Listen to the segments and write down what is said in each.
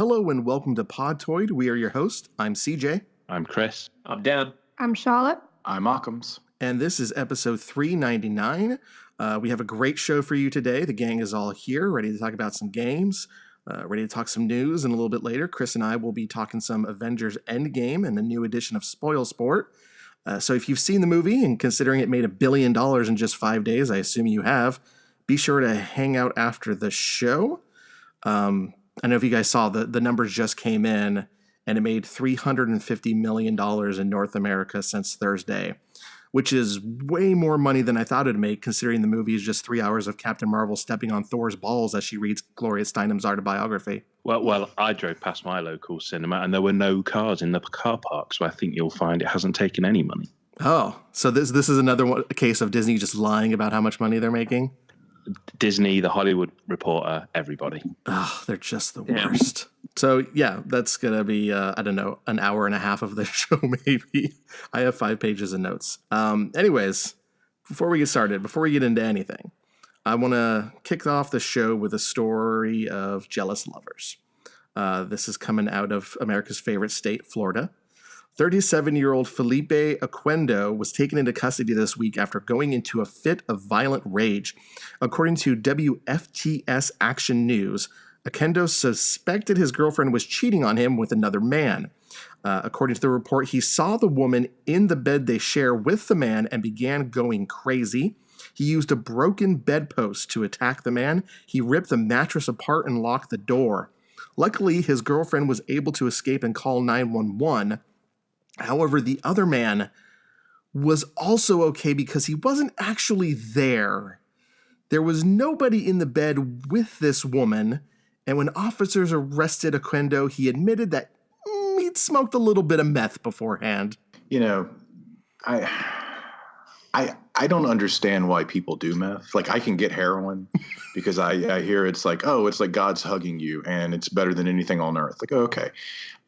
Hello and welcome to Podtoid. We are your host. I'm CJ. I'm Chris. I'm Dan. I'm Charlotte. I'm Occams. And this is episode 399. We have a great show for you today. The gang is all here, ready to talk about some games, ready to talk some news, and a little bit later, Chris and I will be talking some Avengers Endgame and a new edition of Spoilsport. So if you've seen the movie, and considering it made $1 billion in just 5 days, I assume you have, be sure to hang out after the show. I know if you guys saw, the numbers just came in, and it made $350 million in North America since Thursday, which is way more money than I thought it'd make, considering the movie is just 3 hours of Captain Marvel stepping on Thor's balls as she reads Gloria Steinem's autobiography. Well, I drove past my local cinema, and there were no cars in the car park, so I think you'll find it hasn't taken any money. Oh, so this is another case of Disney just lying about how much money they're making? Disney, The Hollywood Reporter, everybody. Oh, they're just the worst. So, yeah, that's going to be, an hour and a half of the show, maybe. I have 5 pages of notes. Anyways, before we get started, before we get into anything, I want to kick off the show with a story of jealous lovers. This is coming out of America's favorite state, Florida. 37-year-old Felipe Oquendo was taken into custody this week after going into a fit of violent rage. According to WFTS Action News, Oquendo suspected his girlfriend was cheating on him with another man. According to the report, he saw the woman in the bed they share with the man and began going crazy. He used a broken bedpost to attack the man. He ripped the mattress apart and locked the door. Luckily, his girlfriend was able to escape and call 911. However, the other man was also okay because he wasn't actually there. There was nobody in the bed with this woman, and when officers arrested Oquendo, he admitted that he'd smoked a little bit of meth beforehand. You know, I don't understand why people do meth. Like, I can get heroin because I hear it's like God's hugging you and it's better than anything on earth. Like, okay.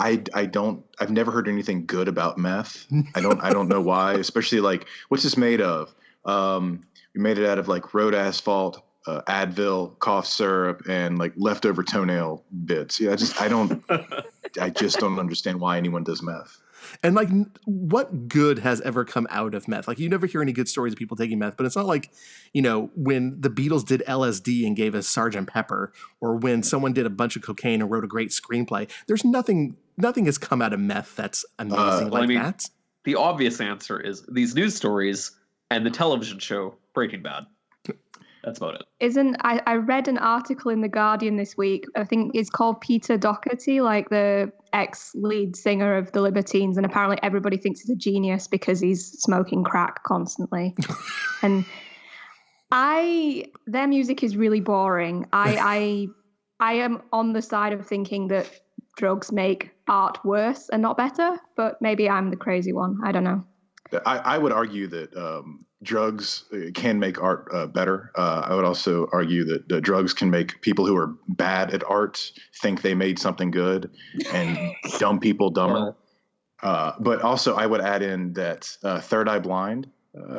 I've nevil heard anything good about meth. I don't know why, especially like, what's this made of? We made it out of like road asphalt, Advil, cough syrup, and like leftover toenail bits. Yeah, I just don't understand why anyone does meth. And like, what good has ever come out of meth? Like, you never hear any good stories of people taking meth, but it's not like, when the Beatles did LSD and gave us Sgt. Pepper, or when someone did a bunch of cocaine and wrote a great screenplay. There's nothing has come out of meth that's amazing that. The obvious answer is these news stories and the television show Breaking Bad. That's about it. I read an article in The Guardian this week. I think it's called Peter Doherty, like the ex-lead singer of the Libertines, and apparently everybody thinks he's a genius because he's smoking crack constantly. And their music is really boring. I am on the side of thinking that drugs make art worse and not better, but maybe I'm the crazy one. I don't know. I would argue that drugs can make art better. I would also argue that drugs can make people who are bad at art think they made something good and dumb people dumber. But also I would add in that Third Eye Blind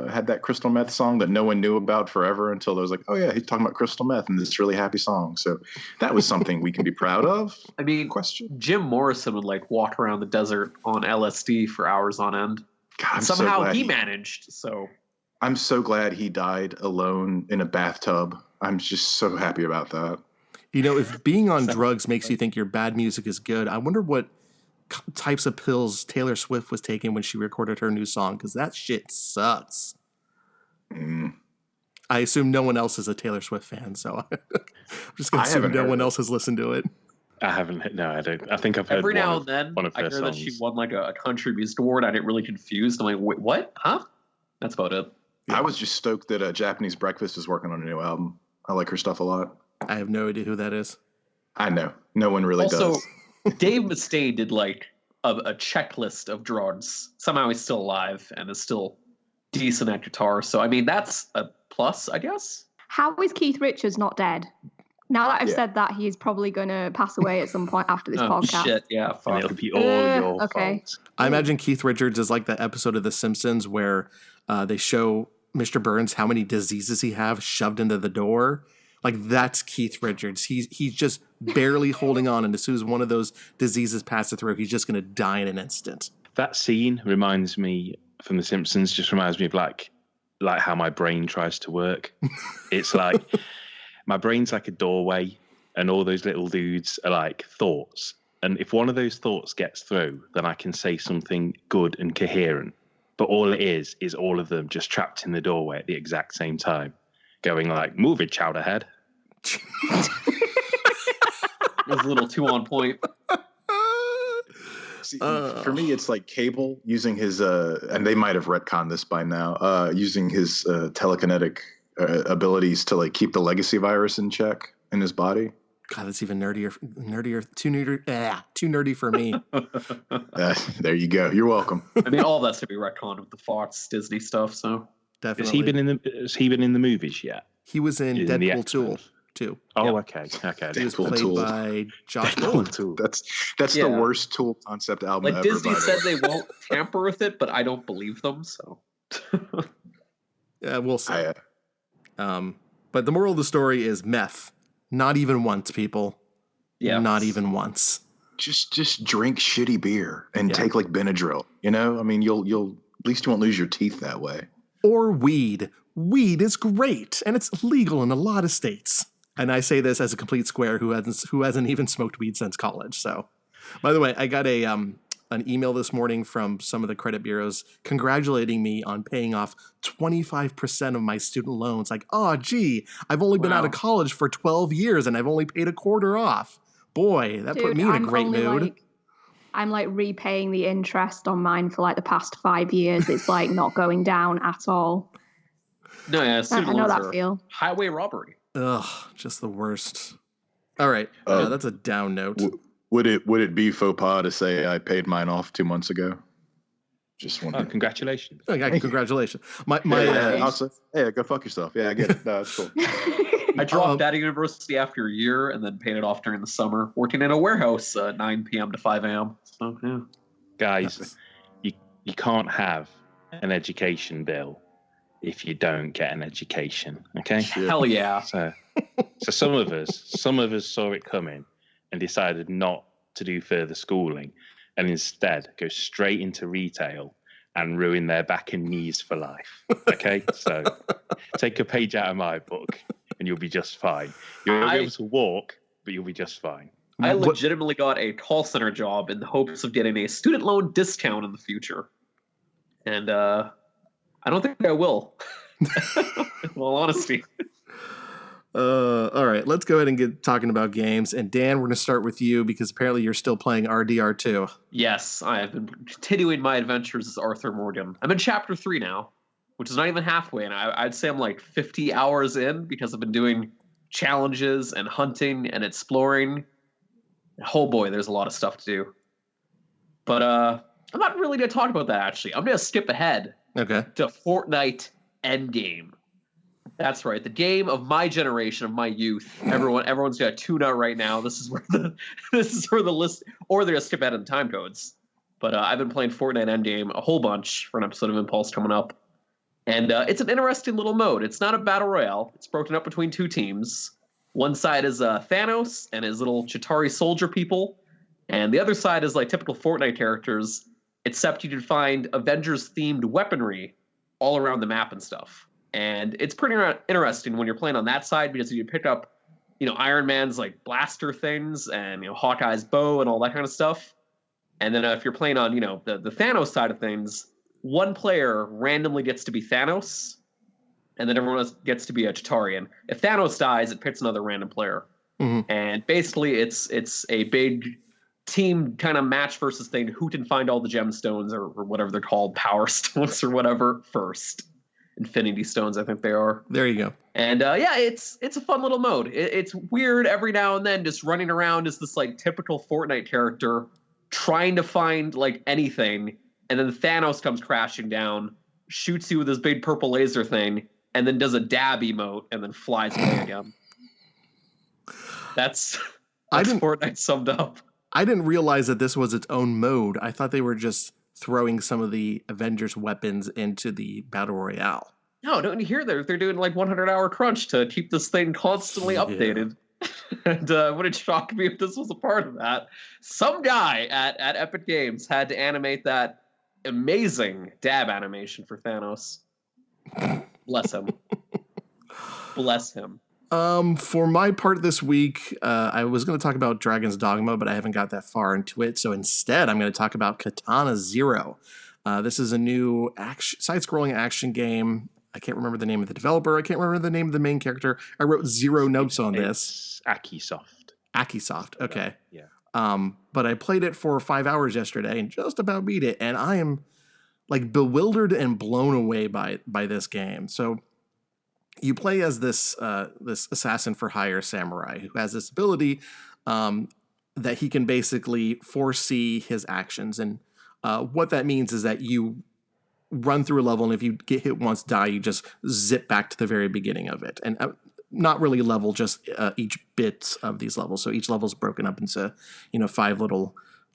had that crystal meth song that no one knew about forever until there was like, oh yeah, he's talking about crystal meth in this really happy song. So that was something we can be proud of. I mean, Jim Morrison would like walk around the desert on LSD for hours on end. God, somehow he managed. So I'm so glad he died alone in a bathtub. I'm just so happy about that. If being on drugs makes you think your bad music is good, I wonder what types of pills Taylor Swift was taking when she recorded her new song, because that shit sucks. I assume no one else is a Taylor Swift fan, so I'm just going to assume no one else has listened to it. I haven't. No, I don't. I think I've heard every now and then. I hear that she won like a country music award. I get really confused. I'm like, wait, what? Huh? That's about it. Yeah. I was just stoked that Japanese Breakfast is working on a new album. I like her stuff a lot. I have no idea who that is. I know. No one really does. Also, Dave Mustaine did like a checklist of drugs. Somehow he's still alive and is still decent at guitar. So, I mean, that's a plus, I guess. How is Keith Richards not dead? Now that I've said that, he is probably going to pass away at some point after this podcast. Shit, yeah, fuck. It'll be all your fault. I imagine Keith Richards is like that episode of The Simpsons where they show Mr. Burns how many diseases he have shoved into the door. Like that's Keith Richards. He's just barely holding on, and as soon as one of those diseases passes through, he's just going to die in an instant. That scene reminds me from The Simpsons. Just reminds me of like how my brain tries to work. It's like my brain's like a doorway, and all those little dudes are like thoughts. And if one of those thoughts gets through, then I can say something good and coherent. But all it is all of them just trapped in the doorway at the exact same time, going like, "Move it, Chowderhead." It was a little too on point. See, for me, it's like Cable using his, and they might have retconned this by now, using his telekinetic abilities to like keep the legacy virus in check in his body. God, that's even nerdier, too nerdy for me. There you go. You're welcome. I mean, all that's to be retconned with the Fox Disney stuff. So Definitely. Has he been in the movies yet? He was in the Deadpool X-Men? 2. Oh, Yep. okay. He was Deadpool played 2. by Josh Brolin. That's Yeah. the worst Tool concept album like ever. Disney by the said way. they won't tamper with it, but I don't believe them. So Yeah, we'll see. I, But the moral of the story is meth. Not even once, people. yeah, Not even once. just drink shitty beer and Yeah. take like Benadryl. You know, I mean, you'll at least you won't lose your teeth that way. Or weed. Weed is great, and it's legal in a lot of states. And I say this as a complete square who hasn't even smoked weed since college. So, by the way, I got an email this morning from some of the credit bureaus congratulating me on paying off 25% of my student loans. Like, oh, gee, I've only been out of Wow. college for 12 years, and I've only paid a quarter off. Boy, that put me in a great mood. I'm like repaying the interest on mine for like the past 5 years. It's like not going down at all. no, yeah, I student know loans that are feel. highway robbery. Ugh, just the worst. All right, that's a down note. Would it be faux pas to say I paid mine off 2 months ago? Just Oh, wondering. congratulations. Oh, yeah, congratulations. My Also, hey, go fuck yourself. Yeah, I get it. No, it's cool. I dropped out of university after a year and then paid it off during the summer, working in a warehouse 9 p.m. to 5 a.m. So, yeah. Guys, you can't have an education bill if you don't get an education. Okay. Hell yeah. So some of us saw it coming and decided not to do further schooling and instead go straight into retail and ruin their back and knees for life. Okay, so take a page out of my book and you'll be just fine. You'll be able to walk, but you'll be just fine. I legitimately got a call center job in the hopes of getting a student loan discount in the future. And I don't think I will. In all honesty. All right, let's go ahead and get talking about games. And Dan, we're going to start with you because apparently you're still playing RDR2. Yes, I have been continuing my adventures as Arthur Morgan. I'm in chapter 3 now, which is not even halfway. And I'd say I'm like 50 hours in because I've been doing challenges and hunting and exploring. Oh boy, there's a lot of stuff to do. But I'm not really going to talk about that, actually. I'm going to skip ahead Okay. to Fortnite Endgame. That's right, the game of my generation, of my youth. Everyone's got to tune out right now. This is where the list, or they're gonna skip ahead in the time codes. But I've been playing Fortnite Endgame a whole bunch for an episode of Impulse coming up, and it's an interesting little mode. It's not a battle royale. It's broken up between two teams. One side is Thanos and his little Chitauri soldier people, and the other side is like typical Fortnite characters, except you can find Avengers-themed weaponry all around the map and stuff. And it's pretty interesting when you're playing on that side because you pick up, Iron Man's like blaster things and, Hawkeye's bow and all that kind of stuff. And then if you're playing on, the Thanos side of things, one player randomly gets to be Thanos and then everyone else gets to be a Chitaurian. If Thanos dies, it picks another random player. Mm-hmm. And basically it's a big team kind of match versus thing. Who can find all the gemstones or whatever they're called, power stones or whatever first. Infinity Stones, I think they are. There you go. And it's a fun little mode. It's weird every now and then, just running around as this like typical Fortnite character, trying to find like anything, and then Thanos comes crashing down, shoots you with his big purple laser thing, and then does a dab emote, and then flies away again. That's Fortnite summed up. I didn't realize that this was its own mode. I thought they were just throwing some of the Avengers weapons into the Battle Royale. No, don't you hear they're doing like 100-hour crunch to keep this thing constantly Yeah. updated. And would it shock me if this was a part of that? Some guy at Epic Games had to animate that amazing dab animation for Thanos. Bless him. Bless him. For my part this week, I was going to talk about Dragon's Dogma, but I haven't got that far into it. So instead, I'm going to talk about Katana Zero. This is a new side-scrolling action game. I can't remember the name of the developer. I can't remember the name of the main character. I wrote 0 notes on this. Akisoft. Okay. Yeah. But I played it for 5 hours yesterday and just about beat it. And I am like bewildered and blown away by this game. So you play as this assassin for hire samurai who has this ability that he can basically foresee his actions. And what that means is that you run through a level, and if you get hit once, die, you just zip back to the very beginning of it. And not really level, just each bit of these levels. So each level is broken up into 5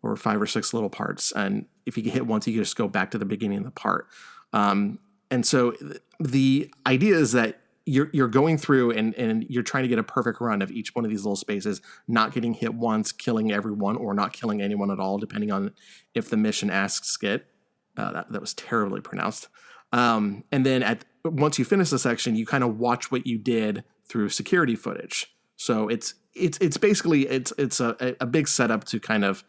or 6 little parts. And if you get hit once, you can just go back to the beginning of the part. And so the idea is that you're going through and you're trying to get a perfect run of each one of these little spaces, not getting hit once, killing everyone, or not killing anyone at all, depending on if the mission asks it. That was terribly pronounced. And then once you finish the section, you kind of watch what you did through security footage. So it's basically a big setup to kind of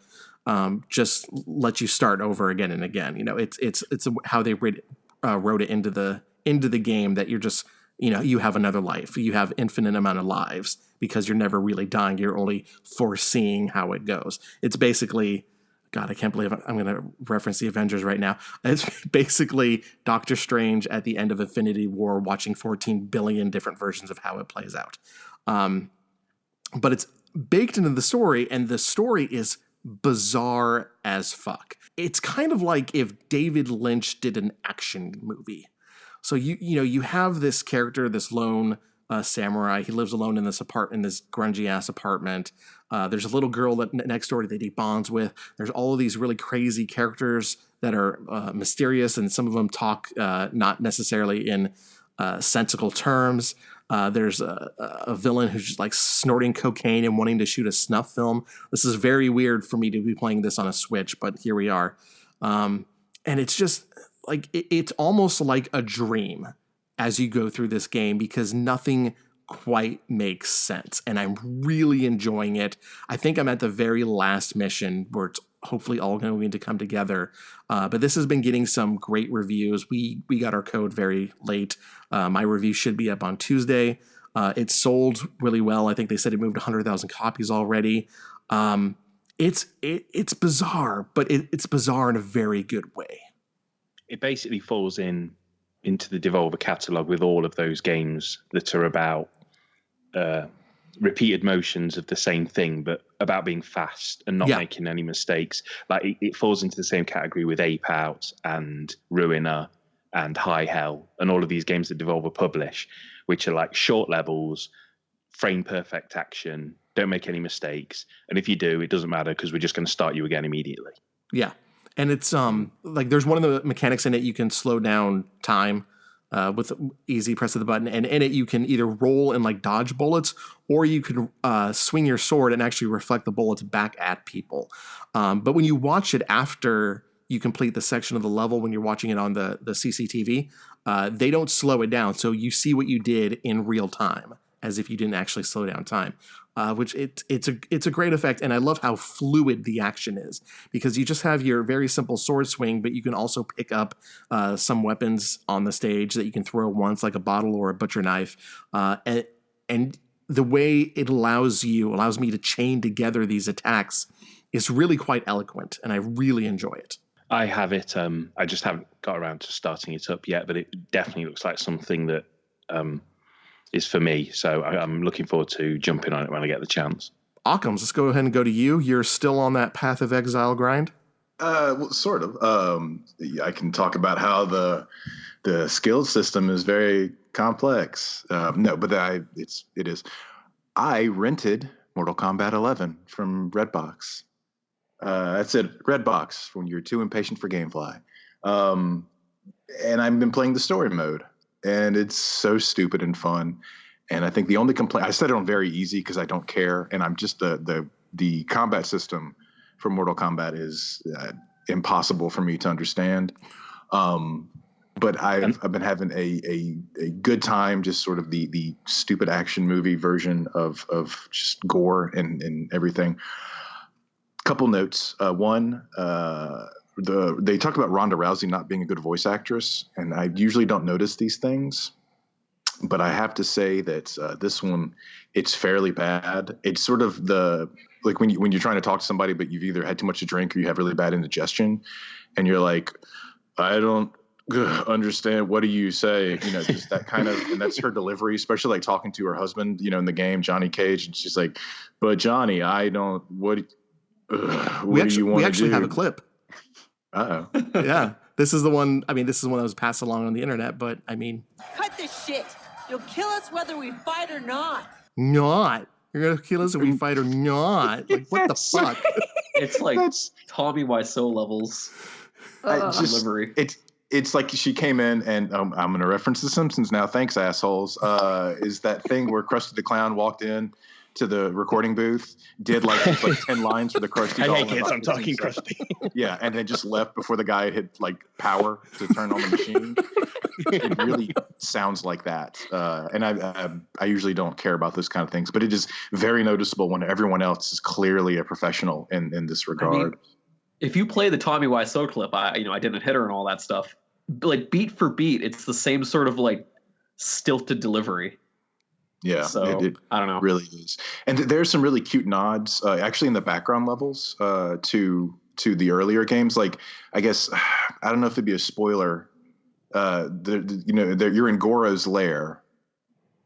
just let you start over again and again. It's how they wrote it into the game, that you're just, you have another life. You have infinite amount of lives because you're never really dying. You're only foreseeing how it goes. It's basically, God, I can't believe I'm going to reference the Avengers right now. It's basically Doctor Strange at the end of Infinity War watching 14 billion different versions of how it plays out. But it's baked into the story, and the story is bizarre as fuck. It's kind of like if David Lynch did an action movie. So you have this character, this lone samurai. He lives alone in this grungy ass apartment. There's a little girl next door that he bonds with. There's all of these really crazy characters that are mysterious, and some of them talk not necessarily in sensical terms. There's a villain who's just like snorting cocaine and wanting to shoot a snuff film. This is very weird for me to be playing this on a Switch, but here we are. And it's just like it's almost like a dream as you go through this game, because nothing quite makes sense, and I'm really enjoying it. I think I'm at the very last mission where it's hopefully all going to come together. But this has been getting some great reviews. We got our code very late. My review should be up on Tuesday. It sold really well. I think they said it moved 100,000 copies already. It's bizarre, but it's bizarre in a very good way. It basically falls into the Devolver catalog with all of those games that are about repeated motions of the same thing, but about being fast and not making any mistakes. Like it falls into the same category with Ape Out and Ruiner and High Hell and all of these games that Devolver publish, which are like short levels, frame perfect action, don't make any mistakes. And if you do, it doesn't matter because we're just going to start you again immediately. Yeah. And it's like there's one of the mechanics in it, you can slow down time with easy press of the button, and in it you can either roll and like dodge bullets, or you can swing your sword and actually reflect the bullets back at people. But when you watch it after you complete the section of the level, when you're watching it on the CCTV, they don't slow it down, so you see what you did in real time, as if you didn't actually slow down time. Which it's a great effect, and I love how fluid the action is, because you just have your very simple sword swing, but you can also pick up some weapons on the stage that you can throw once, like a bottle or a butcher knife, and the way it allows me to chain together these attacks is really quite eloquent, and I really enjoy it. I have it. I just haven't got around to starting it up yet, but it definitely looks like something that is for me. So I'm looking forward to jumping on it when I get the chance. Occams, let's go ahead and go to you. You're still on that Path of Exile grind? Well, sort of. I can talk about how the skill system is very complex. No, but it is. I rented Mortal Kombat 11 from Redbox. That's it, Redbox, when you're too impatient for GameFly. And I've been playing the story mode. and it's so stupid and fun. And I think the only complaint, I set it on very easy because I don't care, and I'm just the combat system for Mortal Kombat is impossible for me to understand. But I've been having a good time, just sort of the stupid action movie version of just gore and everything. Couple notes. One, they talk about Ronda Rousey not being a good voice actress, and I usually don't notice these things, but I have to say that this one, it's fairly bad. It's sort of like when you're trying to talk to somebody, but you've either had too much to drink or you have really bad indigestion, and you're like, I don't understand, what do you say, just that kind of, and that's her delivery, especially like talking to her husband, in the game, Johnny Cage, and she's like, but Johnny, I don't, what do you want to do? We actually have a clip. Uh-oh. Yeah, this is the one. I mean, this is one that was passed along on the internet, but I mean, cut this shit. You'll kill us whether we fight or not. Not. You're gonna kill us if we fight or not. Like, what the fuck? It's like Tommy Wiseau levels. Delivery. It's like she came in and I'm going to reference The Simpsons now. Thanks, assholes. Is that thing where Krusty the Clown walked in to the recording booth, did like 10 lines for the Krusty doll. Hey kids, I'm talking Krusty. Yeah, and then just left before the guy hit like power to turn on the machine. It really sounds like that. And I usually don't care about this kind of things, but it is very noticeable when everyone else is clearly a professional in this regard. I mean, if you play the Tommy Wiseau clip, I didn't hit her and all that stuff. Like beat for beat, it's the same sort of like stilted delivery. Yeah, so it I don't know. Really is, and there's some really cute nods actually in the background levels to the earlier games. Like, I guess I don't know if it'd be a spoiler. You're in Goro's lair.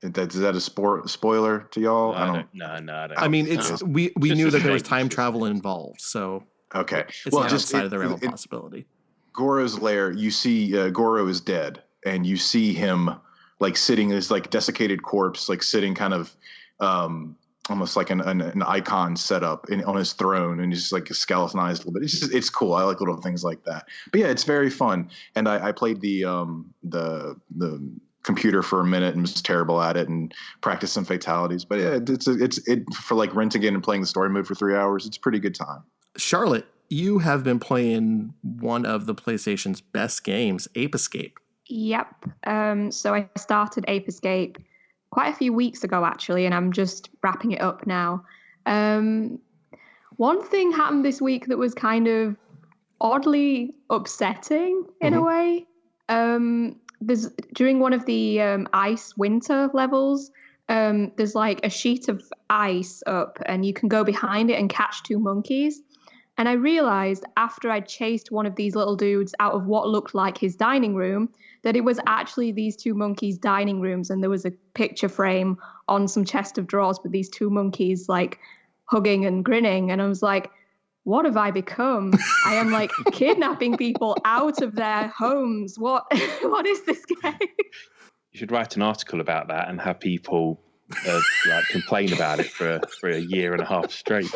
Is that a spoiler to y'all? No. I mean, it's we knew that there was time travel involved, so okay. It's not outside of the realm of possibility. Goro's lair, you see Goro is dead, and you see him like sitting, this like desiccated corpse, like sitting kind of almost like an icon set up on his throne, and he's just like skeletonized a little bit. It's cool. I like little things like that. But yeah, it's very fun. And I played the computer for a minute and was terrible at it and practiced some fatalities. But yeah, it's for like renting it and playing the story mode for 3 hours. It's a pretty good time. Charlotte, you have been playing one of the PlayStation's best games, Ape Escape. Yep. So I started Ape Escape quite a few weeks ago, actually, and I'm just wrapping it up now. One thing happened this week that was kind of oddly upsetting in a way. There's during one of the ice winter levels, there's like a sheet of ice up, and you can go behind it and catch two monkeys. And I realized after I chased one of these little dudes out of what looked like his dining room, that it was actually these two monkeys' dining rooms. And there was a picture frame on some chest of drawers with these two monkeys like hugging and grinning. And I was like, what have I become? I am like kidnapping people out of their homes. What is this game? You should write an article about that and have people like complain about it for a year and a half straight.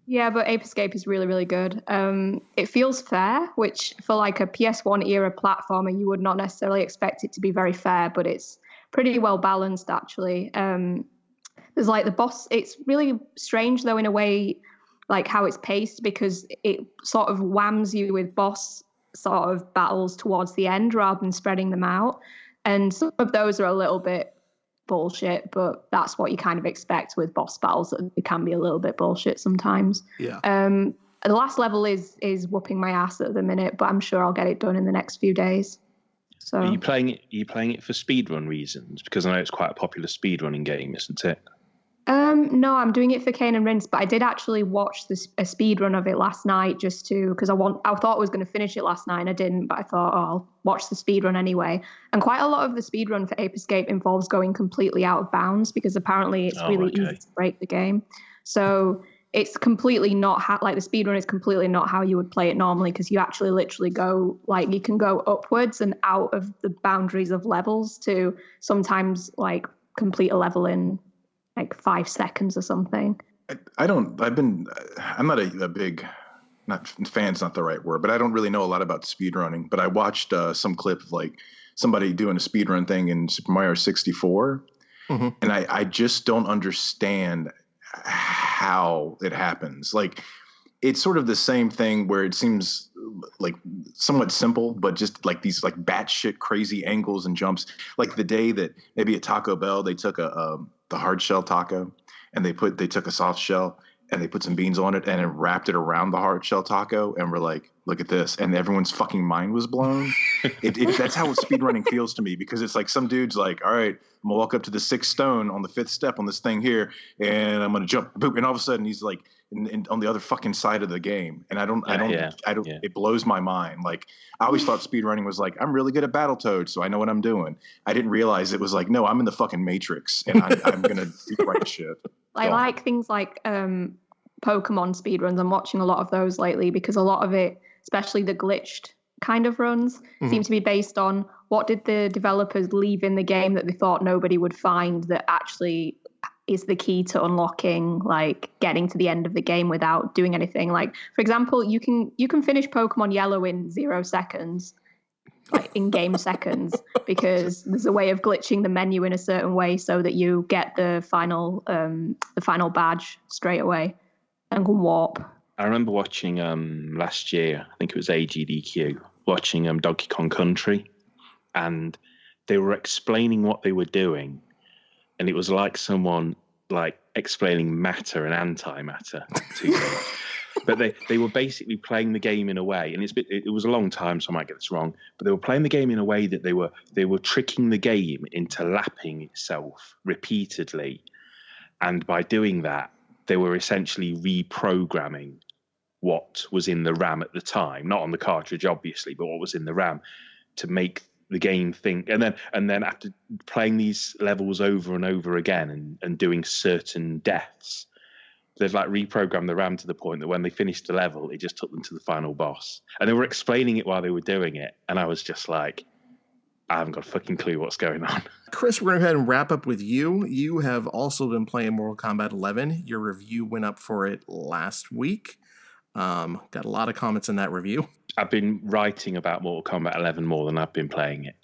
Yeah, but Ape Escape is really, really good. It feels fair, which for like a PS1 era platformer, you would not necessarily expect it to be very fair, but it's pretty well balanced actually. There's like the boss, it's really strange though in a way, like how it's paced, because it sort of whams you with boss sort of battles towards the end rather than spreading them out. And some of those are a little bit bullshit, but that's what you kind of expect with boss battles, that it can be a little bit bullshit sometimes. Yeah. The last level is whooping my ass at the minute, but I'm sure I'll get it done in the next few days. So Are you playing it for speedrun reasons? Because I know it's quite a popular speedrunning game, isn't it? No, I'm doing it for Kane and Rince, but I did actually watch a speed run of it last night just because I thought I was going to finish it last night and I didn't, but I thought, I'll watch the speed run anyway. And quite a lot of the speed run for Ape Escape involves going completely out of bounds, because apparently it's really easy to break the game. So it's completely not like the speed run is completely not how you would play it normally, because you actually literally go like you can go upwards and out of the boundaries of levels to sometimes like complete a level in like 5 seconds or something. I'm not a big not fan's not the right word, but I don't really know a lot about speedrunning. But I watched some clip of like somebody doing a speedrun thing in Super Mario 64, and I just don't understand how it happens. Like, it's sort of the same thing where it seems like somewhat simple, but just like these like batshit crazy angles and jumps. Like the day that maybe at Taco Bell they took the hard shell taco and they took a soft shell and they put some beans on it and it wrapped it around the hard shell taco and we're like, look at this, and everyone's fucking mind was blown. That's how speedrunning feels to me, because it's like some dude's like, all right, I'm gonna walk up to the 6th stone on the 5th step on this thing here, and I'm gonna jump, boop, and all of a sudden he's like on the other fucking side of the game, and I don't. It blows my mind. Like, I always thought speedrunning was like, I'm really good at Battletoads, so I know what I'm doing. I didn't realize it was like, no, I'm in the fucking Matrix, and I'm gonna do the right shit. I like things like Pokemon speedruns. I'm watching a lot of those lately because a lot of it, especially the glitched kind of runs, seem to be based on what did the developers leave in the game that they thought nobody would find that actually is the key to unlocking, like getting to the end of the game without doing anything. Like, for example, you can finish Pokemon Yellow in 0 seconds, like in game seconds, because there's a way of glitching the menu in a certain way so that you get the final badge straight away and can warp. I remember watching last year, I think it was AGDQ, watching Donkey Kong Country, and they were explaining what they were doing, and it was like someone like explaining matter and antimatter to them. But they were basically playing the game in a way, and it was a long time, so I might get this wrong, but they were playing the game in a way that they were tricking the game into lapping itself repeatedly, and by doing that, they were essentially reprogramming what was in the RAM at the time, not on the cartridge, obviously, but what was in the RAM, to make the game think. And then after playing these levels over and over again and doing certain deaths, they've like reprogrammed the RAM to the point that when they finished the level, it just took them to the final boss. And they were explaining it while they were doing it, and I was just like, I haven't got a fucking clue what's going on. Chris, we're going to go ahead and wrap up with you. You have also been playing Mortal Kombat 11. Your review went up for it last week. Got a lot of comments in that review. I've been writing about Mortal Kombat 11 more than I've been playing it.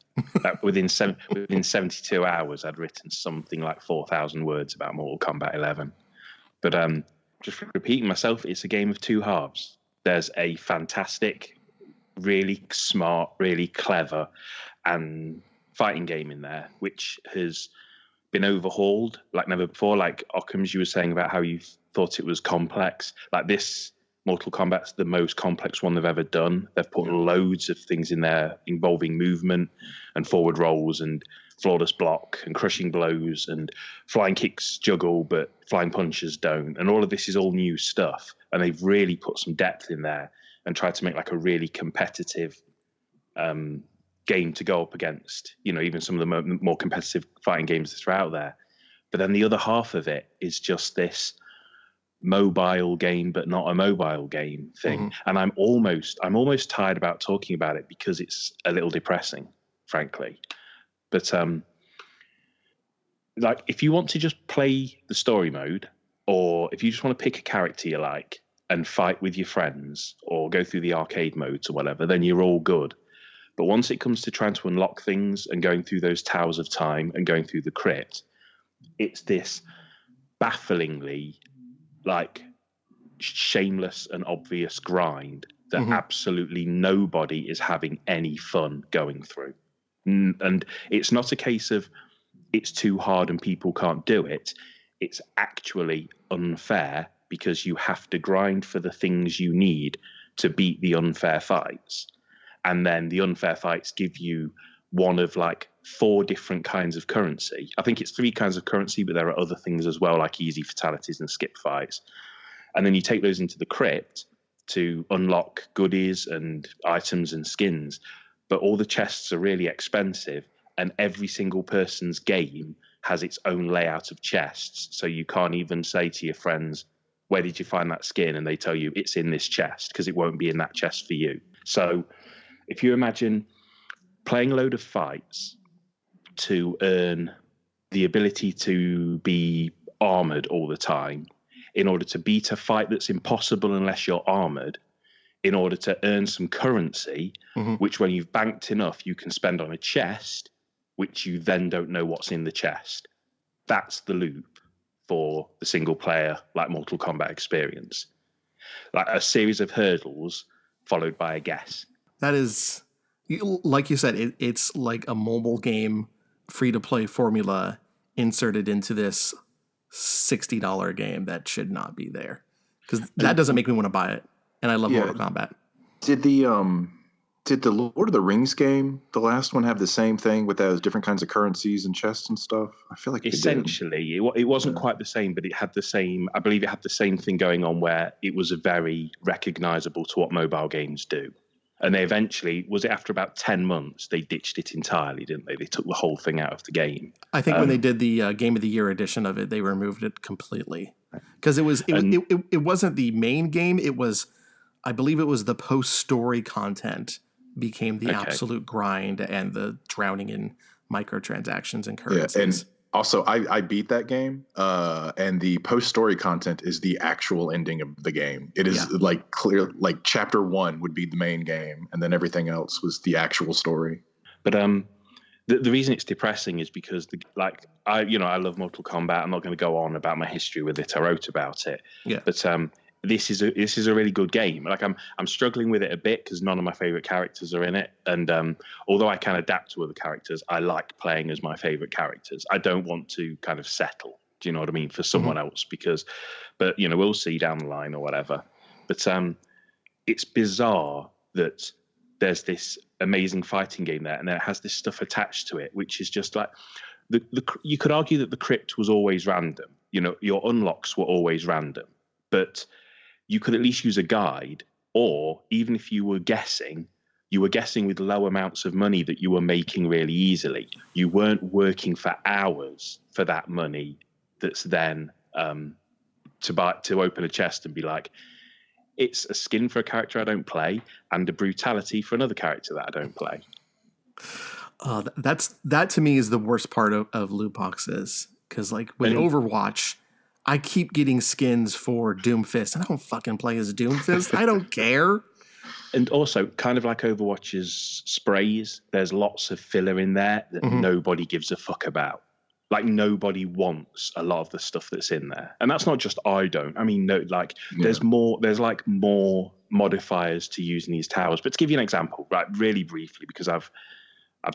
Within 72 hours, I'd written something like 4,000 words about Mortal Kombat 11. But just repeating myself, it's a game of two halves. There's a fantastic, really smart, really clever, and fighting game in there, which has been overhauled like never before. Like Occams, you were saying about how you thought it was complex. Like this Mortal Kombat's the most complex one they've ever done. They've put loads of things in there involving movement and forward rolls and flawless block and crushing blows and flying kicks juggle, but flying punches don't. And all of this is all new stuff. And they've really put some depth in there and tried to make like a really competitive game to go up against, you know, even some of the more competitive fighting games that are out there. But then the other half of it is just this mobile game, but not a mobile game thing. And I'm almost tired about talking about it because it's a little depressing, frankly. But like, if you want to just play the story mode, or if you just want to pick a character you like and fight with your friends, or go through the arcade modes or whatever, then you're all good. But once it comes to trying to unlock things and going through those towers of time and going through the crypt, it's this bafflingly like shameless and obvious grind that absolutely nobody is having any fun going through. And it's not a case of it's too hard and people can't do it. It's actually unfair because you have to grind for the things you need to beat the unfair fights. And then the unfair fights give you one of like 4 different kinds of currency. I think it's 3 kinds of currency, but there are other things as well, like easy fatalities and skip fights. And then you take those into the crypt to unlock goodies and items and skins. But all the chests are really expensive, and every single person's game has its own layout of chests. So you can't even say to your friends, where did you find that skin? And they tell you it's in this chest, because it won't be in that chest for you. So if you imagine playing a load of fights to earn the ability to be armored all the time in order to beat a fight that's impossible unless you're armored, in order to earn some currency, which when you've banked enough, you can spend on a chest, which you then don't know what's in the chest. That's the loop for the single player, like Mortal Kombat experience. Like a series of hurdles followed by a guess. That is, like you said, it's like a mobile game, free-to-play formula inserted into this $60 game that should not be there. Because that doesn't make me want to buy it. And I love Mortal Kombat. Did the Lord of the Rings game, the last one, have the same thing with those different kinds of currencies and chests and stuff? I feel like essentially it wasn't quite the same, but it had the same. I believe it had the same thing going on where it was very recognizable to what mobile games do. And they eventually, was it after about 10 months, they ditched it entirely, didn't they? They took the whole thing out of the game. I think when they did the Game of the Year edition of it, they removed it completely. Because it wasn't the main game. It was, I believe it was the post-story content became the absolute grind and the drowning in microtransactions and currencies. Yeah, and also, I beat that game, and the post-story content is the actual ending of the game. It is like clear, like chapter 1 would be the main game, and then everything else was the actual story. But the reason it's depressing is because I love Mortal Kombat. I'm not going to go on about my history with it. I wrote about it. Yeah. But this is a really good game. Like I'm struggling with it a bit because none of my favorite characters are in it. And although I can adapt to other characters, I like playing as my favorite characters. I don't want to kind of settle. Do you know what I mean? For someone else, but we'll see down the line or whatever. But it's bizarre that there's this amazing fighting game there, and then it has this stuff attached to it, which is just like you could argue that the crypt was always random. Your unlocks were always random, but you could at least use a guide, or even if you were guessing with low amounts of money that you were making really easily. You weren't working for hours for that money that's then to open a chest and be like, it's a skin for a character I don't play and a brutality for another character that I don't play. That to me is the worst part of loot boxes. Because like with Overwatch, I keep getting skins for Doomfist, and I don't fucking play as Doomfist. I don't care. And also, kind of like Overwatch's sprays, there's lots of filler in there that nobody gives a fuck about. Like, nobody wants a lot of the stuff that's in there. And that's not just I don't. I mean, no, like, there's more modifiers to use in these towers. But to give you an example, right, really briefly, because I've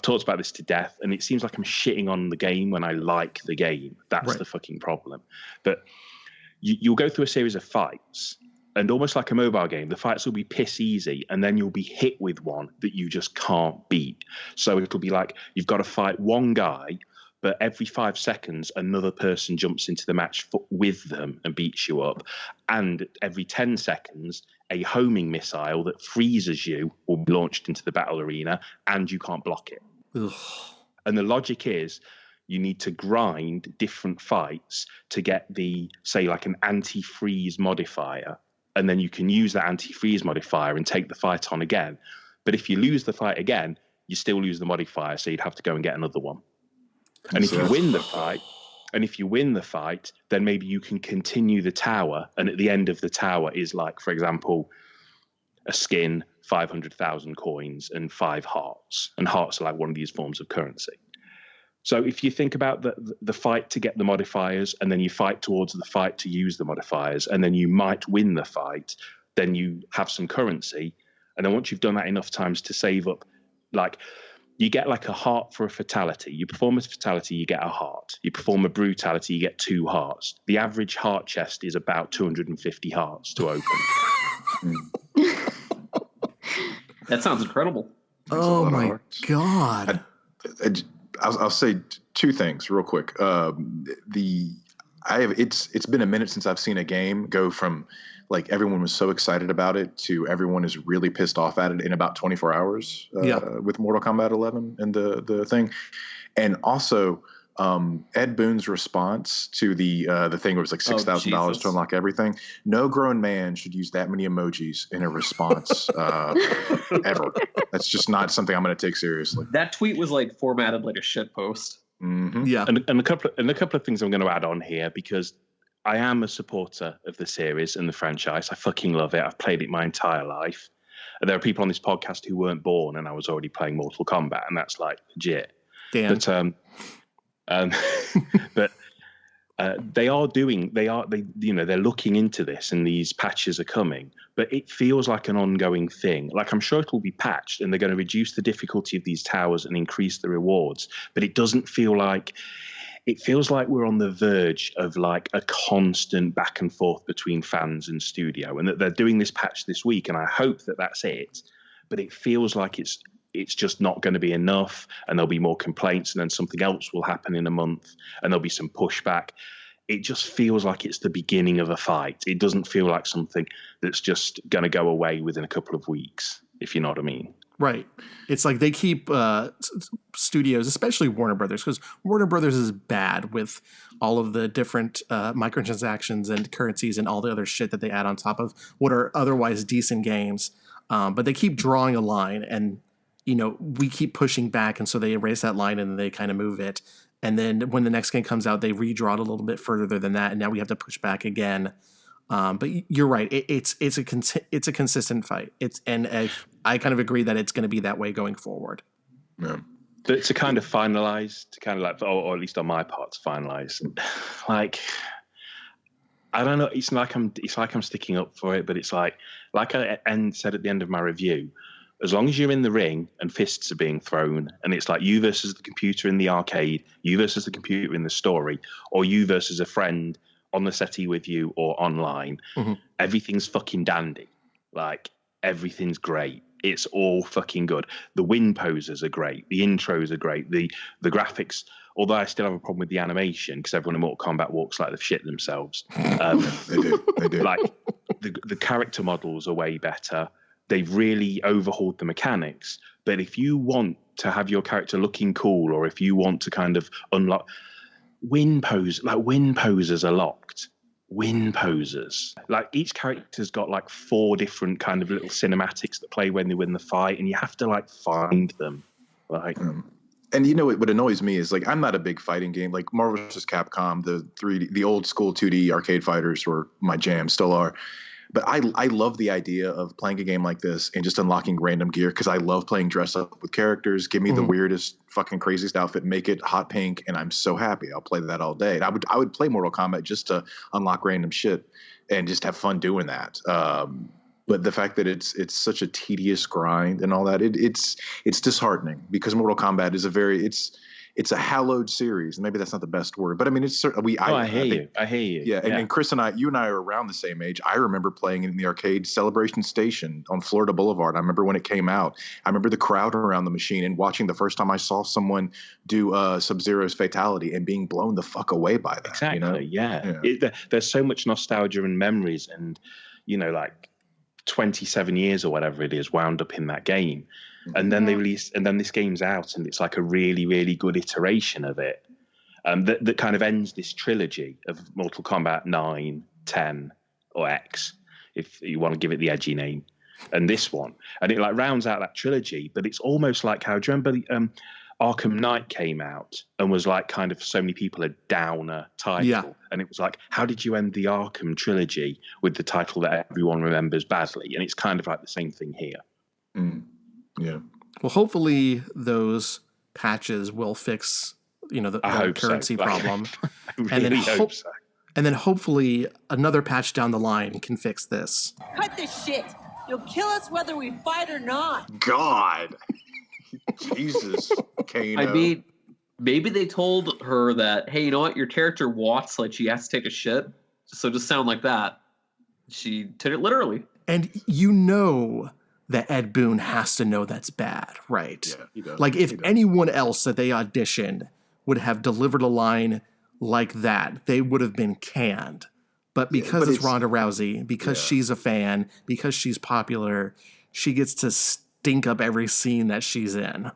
talked about this to death, and it seems like I'm shitting on the game when I like the game. That's the fucking problem. But you'll go through a series of fights, and almost like a mobile game, the fights will be piss easy, and then you'll be hit with one that you just can't beat. So it'll be like you've got to fight one guy, but every 5 seconds, another person jumps into the match with them and beats you up. And every 10 seconds, a homing missile that freezes you will be launched into the battle arena, and you can't block it. Ugh. And the logic is you need to grind different fights to get say, like an anti-freeze modifier, and then you can use that anti-freeze modifier and take the fight on again. But if you lose the fight again, you still lose the modifier, so you'd have to go and get another one. And if you win the fight, then maybe you can continue the tower. And at the end of the tower is like, for example, a skin, 500,000 coins, and 5 hearts. And hearts are like one of these forms of currency. So if you think about the fight to get the modifiers, and then you fight towards the fight to use the modifiers, and then you might win the fight, then you have some currency. And then once you've done that enough times to save up, like, you get like a heart for a fatality. You perform a fatality, you get a heart. You perform a brutality, you get 2 hearts. The average heart chest is about 250 hearts to open. That sounds incredible. Oh my God. I'll say 2 things real quick. It's been a minute since I've seen a game go from like everyone was so excited about it to everyone is really pissed off at it in about 24 hours with Mortal Kombat 11 and the thing. And also Ed Boon's response to the thing where it was like $6,000 to unlock everything. No grown man should use that many emojis in a response ever. That's just not something I'm going to take seriously. That tweet was like formatted like a shit post. Mm-hmm. Yeah. And a couple of things I'm going to add on here, because I am a supporter of the series and the franchise. I fucking love it. I've played it my entire life. And there are people on this podcast who weren't born, and I was already playing Mortal Kombat, and that's like legit. Damn. But they're looking into this, and these patches are coming, but it feels like an ongoing thing. Like, I'm sure it'll be patched and they're going to reduce the difficulty of these towers and increase the rewards, but it doesn't feel like, it feels like we're on the verge of like a constant back and forth between fans and studio, and that they're doing this patch this week, and I hope that that's it, but it feels like it's just not going to be enough, and there'll be more complaints, and then something else will happen in a month, and there'll be some pushback. It just feels like it's the beginning of a fight. It doesn't feel like something that's just going to go away within a couple of weeks, if you know what I mean. Right. It's like they keep studios, especially Warner Brothers, because Warner Brothers is bad with all of the different microtransactions and currencies and all the other shit that they add on top of what are otherwise decent games. But they keep drawing a line, and we keep pushing back, and so they erase that line and they kind of move it. And then when the next game comes out, they redraw it a little bit further than that, and now we have to push back again. But you're right; it's a consistent fight. I kind of agree that it's going to be that way going forward. Yeah. But to kind of finalize, or at least on my part, to finalize, like, I don't know. It's like I'm sticking up for it, but it's like I said at the end of my review. As long as you're in the ring and fists are being thrown, and it's like you versus the computer in the arcade, you versus the computer in the story, or you versus a friend on the settee with you or online, everything's fucking dandy. Like, everything's great. It's all fucking good. The win poses are great. The intros are great. The graphics, although I still have a problem with the animation because everyone in Mortal Kombat walks like they've shit themselves. They do. Like, the character models are way better. They've really overhauled the mechanics. But if you want to have your character looking cool, or if you want to kind of unlock win poses are locked. Win poses. Like, each character's got like 4 different kind of little cinematics that play when they win the fight, and you have to like find them. Like, and what annoys me is, like, I'm not a big fighting game. Like Marvel vs. Capcom, the old school 2D arcade fighters were my jam, still are. But I love the idea of playing a game like this and just unlocking random gear, because I love playing dress up with characters. Give me the weirdest, fucking craziest outfit, make it hot pink, and I'm so happy. I'll play that all day. And I would play Mortal Kombat just to unlock random shit and just have fun doing that. But the fact that it's such a tedious grind and all that, it's disheartening, because Mortal Kombat is it's a hallowed series. Maybe that's not the best word, but I mean, it's certainly. I hear you. Yeah, and Chris and you and I are around the same age. I remember playing it in the arcade Celebration Station on Florida Boulevard. I remember when it came out. I remember the crowd around the machine and watching the first time I saw someone do Sub-Zero's fatality and being blown the fuck away by that. Exactly. Yeah. There's so much nostalgia and memories, and like 27 years or whatever it is wound up in that game. And then they release, and then this game's out, and it's like a really, really good iteration of it. That kind of ends this trilogy of Mortal Kombat 9, 10, or X, if you want to give it the edgy name, and this one. And it like rounds out that trilogy, but it's almost like how, do you remember Arkham Knight came out and was like kind of so many people a downer title. Yeah. And it was like, how did you end the Arkham trilogy with the title that everyone remembers badly? And it's kind of like the same thing here. Yeah. Well, hopefully those patches will fix, the currency problem. I really hope so. And then hopefully another patch down the line can fix this. Cut this shit. You'll kill us whether we fight or not. God. Jesus, Kano. I mean, maybe they told her that, hey, you know what? Your character walks like she has to take a shit. So just sound like that. She took it literally. And that Ed Boon has to know that's bad, right? Yeah, he does. Like, if anyone else that they auditioned would have delivered a line like that, they would have been canned. But because it's Ronda Rousey, because she's a fan, because she's popular, she gets to stink up every scene that she's in.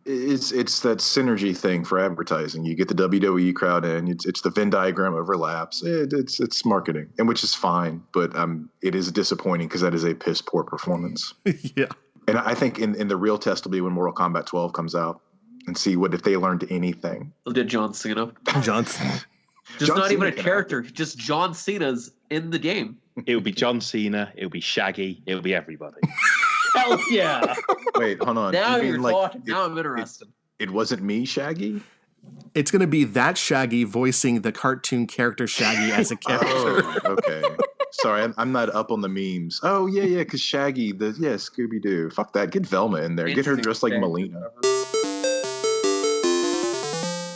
It's that synergy thing for advertising. You get the WWE crowd in. It's the Venn diagram overlaps. It's marketing, and which is fine. But it is disappointing because that is a piss poor performance. Yeah. And I think in the real test will be when Mortal Kombat 12 comes out, and see what if they learned anything. They'll get John Cena. John Cena. Just John not Cena even a character. Just John Cena's in the game. It'll be John Cena. It'll be Shaggy. It'll be everybody. Hell yeah! Wait, hold on. Now You mean, you're like, talking. Now I'm interested. It wasn't me, Shaggy? It's going to be that Shaggy voicing the cartoon character Shaggy as a character. Oh, okay. Sorry, I'm not up on the memes. Oh, yeah, because Shaggy, Scooby-Doo. Fuck that. Get Velma in there. Get her dressed like Melina.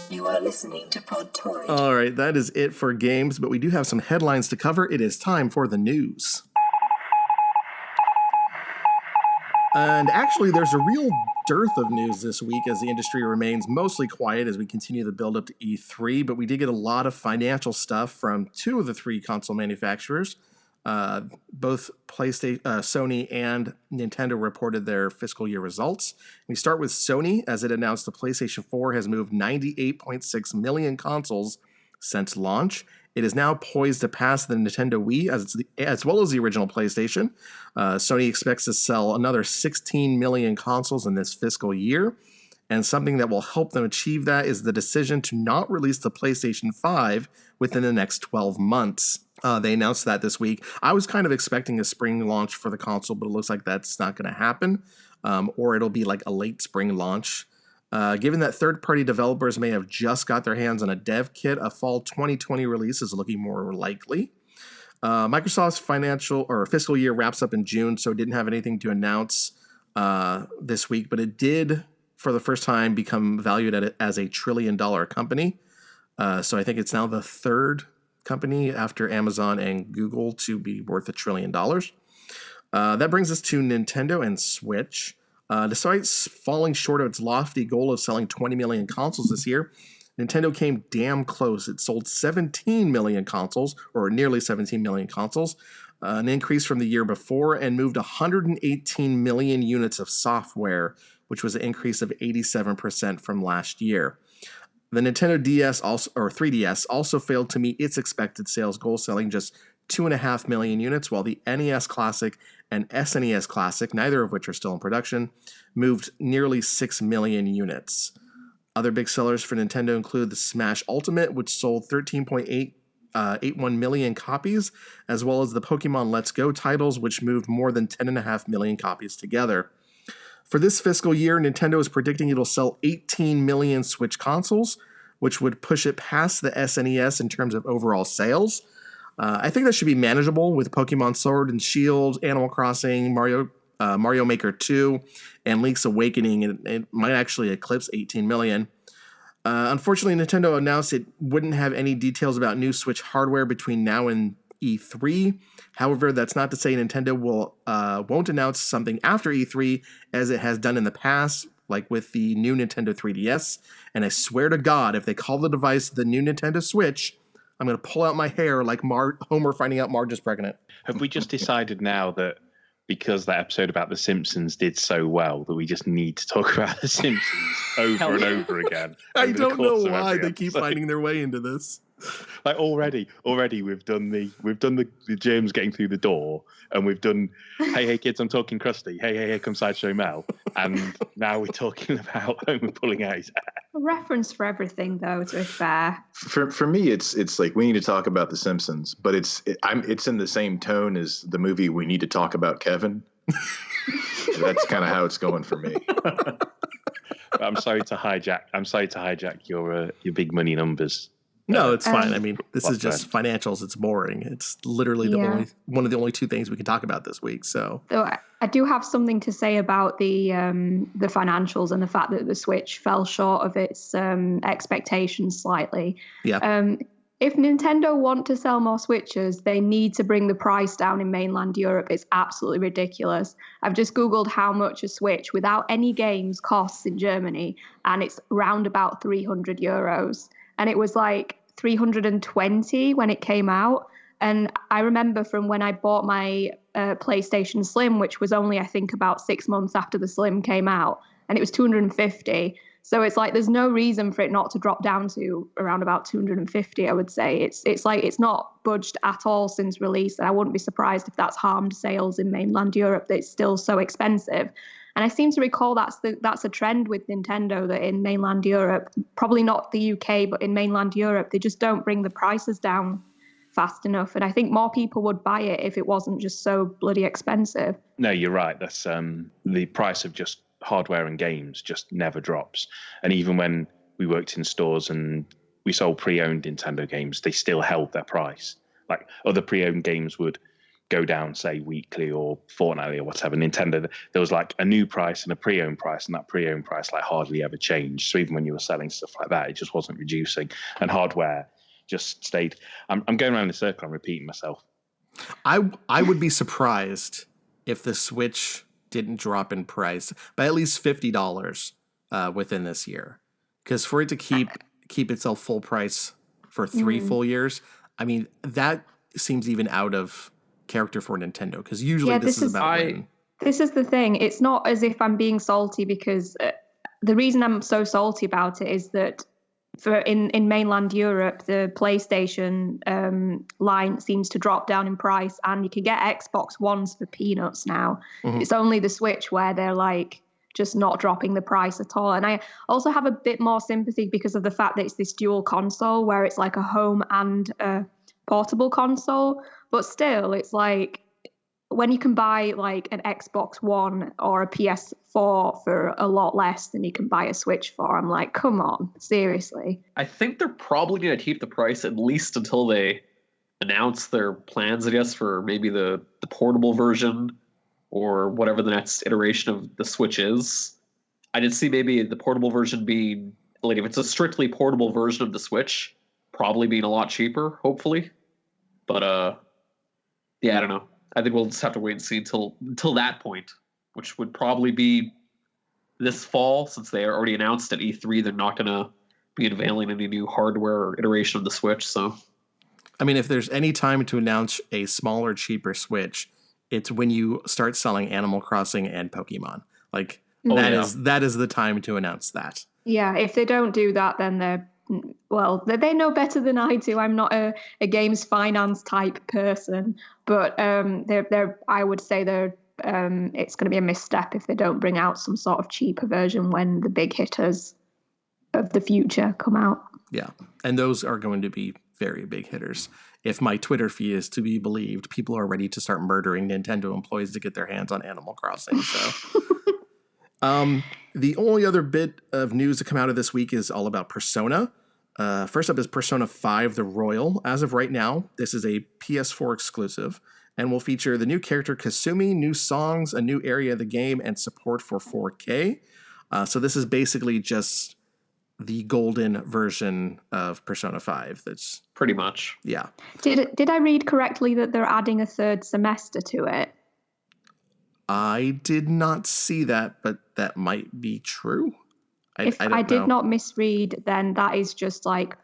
You are listening to Podtoid. All right, that is it for games, but we do have some headlines to cover. It is time for the news. And actually, there's a real dearth of news this week as the industry remains mostly quiet as we continue the build up to E3, but we did get a lot of financial stuff from two of the three console manufacturers. Both PlayStation, Sony and Nintendo reported their fiscal year results. We start with Sony, as it announced the PlayStation 4 has moved 98.6 million consoles since launch. It is now poised to pass the Nintendo Wii as well as the original PlayStation. Sony expects to sell another 16 million consoles in this fiscal year. And something that will help them achieve that is the decision to not release the PlayStation 5 within the next 12 months. They announced that this week. I was kind of expecting a spring launch for the console, but it looks like that's not going to happen. Or it'll be like a late spring launch. Given that third-party developers may have just got their hands on a dev kit, a fall 2020 release is looking more likely. Microsoft's fiscal year wraps up in June, so it didn't have anything to announce this week, but it did, for the first time, become valued as $1 trillion company. So I think it's now the third company after Amazon and Google to be worth $1 trillion. That brings us to Nintendo and Switch. Despite falling short of its lofty goal of selling 20 million consoles this year, Nintendo came damn close. It sold 17 million consoles, or nearly 17 million consoles, an increase from the year before, and moved 118 million units of software, which was an increase of 87% from last year. The Nintendo 3DS also failed to meet its expected sales goal, selling just 2.5 million units, while the NES Classic and SNES Classic, neither of which are still in production, moved nearly 6 million units. Other big sellers for Nintendo include the Smash Ultimate, which sold 13.81 million copies, as well as the Pokemon Let's Go titles, which moved more than 10.5 million copies together. For this fiscal year, Nintendo is predicting it'll sell 18 million Switch consoles, which would push it past the SNES in terms of overall sales. I think that should be manageable with Pokemon Sword and Shield, Animal Crossing, Mario Maker 2, and Link's Awakening. It might actually eclipse 18 million. Unfortunately, Nintendo announced it wouldn't have any details about new Switch hardware between now and E3. However, that's not to say Nintendo won't announce something after E3, as it has done in the past, like with the new Nintendo 3DS. And I swear to God, if they call the device the new Nintendo Switch, I'm going to pull out my hair like Homer finding out Marge is pregnant. Have we just decided now that because that episode about The Simpsons did so well that we just need to talk about The Simpsons over and over again? I don't know why they keep finding their way into this. Like already we've done the germs getting through the door, and we've done hey kids, I'm talking Krusty, hey come Sideshow Mel, and now we're talking about Homer pulling out his hair. A reference for everything, though, to be fair. For me, it's like we need to talk about The Simpsons, but it's in the same tone as the movie We Need to Talk About Kevin. That's kind of how it's going for me. I'm sorry to hijack your big money numbers. No, it's fine. I mean, this is just financials. It's boring. It's literally one of the only two things we can talk about this week. So I do have something to say about the financials and the fact that the Switch fell short of its expectations slightly. Yeah. If Nintendo want to sell more Switches, they need to bring the price down in mainland Europe. It's absolutely ridiculous. I've just Googled how much a Switch without any games costs in Germany, and it's around about €300. And it was like 320 when it came out. And I remember from when I bought my PlayStation Slim, which was only, I think, about 6 months after the Slim came out, and it was 250. So it's like there's no reason for it not to drop down to around about 250, I would say. It's like it's not budged at all since release, and I wouldn't be surprised if that's harmed sales in mainland Europe, that it's still so expensive. And I seem to recall that's a trend with Nintendo, that in mainland Europe, probably not the UK, but in mainland Europe, they just don't bring the prices down fast enough. And I think more people would buy it if it wasn't just so bloody expensive. No, you're right. That's the price of just hardware and games just never drops. And even when we worked in stores and we sold pre-owned Nintendo games, they still held their price. Like other pre-owned games would go down, say, weekly or fortnightly or whatever. Nintendo, there was like a new price and a pre-owned price, and that pre-owned price like hardly ever changed. So even when you were selling stuff like that, it just wasn't reducing. And hardware just stayed. I'm going around in a circle. I'm repeating myself. I would be surprised if the Switch didn't drop in price by at least $50 within this year, because for it to keep itself full price for 3 full years, I mean, that seems even out of character for Nintendo, because usually this is about when. This is the thing. It's not as if I'm being salty, because the reason I'm so salty about it is that in mainland Europe, the PlayStation line seems to drop down in price, and you can get Xbox Ones for peanuts now. Mm-hmm. It's only the Switch where they're like just not dropping the price at all. And I also have a bit more sympathy because of the fact that it's this dual console where it's like a home and a portable console. But still, it's like when you can buy like an Xbox One or a PS4 for a lot less than you can buy a Switch for, I'm like, come on, seriously. I think they're probably going to keep the price at least until they announce their plans, I guess, for maybe the portable version or whatever the next iteration of the Switch is. I did see maybe the portable version being, like, if it's a strictly portable version of the Switch, probably being a lot cheaper, hopefully. But, yeah, I don't know. I think we'll just have to wait and see until that point, which would probably be this fall, since they are already announced at E3 they're not going to be unveiling any new hardware or iteration of the Switch. So, I mean, if there's any time to announce a smaller, cheaper Switch, it's when you start selling Animal Crossing and Pokemon. Like that is the time to announce that. Yeah, if they don't do that, then they know better than I do. I'm not a games finance type person, but I would say it's going to be a misstep if they don't bring out some sort of cheaper version when the big hitters of the future come out. Yeah, and those are going to be very big hitters. If my Twitter feed is to be believed, people are ready to start murdering Nintendo employees to get their hands on Animal Crossing. So, the only other bit of news to come out of this week is all about Persona. First up is Persona 5 The Royal. As of right now, this is a PS4 exclusive and will feature the new character Kasumi, new songs, a new area of the game, and support for 4K. So this is basically just the golden version of Persona 5. That's pretty much. Yeah. Did I read correctly that they're adding a third semester to it? I did not see that, but that might be true. If I did not misread, then that is just like,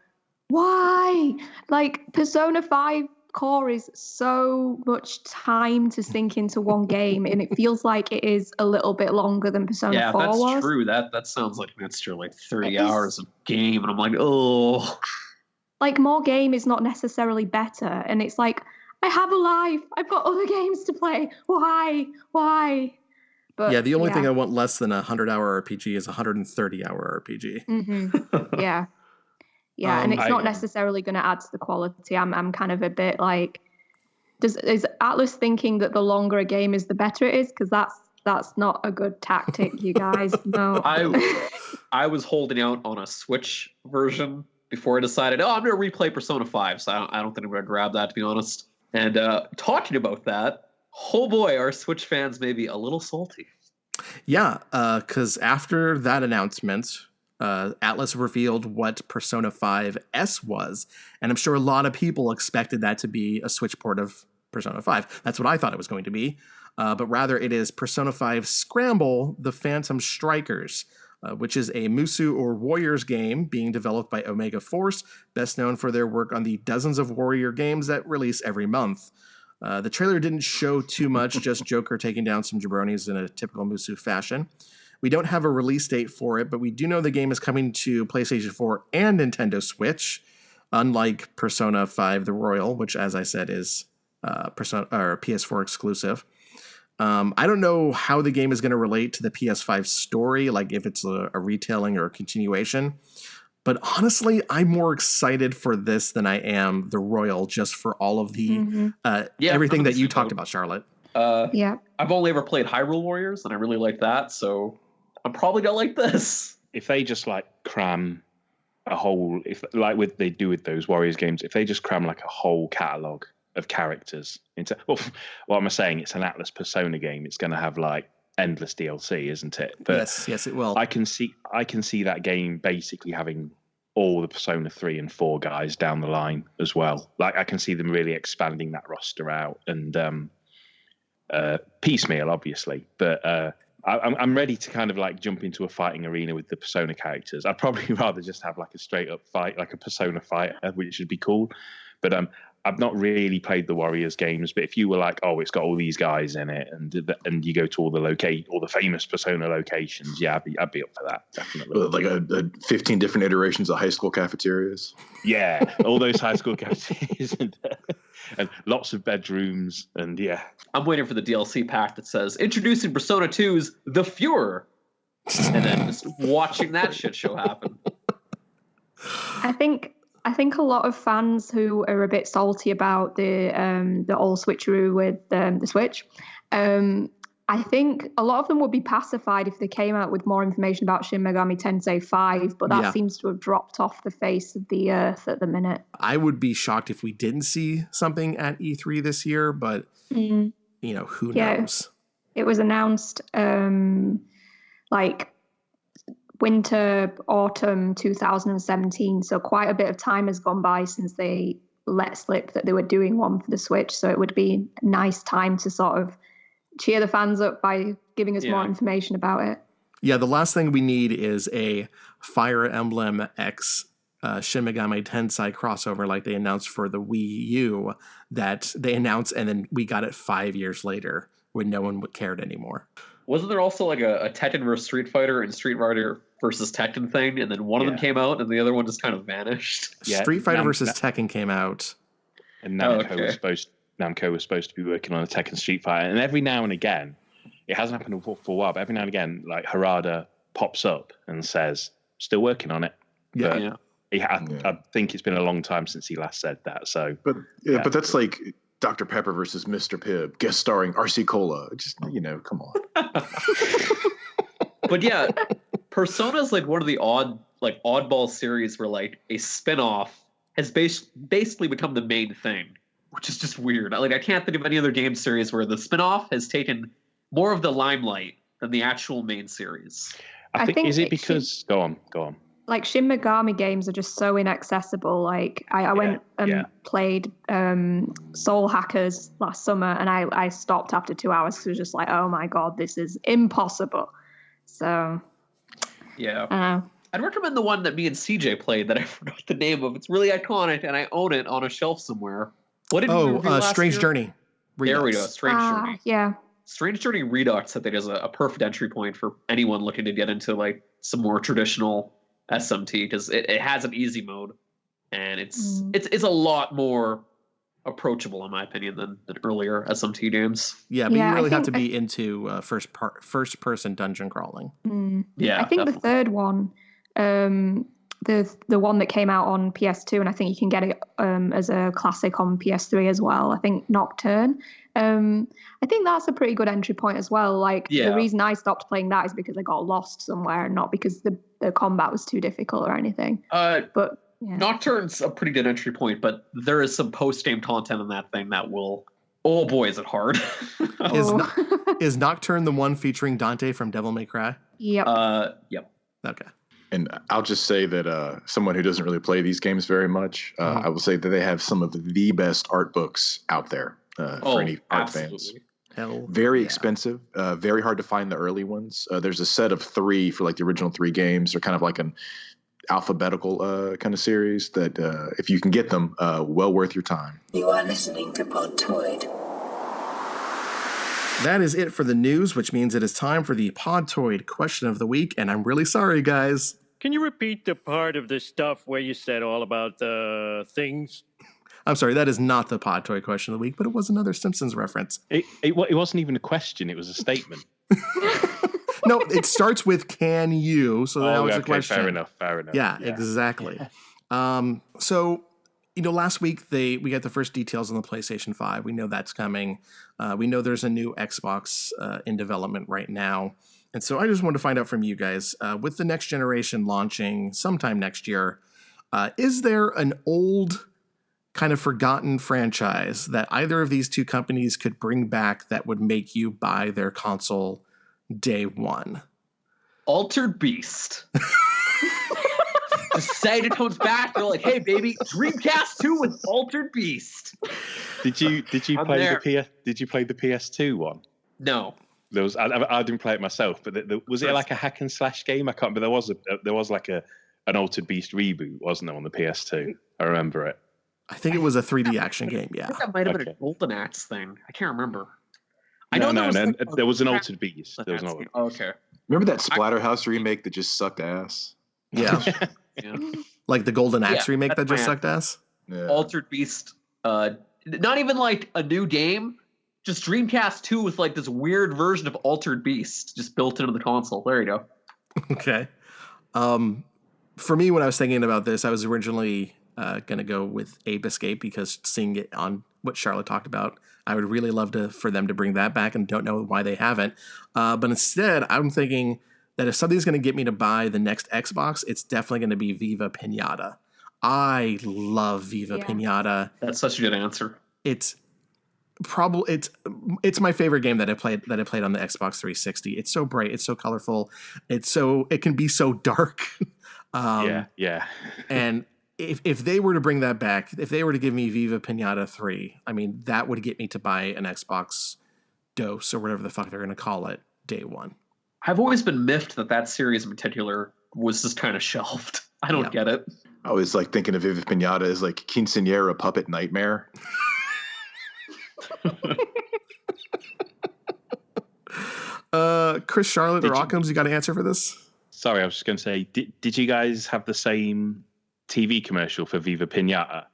why? Like, Persona 5 core is so much time to sink into one game, and it feels like it is a little bit longer than Persona 4 was. Yeah, that's true. That sounds like an extra like 30 hours of game, and I'm like, oh. Like, more game is not necessarily better, and it's like, I have a life. I've got other games to play. Why? But, yeah, the only thing I want less than a 100-hour RPG is a 130-hour RPG. Mm-hmm. Yeah. Yeah, and it's not necessarily going to add to the quality. I'm kind of a bit like, is Atlas thinking that the longer a game is, the better it is? Because that's not a good tactic, you guys. No. I was holding out on a Switch version before I decided, I'm going to replay Persona 5, so I don't think I'm going to grab that, to be honest. And talking about that, oh boy, our Switch fans may be a little salty. Yeah, because after that announcement, Atlas revealed what Persona 5S was, and I'm sure a lot of people expected that to be a Switch port of Persona 5. That's what I thought it was going to be, but rather it is Persona 5 Scramble: The Phantom Strikers, which is a Musu or Warriors game being developed by Omega Force, best known for their work on the dozens of Warrior games that release every month. The trailer didn't show too much, just Joker taking down some jabronis in a typical Musu fashion. We don't have a release date for it, but we do know the game is coming to PlayStation 4 and Nintendo Switch, unlike Persona 5 The Royal, which, as I said, is PS4 exclusive. I don't know how the game is going to relate to the PS5 story, like if it's a retelling or a continuation. But honestly, I'm more excited for this than I am the Royal, just for all of the everything that you talked about, Charlotte. I've only ever played Hyrule Warriors, and I really like that, so I'm probably gonna like this. If they just like cram a whole, if like with they do with those Warriors games, if they just cram like a whole catalog of characters into, well, what am I saying? It's an Atlas Persona game. It's going to have like endless DLC, isn't it? But yes, it will. I can see that game basically having all the Persona 3 and 4 guys down the line as well. Like I can see them really expanding that roster out and piecemeal, obviously, but I'm ready to kind of like jump into a fighting arena with the Persona characters. I'd probably rather just have like a straight up fight, like a Persona fight, which would be cool. But I've not really played the Warriors games. But if you were like, oh, it's got all these guys in it, and you go to all the famous Persona locations, yeah, I'd be up for that, definitely. Like a 15 different iterations of high school cafeterias. Yeah, all those high school cafeterias and lots of bedrooms, and yeah. I'm waiting for the DLC pack that says introducing Persona 2's The Fuhrer, and then just watching that shit show happen. I think a lot of fans who are a bit salty about the all switcheroo with the Switch, I think a lot of them would be pacified if they came out with more information about Shin Megami Tensei 5, but that seems to have dropped off the face of the earth at the minute. I would be shocked if we didn't see something at E3 this year, but who knows? It was announced like winter, autumn 2017, so quite a bit of time has gone by since they let slip that they were doing one for the Switch, so it would be a nice time to sort of cheer the fans up by giving us more information about it. Yeah, the last thing we need is a Fire Emblem X Shin Megami Tensei crossover like they announced for the Wii U that they announced and then we got it 5 years later when no one cared anymore. Wasn't there also like a Tekken versus Street Fighter and Street Fighter versus Tekken thing, and then one of them came out and the other one just kind of vanished? Yeah, Street Fighter versus Tekken came out. And Namco was supposed to be working on a Tekken Street Fighter, and every now and again, it hasn't happened for a while, but every now and again, like Harada pops up and says, still working on it. Yeah. I think it's been a long time since he last said that. So, but that's like Dr. Pepper versus Mr. Pibb, guest starring RC Cola. Just come on. But yeah, Persona's like one of the oddball series where like a spin-off has basically become the main thing, which is just weird. Like I can't think of any other game series where the spin-off has taken more of the limelight than the actual main series. I think is it because go on. Like Shin Megami games are just so inaccessible. Like I went and played Soul Hackers last summer, and I stopped after 2 hours because it was just like, oh my god, this is impossible. So yeah, I'd recommend the one that me and CJ played that I forgot the name of. It's really iconic, and I own it on a shelf somewhere. What did we review last Strange year? Journey. Redux. There we go. Strange Journey. Yeah. Strange Journey Redux, I think, is a perfect entry point for anyone looking to get into like some more traditional SMT, because it has an easy mode, and it's a lot more approachable in my opinion than earlier SMT games. Yeah, but you really have to be into first person dungeon crawling. Yeah, I think definitely. The third one, the one that came out on PS2, and I think you can get it as a classic on PS3 as well. I think Nocturne. I think that's a pretty good entry point as well. Like the reason I stopped playing that is because I got lost somewhere, not because the combat was too difficult or anything. But Nocturne's a pretty good entry point, but there is some post-game content in that thing that will. Oh boy, is it hard! Is Nocturne the one featuring Dante from Devil May Cry? Yep. Yep. Okay. And I'll just say that someone who doesn't really play these games very much, I will say that they have some of the best art books out there for any art fans. Very expensive, very hard to find the early ones. There's a set of 3 for like the original 3 games. They're kind of like an alphabetical kind of series that if you can get them, well worth your time. You are listening to Podtoid. That is it for the news, which means it is time for the Podtoid question of the week. And I'm really sorry, guys. Can you repeat the part of the stuff where you said all about things? I'm sorry, that is not the Podtoid question of the week, but it was another Simpsons reference. It wasn't even a question, it was a statement. No, it starts with "Can you?" So that was the question. Fair enough. Yeah, exactly. So, last week we got the first details on the PlayStation 5. We know that's coming. We know there's a new Xbox in development right now. And so I just wanted to find out from you guys, with the next generation launching sometime next year, is there an old kind of forgotten franchise that either of these two companies could bring back that would make you buy their console day one? Altered Beast. Decided it comes back. They're like, hey, baby, Dreamcast 2 with Altered Beast. Did you play Did you play the PS2 one? No. There was. I didn't play it myself, but was it like a hack and slash game? I can't. But there was like an Altered Beast reboot, wasn't there, on the PS2? I remember it. I think it was a 3D action game. Yeah, I think that might have been a Golden Axe thing. I can't remember. There was an Altered Beast. There was an okay. Remember that Splatterhouse remake that just sucked ass? Yeah. Yeah. Like the Golden Axe remake that just sucked ass? Yeah. Altered Beast. Not even like a new game. Just Dreamcast 2 with like this weird version of Altered Beast just built into the console. There you go. Okay. For me, when I was thinking about this, I was originally going to go with Ape Escape because seeing it on what Charlotte talked about, I would really love for them to bring that back, and don't know why they haven't. But instead, I'm thinking that if something's going to get me to buy the next Xbox, it's definitely going to be Viva Pinata. I love Viva Pinata. That's such a good answer. It's my favorite game that I played on the Xbox 360. It's so bright, it's so colorful, it can be so dark. Yeah. And if they were to bring that back, if they were to give me Viva Pinata 3, I mean, that would get me to buy an Xbox DOS or whatever the fuck they're going to call it day one. I've always been miffed that series in particular was just kind of shelved. I don't get it. I always like thinking of Viva Pinata as like Quinceañera Puppet Nightmare. Chris, Charlotte, or Occams, you got an answer for this? Sorry, I was just going to say, did you guys have the same TV commercial for Viva Pinata,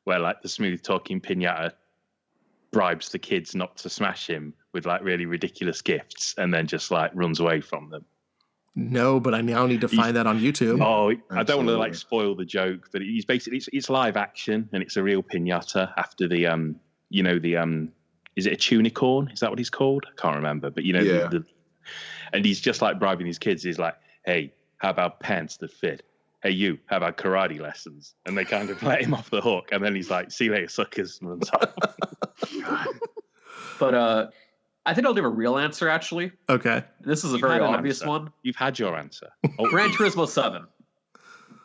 where like the smooth talking Pinata bribes the kids not to smash him with like really ridiculous gifts and then just like runs away from them? No, but I now need to find that on YouTube. Oh, I don't want to like spoil the joke, but he's basically it's live action and it's a real pinata after the is it a tunicorn? Is that what he's called? I can't remember, but and he's just like bribing these kids. He's like, hey, how about pants that fit? Hey, you, how about karate lessons? And they kind of let him off the hook. And then he's like, see you later, suckers, and runs off. But I think I'll give a real answer, actually. Okay. This is a very obvious one. You've had your answer. Gran Turismo 7.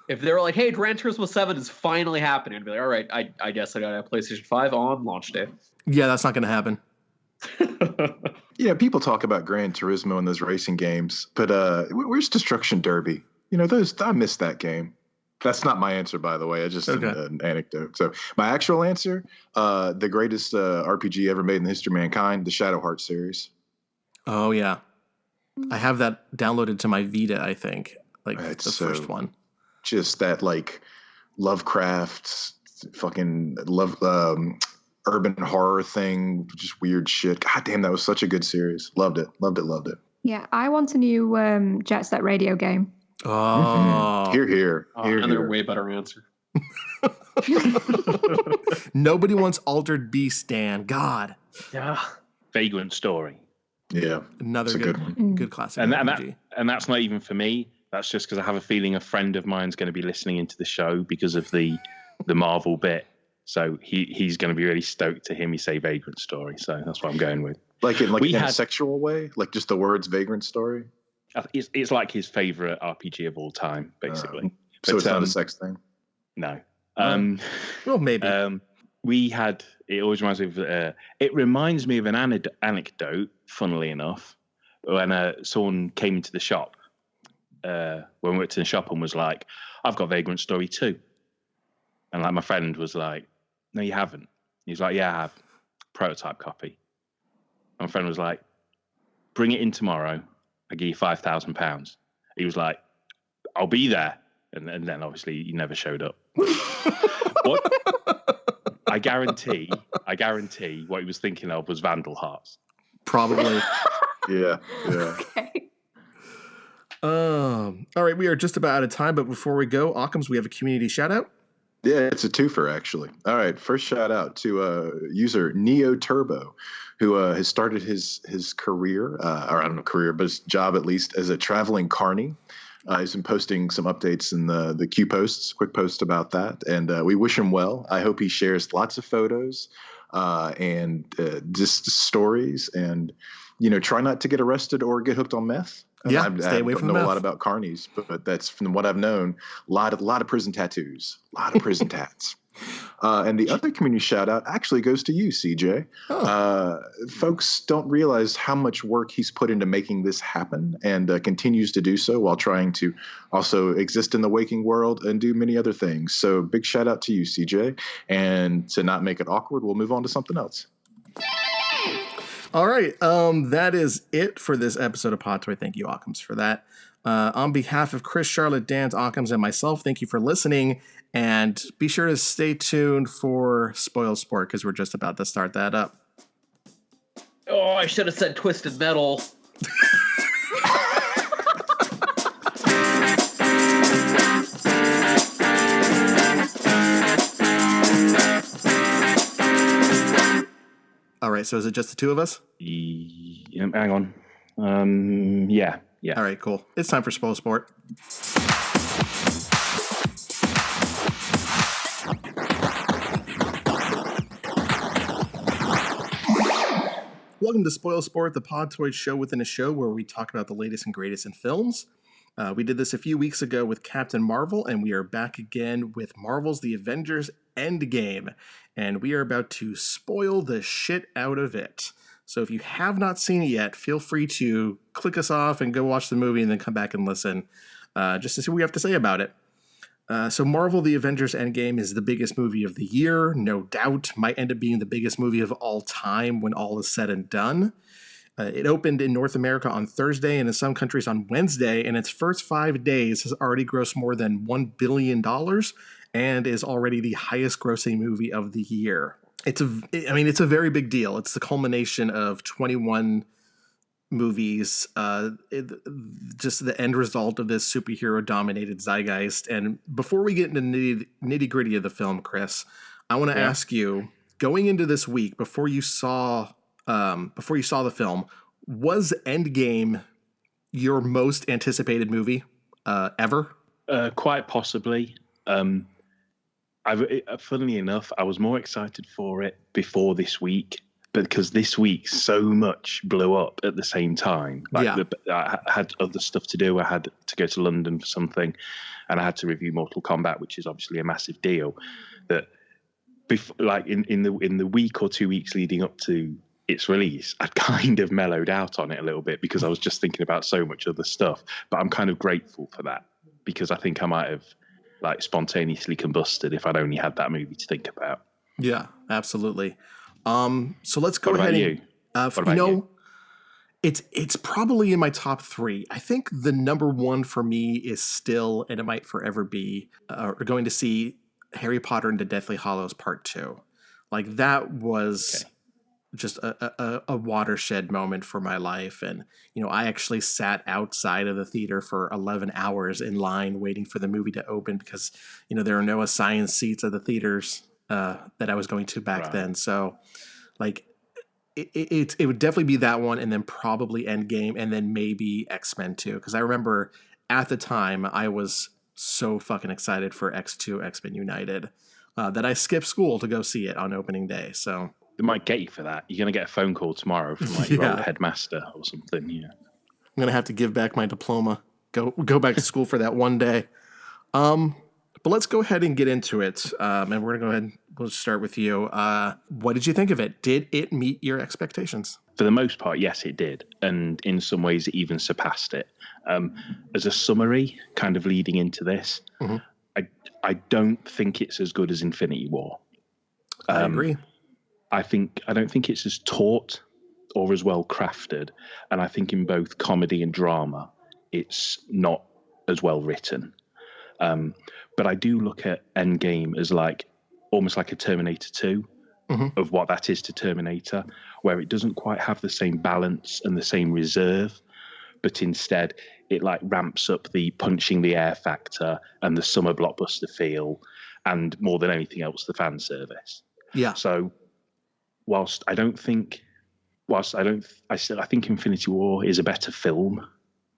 If they were like, hey, Gran Turismo 7 is finally happening, I'd be like, all right, I guess I got a PlayStation 5 on launch day. Yeah, that's not going to happen. Yeah, people talk about Gran Turismo in those racing games, but where's Destruction Derby? I missed that game. That's not my answer, by the way. It's just an anecdote. So my actual answer, the greatest RPG ever made in the history of mankind, the Shadow Heart series. Oh, yeah. I have that downloaded to my Vita, I think. Like it's the first one. Just that, like, Lovecraft, fucking urban horror thing, just weird shit. God damn, that was such a good series. Loved it. Yeah, I want a new Jet Set Radio game. Oh. Here. Another way better answer. Nobody wants Altered Beast, Dan. God. Yeah. Vagrant Story. Yeah. Another good classic. And that's not even for me. That's just because I have a feeling a friend of mine's going to be listening into the show because of the Marvel bit. So he's going to be really stoked to hear me say Vagrant Story. So that's what I'm going with. Like in a sexual way? Like just the words Vagrant Story? It's like his favorite RPG of all time, basically. So it's not a sex thing? No. Well, maybe. It always reminds me of, it reminds me of an anecdote, funnily enough, when someone came into the shop, when we went to the shop and was like, I've got Vagrant Story 2. And like my friend was like, no, you haven't. He's like, yeah, I have. Prototype copy. And my friend was like, bring it in tomorrow. I give you £5,000. He was like, I'll be there. And then obviously he never showed up. What? I guarantee what he was thinking of was Vandal Hearts. Probably. Yeah. Okay. All right, we are just about out of time, but before we go, Occams, we have a community shout out. Yeah, it's a twofer, actually. All right, first shout out to user Neo Turbo, who has started his career, or I don't know career, but his job at least, as a traveling carny. He's been posting some updates in the Q posts, quick post about that, and we wish him well. I hope he shares lots of photos and just stories, and try not to get arrested or get hooked on meth. Yeah, stay away from I don't know meth. a lot about carnies, but that's from what I've known. A lot of prison tattoos, a lot of prison tats. And the other community shout out actually goes to you, CJ. Folks don't realize how much work he's put into making this happen, and continues to do so while trying to also exist in the waking world and do many other things. So big shout out to you, CJ. And to not make it awkward, we'll move on to something else. All right, that is it for this episode of Podtoid. Thank you, Occams, for that. On behalf of Chris, Charlotte, Dan, Occams, and myself, thank you for listening. And be sure to stay tuned for Spoilsport, because we're just about to start that up. Oh, I should have said Twisted Metal. All right, so is it just the two of us? Hang on. Yeah. All right, cool. It's time for Spoilsport. Welcome to Spoilsport, the Podtoid show within a show where we talk about the latest and greatest in films. We did this a few weeks ago with Captain Marvel, and we are back again with Marvel's The Avengers Endgame. And we are about to spoil the shit out of it. So if you have not seen it yet, feel free to click us off and go watch the movie and then come back and listen just to see what we have to say about it. So Marvel The Avengers Endgame is the biggest movie of the year, no doubt. Might end up being the biggest movie of all time when all is said and done. It opened in North America on Thursday and in some countries on Wednesday, and its first 5 days has already grossed more than $1 billion and is already the highest grossing movie of the year. It's a very big deal. It's the culmination of 21 movies, just the end result of this superhero-dominated zeitgeist. And before we get into nitty-gritty of the film, Chris, I want to ask you, going into this week, before you saw the film, was Endgame your most anticipated movie ever? Quite possibly. Funnily enough, I was more excited for it before this week, because this week so much blew up at the same time. I had other stuff to do. I had to go to London for something, and I had to review Mortal Kombat, which is obviously a massive deal. That in the week or 2 weeks leading up to its release, I'd kind of mellowed out on it a little bit because I was just thinking about so much other stuff. But I'm kind of grateful for that, because I think I might have spontaneously combusted if I'd only had that movie to think about. Yeah, absolutely. So let's go What ahead. About you? It's probably in my top 3. I think the number 1 for me is still, and it might forever be, going to see Harry Potter and the Deathly Hallows Part 2. That was just a watershed moment for my life. And, I actually sat outside of the theater for 11 hours in line waiting for the movie to open because, there are no assigned seats at the theaters that I was going to back then. So it would definitely be that one, and then probably Endgame, and then maybe X-Men 2. Because I remember at the time I was so fucking excited for X2, X-Men United, that I skipped school to go see it on opening day. So they might get you for that. You're going to get a phone call tomorrow from your old headmaster or something. Yeah, I'm going to have to give back my diploma. Go back to school for that one day. But let's go ahead and get into it. And we're going to go ahead and we'll start with you. What did you think of it? Did it meet your expectations? For the most part, yes, it did. And in some ways, it even surpassed it. As a summary, kind of leading into this, I don't think it's as good as Infinity War. I agree. I don't think it's as taut or as well crafted. And I think in both comedy and drama, it's not as well written. But I do look at Endgame as almost like a Terminator 2 of what that is to Terminator, where it doesn't quite have the same balance and the same reserve, but instead it like ramps up the punching the air factor and the summer blockbuster feel, and more than anything else, the fan service. Yeah. So I think Infinity War is a better film.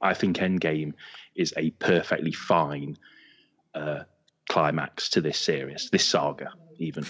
I think Endgame is a perfectly fine climax to this series, this saga, even.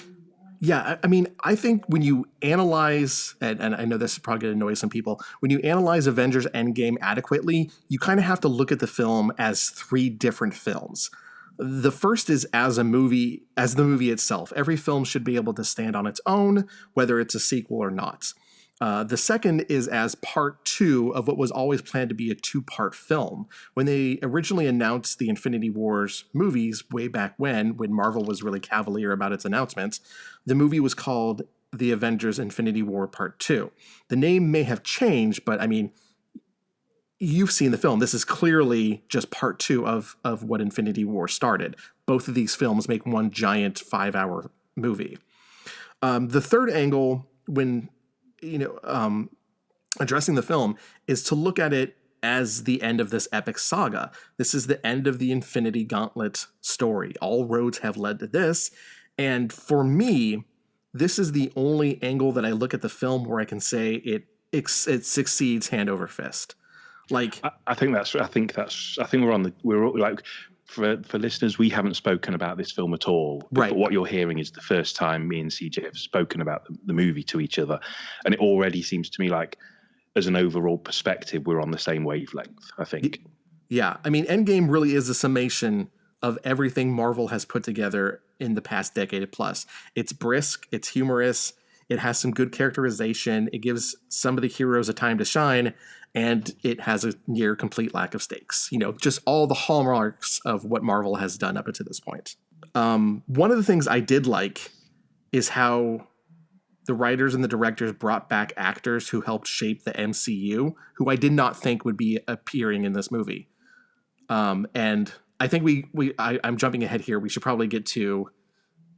Yeah, I mean, I think when you analyze, and I know this is probably going to annoy some people, when you analyze Avengers Endgame adequately, you kind of have to look at the film as 3 different films. The first is as the movie itself. Every film should be able to stand on its own, whether it's a sequel or not. The second is as part 2 of what was always planned to be a 2-part film. When they originally announced the Infinity Wars movies way back when Marvel was really cavalier about its announcements, the movie was called The Avengers Infinity War Part 2. The name may have changed, but I mean, you've seen the film. This is clearly just part 2 of what Infinity War started. Both of these films make one giant 5-hour movie. The third angle, when addressing the film, is to look at it as the end of this epic saga. This is the end of the Infinity Gauntlet story. All roads have led to this. And for me, this is the only angle that I look at the film where I can say it succeeds hand over fist. Like, I think we're like, for listeners, we haven't spoken about this film at all. Right. But what you're hearing is the first time me and CJ have spoken about the movie to each other. And it already seems to me like, as an overall perspective, we're on the same wavelength, I think. Yeah. I mean, Endgame really is a summation of everything Marvel has put together in the past decade plus. It's brisk, it's humorous, it has some good characterization, it gives some of the heroes a time to shine, and it has a near complete lack of stakes. Just all the hallmarks of what Marvel has done up until this point. One of the things I did like is how the writers and the directors brought back actors who helped shape the MCU, who I did not think would be appearing in this movie. And I think I'm jumping ahead here. We should probably get to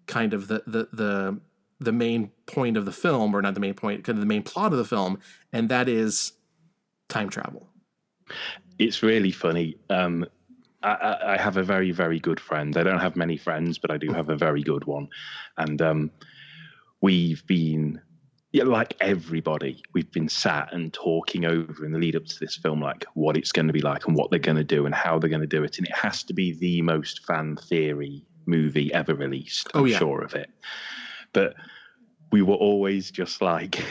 kind of the main point of the film, or not the main point, kind of the main plot of the film, and that is time travel. It's really funny. I have a very, very good friend. I don't have many friends, but I do have a very good one. And we've been, like everybody, we've been sat and talking over in the lead up to this film, like what it's going to be like and what they're going to do and how they're going to do it. And it has to be the most fan theory movie ever released. I'm sure of it. But we were always just like,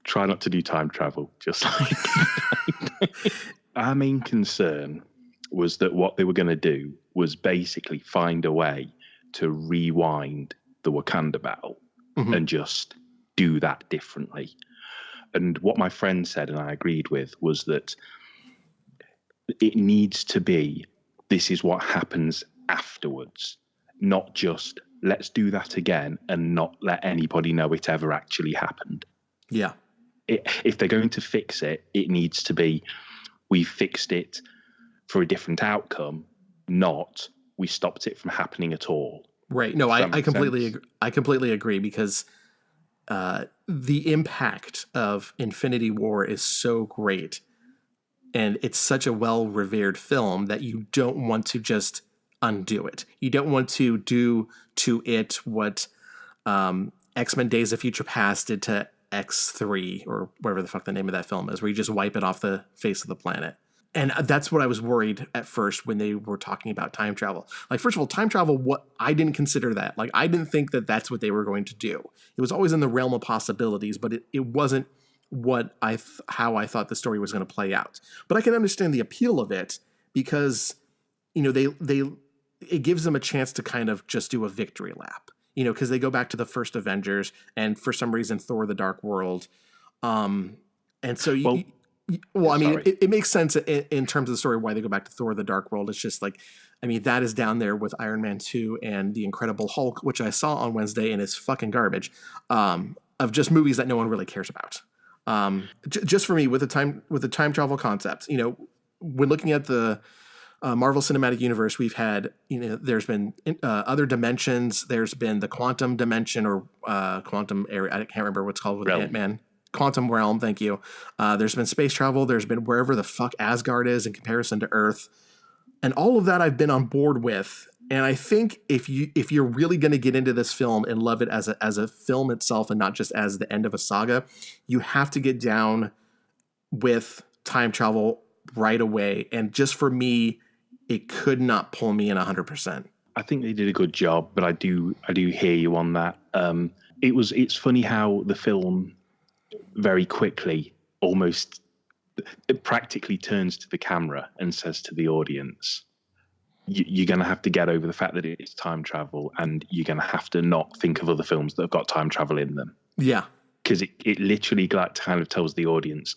try not to do time travel. Just like, our main concern was that what they were going to do was basically find a way to rewind the Wakanda battle and just do that differently. And what my friend said, and I agreed with, was that it needs to be, this is what happens afterwards, not just let's do that again and not let anybody know it ever actually happened. Yeah. If they're going to fix it, it needs to be, we fixed it for a different outcome, not we stopped it from happening at all. Right. No, I completely agree. I completely agree, because the impact of Infinity War is so great, and it's such a well-revered film that you don't want to just undo it. You don't want to do to it what X-Men Days of Future Past did to X3, or whatever the fuck the name of that film is, where you just wipe it off the face of the planet. And that's what I was worried at first when they were talking about time travel. Like, first of all, time travel, I didn't consider that. Like, I didn't think that that's what they were going to do. It was always in the realm of possibilities, but it wasn't what how I thought the story was going to play out. But I can understand the appeal of it, because, it gives them a chance to kind of just do a victory lap. Because they go back to the first Avengers, and for some reason Thor: The Dark World, and so it makes sense in terms of the story why they go back to Thor: The Dark World. It's just like, that is down there with Iron Man 2 and The Incredible Hulk, which I saw on Wednesday, and it's fucking garbage, of just movies that no one really cares about. Just for me, with the time travel concept, when looking at the Marvel Cinematic Universe, we've had, there's been other dimensions. There's been the quantum dimension, or quantum area. I can't remember what's called with Ant-Man. quantum realm. Thank you. There's been space travel. There's been wherever the fuck Asgard is in comparison to Earth, and all of that I've been on board with. And I think if you're really going to get into this film and love it as a film itself and not just as the end of a saga, you have to get down with time travel right away. And just for me, it could not pull me in 100%. I think they did a good job, but I do hear you on that. It's funny how the film very quickly, almost it practically turns to the camera and says to the audience, you're going to have to get over the fact that it's time travel, and you're going to have to not think of other films that have got time travel in them. Yeah. Because it literally like kind of tells the audience,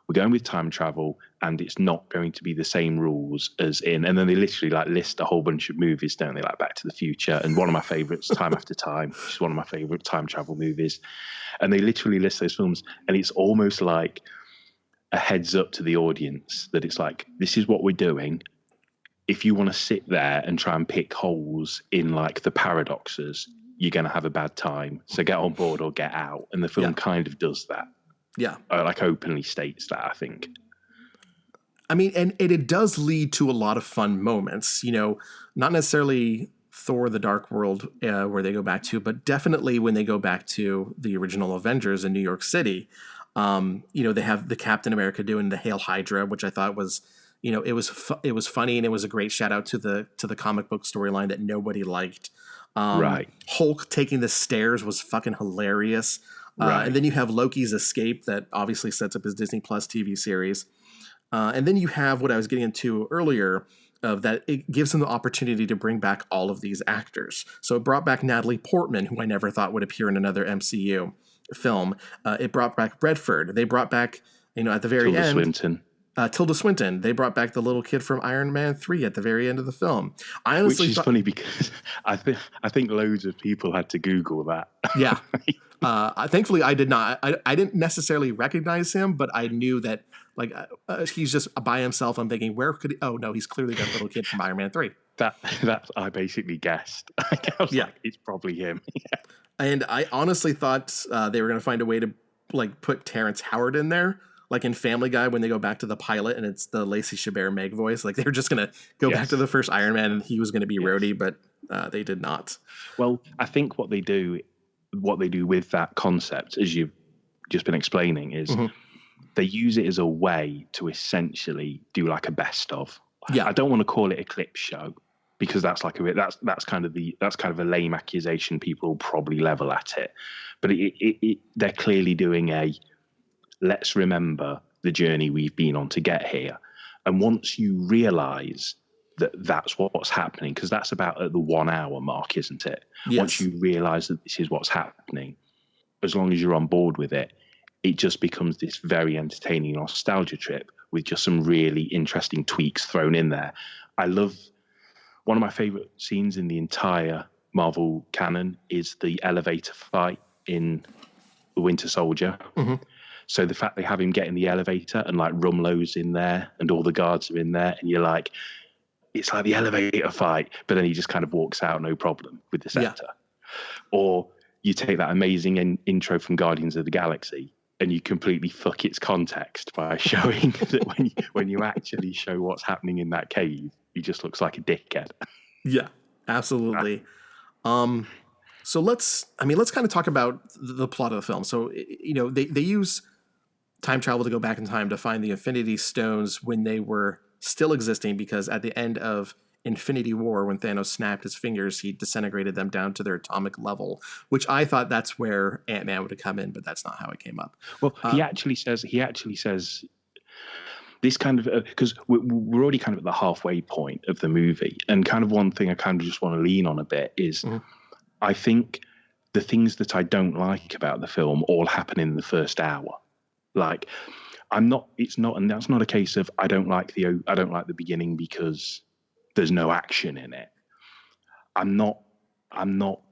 we're going with time travel, and it's not going to be the same rules as in. And then they literally like list a whole bunch of movies, don't they? Like Back to the Future, and one of my favorites, Time After Time, which is one of my favorite time travel movies. And they literally list those films, and it's almost like a heads up to the audience that it's like, this is what we're doing. If you want to sit there and try and pick holes in like the paradoxes, you're going to have a bad time. So get on board or get out. And the film kind of does that. Yeah. Like openly states that, I think. I mean, and it does lead to a lot of fun moments, you know, not necessarily Thor, the Dark World, where they go back to, but definitely when they go back to the original Avengers in New York City. You know, they have the Captain America doing the Hail Hydra, which I thought was, you know, it was funny, and it was a great shout out to the comic book storyline that nobody liked. Right. Hulk taking the stairs was fucking hilarious. Right. And then you have Loki's escape that obviously sets up his Disney Plus TV series. And then you have what I was getting into earlier, of that it gives them the opportunity to bring back all of these actors. So it brought back Natalie Portman, who I never thought would appear in another MCU film. It brought back Redford. They brought back, you know, at the very end. Tilda Swinton. They brought back the little kid from Iron Man 3 at the very end of the film. I honestly Which is funny because I think loads of people had to Google that. Yeah. Thankfully, I did not. I didn't necessarily recognize him, but I knew that like he's just by himself. I'm thinking, where could he? Oh no, he's clearly that little kid from Iron Man 3. That I basically guessed. I was like, it's probably him. Yeah. And I honestly thought they were going to find a way to like put Terrence Howard in there. Like in Family Guy, when they go back to the pilot and it's the Lacey Chabert Meg voice, like they were just going to go back to the first Iron Man and he was going to be Rhodey, but they did not. Well, I think what they do with that concept, as you've just been explaining, is they use it as a way to essentially do like a best of. Yeah. I don't want to call it a clip show because that's like that's kind of a lame accusation. People will probably level at it, but they're clearly doing a let's remember the journey we've been on to get here. And once you realize that that's what's happening, because that's about at the 1 hour mark, isn't it? Yes. Once you realize that this is what's happening, as long as you're on board with it, it just becomes this very entertaining nostalgia trip with just some really interesting tweaks thrown in there. I love one of my favorite scenes in the entire Marvel canon is the elevator fight in The Winter Soldier. Mm-hmm. So the fact they have him get in the elevator and like Rumlow's in there and all the guards are in there and you're like, it's like the elevator fight, but then he just kind of walks out, no problem with the scepter. Yeah. Or you take that amazing intro from Guardians of the Galaxy and you completely fuck its context by showing that when you actually show what's happening in that cave, he just looks like a dickhead. Yeah, absolutely. So let's kind of talk about the plot of the film. So, you know, they use time travel to go back in time to find the Infinity Stones when they were still existing, because at the end of Infinity War, when Thanos snapped his fingers, he disintegrated them down to their atomic level, which I thought that's where Ant-Man would have come in, but that's not how it came up. Well, he actually says this kind of, because we're already kind of at the halfway point of the movie. And kind of one thing I kind of just want to lean on a bit is I think the things that I don't like about the film all happen in the first hour. Like, and that's not a case of I don't like the beginning because there's no action in it. I'm not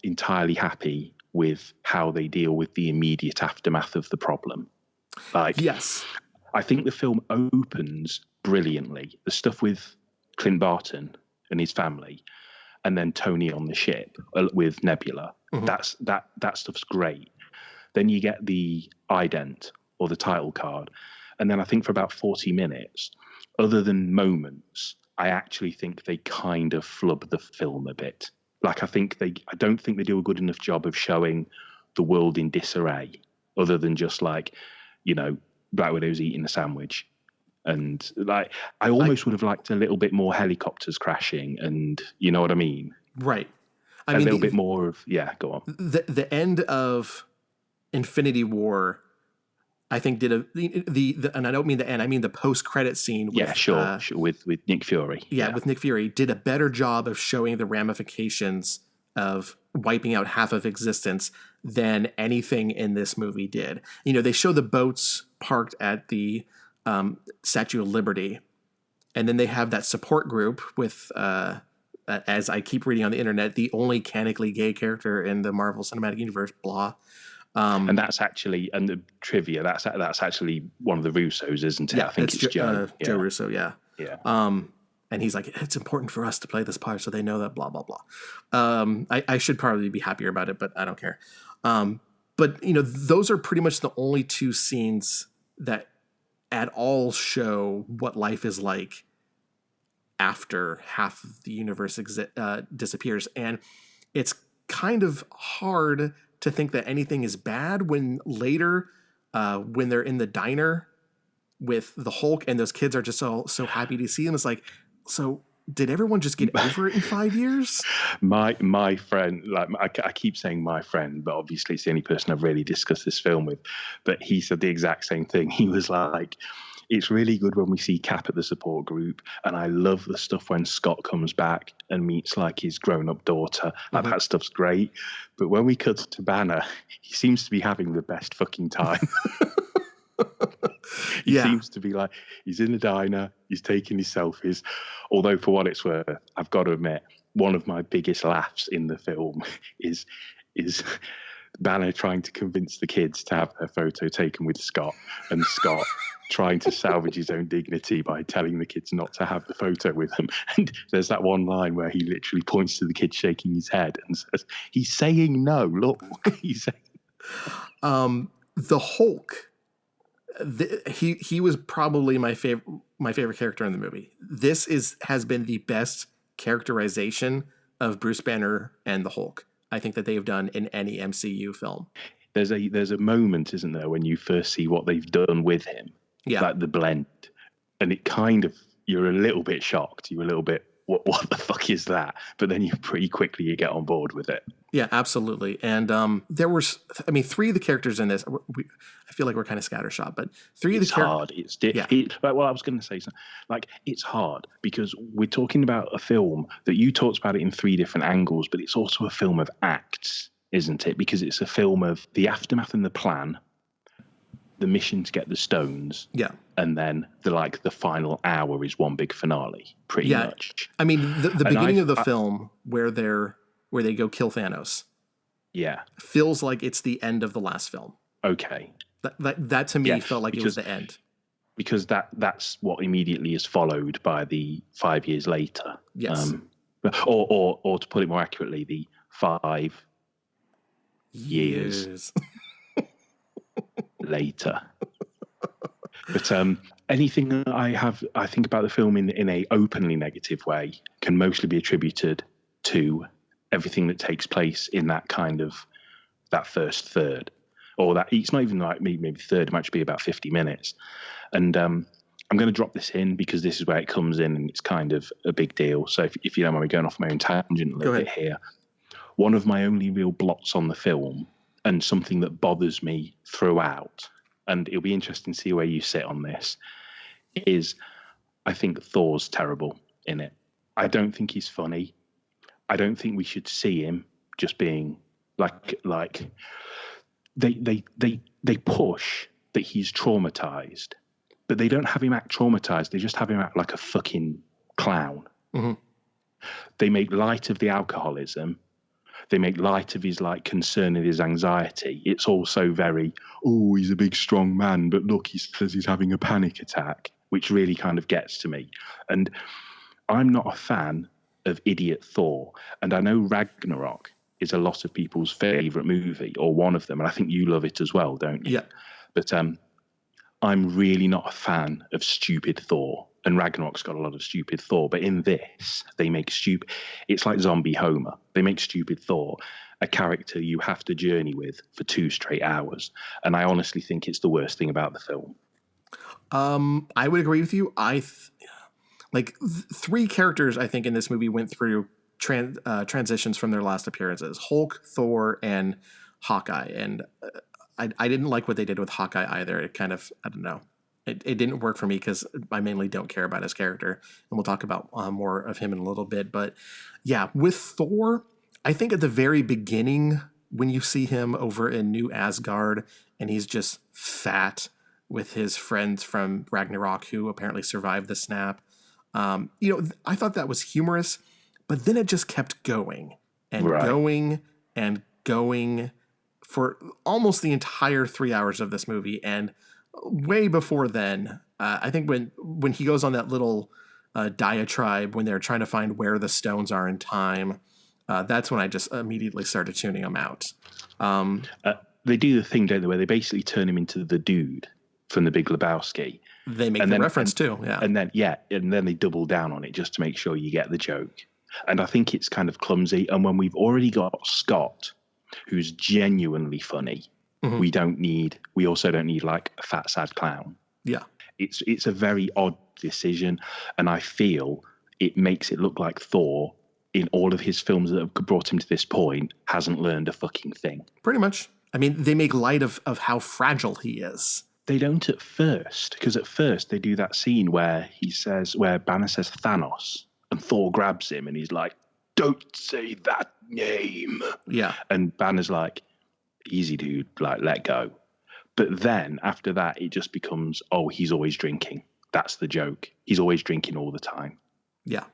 entirely happy with how they deal with the immediate aftermath of the problem. Like, yes, I think the film opens brilliantly. The stuff with Clint Barton and his family, and then Tony on the ship with Nebula. That stuff's great. Then you get the ident or the title card. And then I think for about 40 minutes, other than moments, I actually think they kind of flub the film a bit. Like, I don't think they do a good enough job of showing the world in disarray, other than just like, you know, Black Widow's eating a sandwich. And like, I almost would have liked a little bit more helicopters crashing, and you know what I mean? Right. A little bit more of, go on. The end of Infinity War, I think did and I don't mean the end, I mean the post-credit scene. With, sure, with Nick Fury. With Nick Fury, did a better job of showing the ramifications of wiping out half of existence than anything in this movie did. You know, they show the boats parked at the Statue of Liberty, and then they have that support group with, as I keep reading on the internet, the only canonically gay character in the Marvel Cinematic Universe, blah. And that's actually, and the trivia, that's actually one of the Russos, isn't it? Yeah, I think it's Joe. Joe Russo, yeah. Yeah. And he's like, it's important for us to play this part so they know that, blah, blah, blah. I should probably be happier about it, but I don't care. But, you know, those are pretty much the only two scenes that at all show what life is like after half of the universe disappears. And it's kind of hard to think that anything is bad when later, when they're in the diner with the Hulk and those kids are just so happy to see him. It's like, so did everyone just get over it in 5 years? My friend, like I keep saying my friend, but obviously it's the only person I've really discussed this film with. But he said the exact same thing. He was like, it's really good when we see Cap at the support group, and I love the stuff when Scott comes back and meets like his grown-up daughter. Like, that stuff's great. But when we cut to Banner, he seems to be having the best fucking time. He seems to be like, he's in the diner, he's taking his selfies. Although, for what it's worth, I've got to admit, one of my biggest laughs in the film is Banner trying to convince the kids to have their photo taken with Scott, and Scott trying to salvage his own dignity by telling the kids not to have the photo with him. And there's that one line where he literally points to the kid shaking his head and says, he's saying no, look. He's saying... The Hulk, he was probably my favorite character in the movie. This has been the best characterization of Bruce Banner and the Hulk I think that they've done in any MCU film. There's a moment, isn't there, when you first see what they've done with him, like the blend, and it kind of, you're a little bit shocked. You're a little bit, what the fuck is that? But then you pretty quickly you get on board with it. Yeah, absolutely. And there was, I mean, three of the characters in this, I feel like we're kind of scattershot, but three of the characters. It's hard. Well, I was going to say something. Like, it's hard because we're talking about a film that you talked about it in three different angles, but it's also a film of acts, isn't it? Because it's a film of the aftermath and the plan, the mission to get the stones, and then the final hour is one big finale, pretty much. I mean, the beginning of the film where they go kill Thanos, feels like it's the end of the last film. Okay, that to me felt like it was the end, because that's what immediately is followed by the 5 years later. Yes, or to put it more accurately, the 5 years. Later. But anything that I think about the film in a openly negative way can mostly be attributed to everything that takes place in that kind of that first third, or that it's not even like maybe third, it might just be about 50 minutes. And I'm going to drop this in because this is where it comes in and it's kind of a big deal. So if you don't mind me going off my own tangent a little bit here, one of my only real blots on the film, and something that bothers me throughout, and it'll be interesting to see where you sit on this, is I think Thor's terrible in it. I don't think he's funny. I don't think we should see him just being like they push that he's traumatized, but they don't have him act traumatized. They just have him act like a fucking clown. Mm-hmm. They make light of the alcoholism. They make light of his concern and his anxiety. It's also very, he's a big, strong man, but look, he says he's having a panic attack, which really kind of gets to me. And I'm not a fan of idiot Thor. And I know Ragnarok is a lot of people's favorite movie, or one of them, and I think you love it as well, don't you? Yeah. But I'm really not a fan of stupid Thor, and Ragnarok's got a lot of stupid Thor, but in this, they make it's like Zombie Homer. They make stupid Thor a character you have to journey with for 2 straight hours, and I honestly think it's the worst thing about the film. I would agree with you. Three characters I think in this movie went through transitions from their last appearances: Hulk, Thor, and Hawkeye. And I didn't like what they did with Hawkeye either. It kind of, I don't know. It didn't work for me because I mainly don't care about his character. And we'll talk about more of him in a little bit. But yeah, with Thor, I think at the very beginning, when you see him over in New Asgard and he's just fat with his friends from Ragnarok who apparently survived the snap, I thought that was humorous, but then it just kept going and going and going for almost the entire 3 hours of this movie. And way before then, I think when he goes on that little diatribe when they're trying to find where the stones are in time, that's when I just immediately started tuning him out. They do the thing, don't they, where they basically turn him into the dude from The Big Lebowski. They make the reference too, yeah. And then they double down on it just to make sure you get the joke. And I think it's kind of clumsy. And when we've already got Scott, who's genuinely funny, we also don't need like a fat, sad clown. Yeah. It's a very odd decision. And I feel it makes it look like Thor, in all of his films that have brought him to this point, hasn't learned a fucking thing. Pretty much. I mean, they make light of how fragile he is. They don't at first, because at first they do that scene where Banner says Thanos, and Thor grabs him and he's like, "Don't say that name." Yeah. And Banner's like, "Easy, dude, like, let go." But then after that, it just becomes, oh, he's always drinking. That's the joke. He's always drinking all the time. Yeah.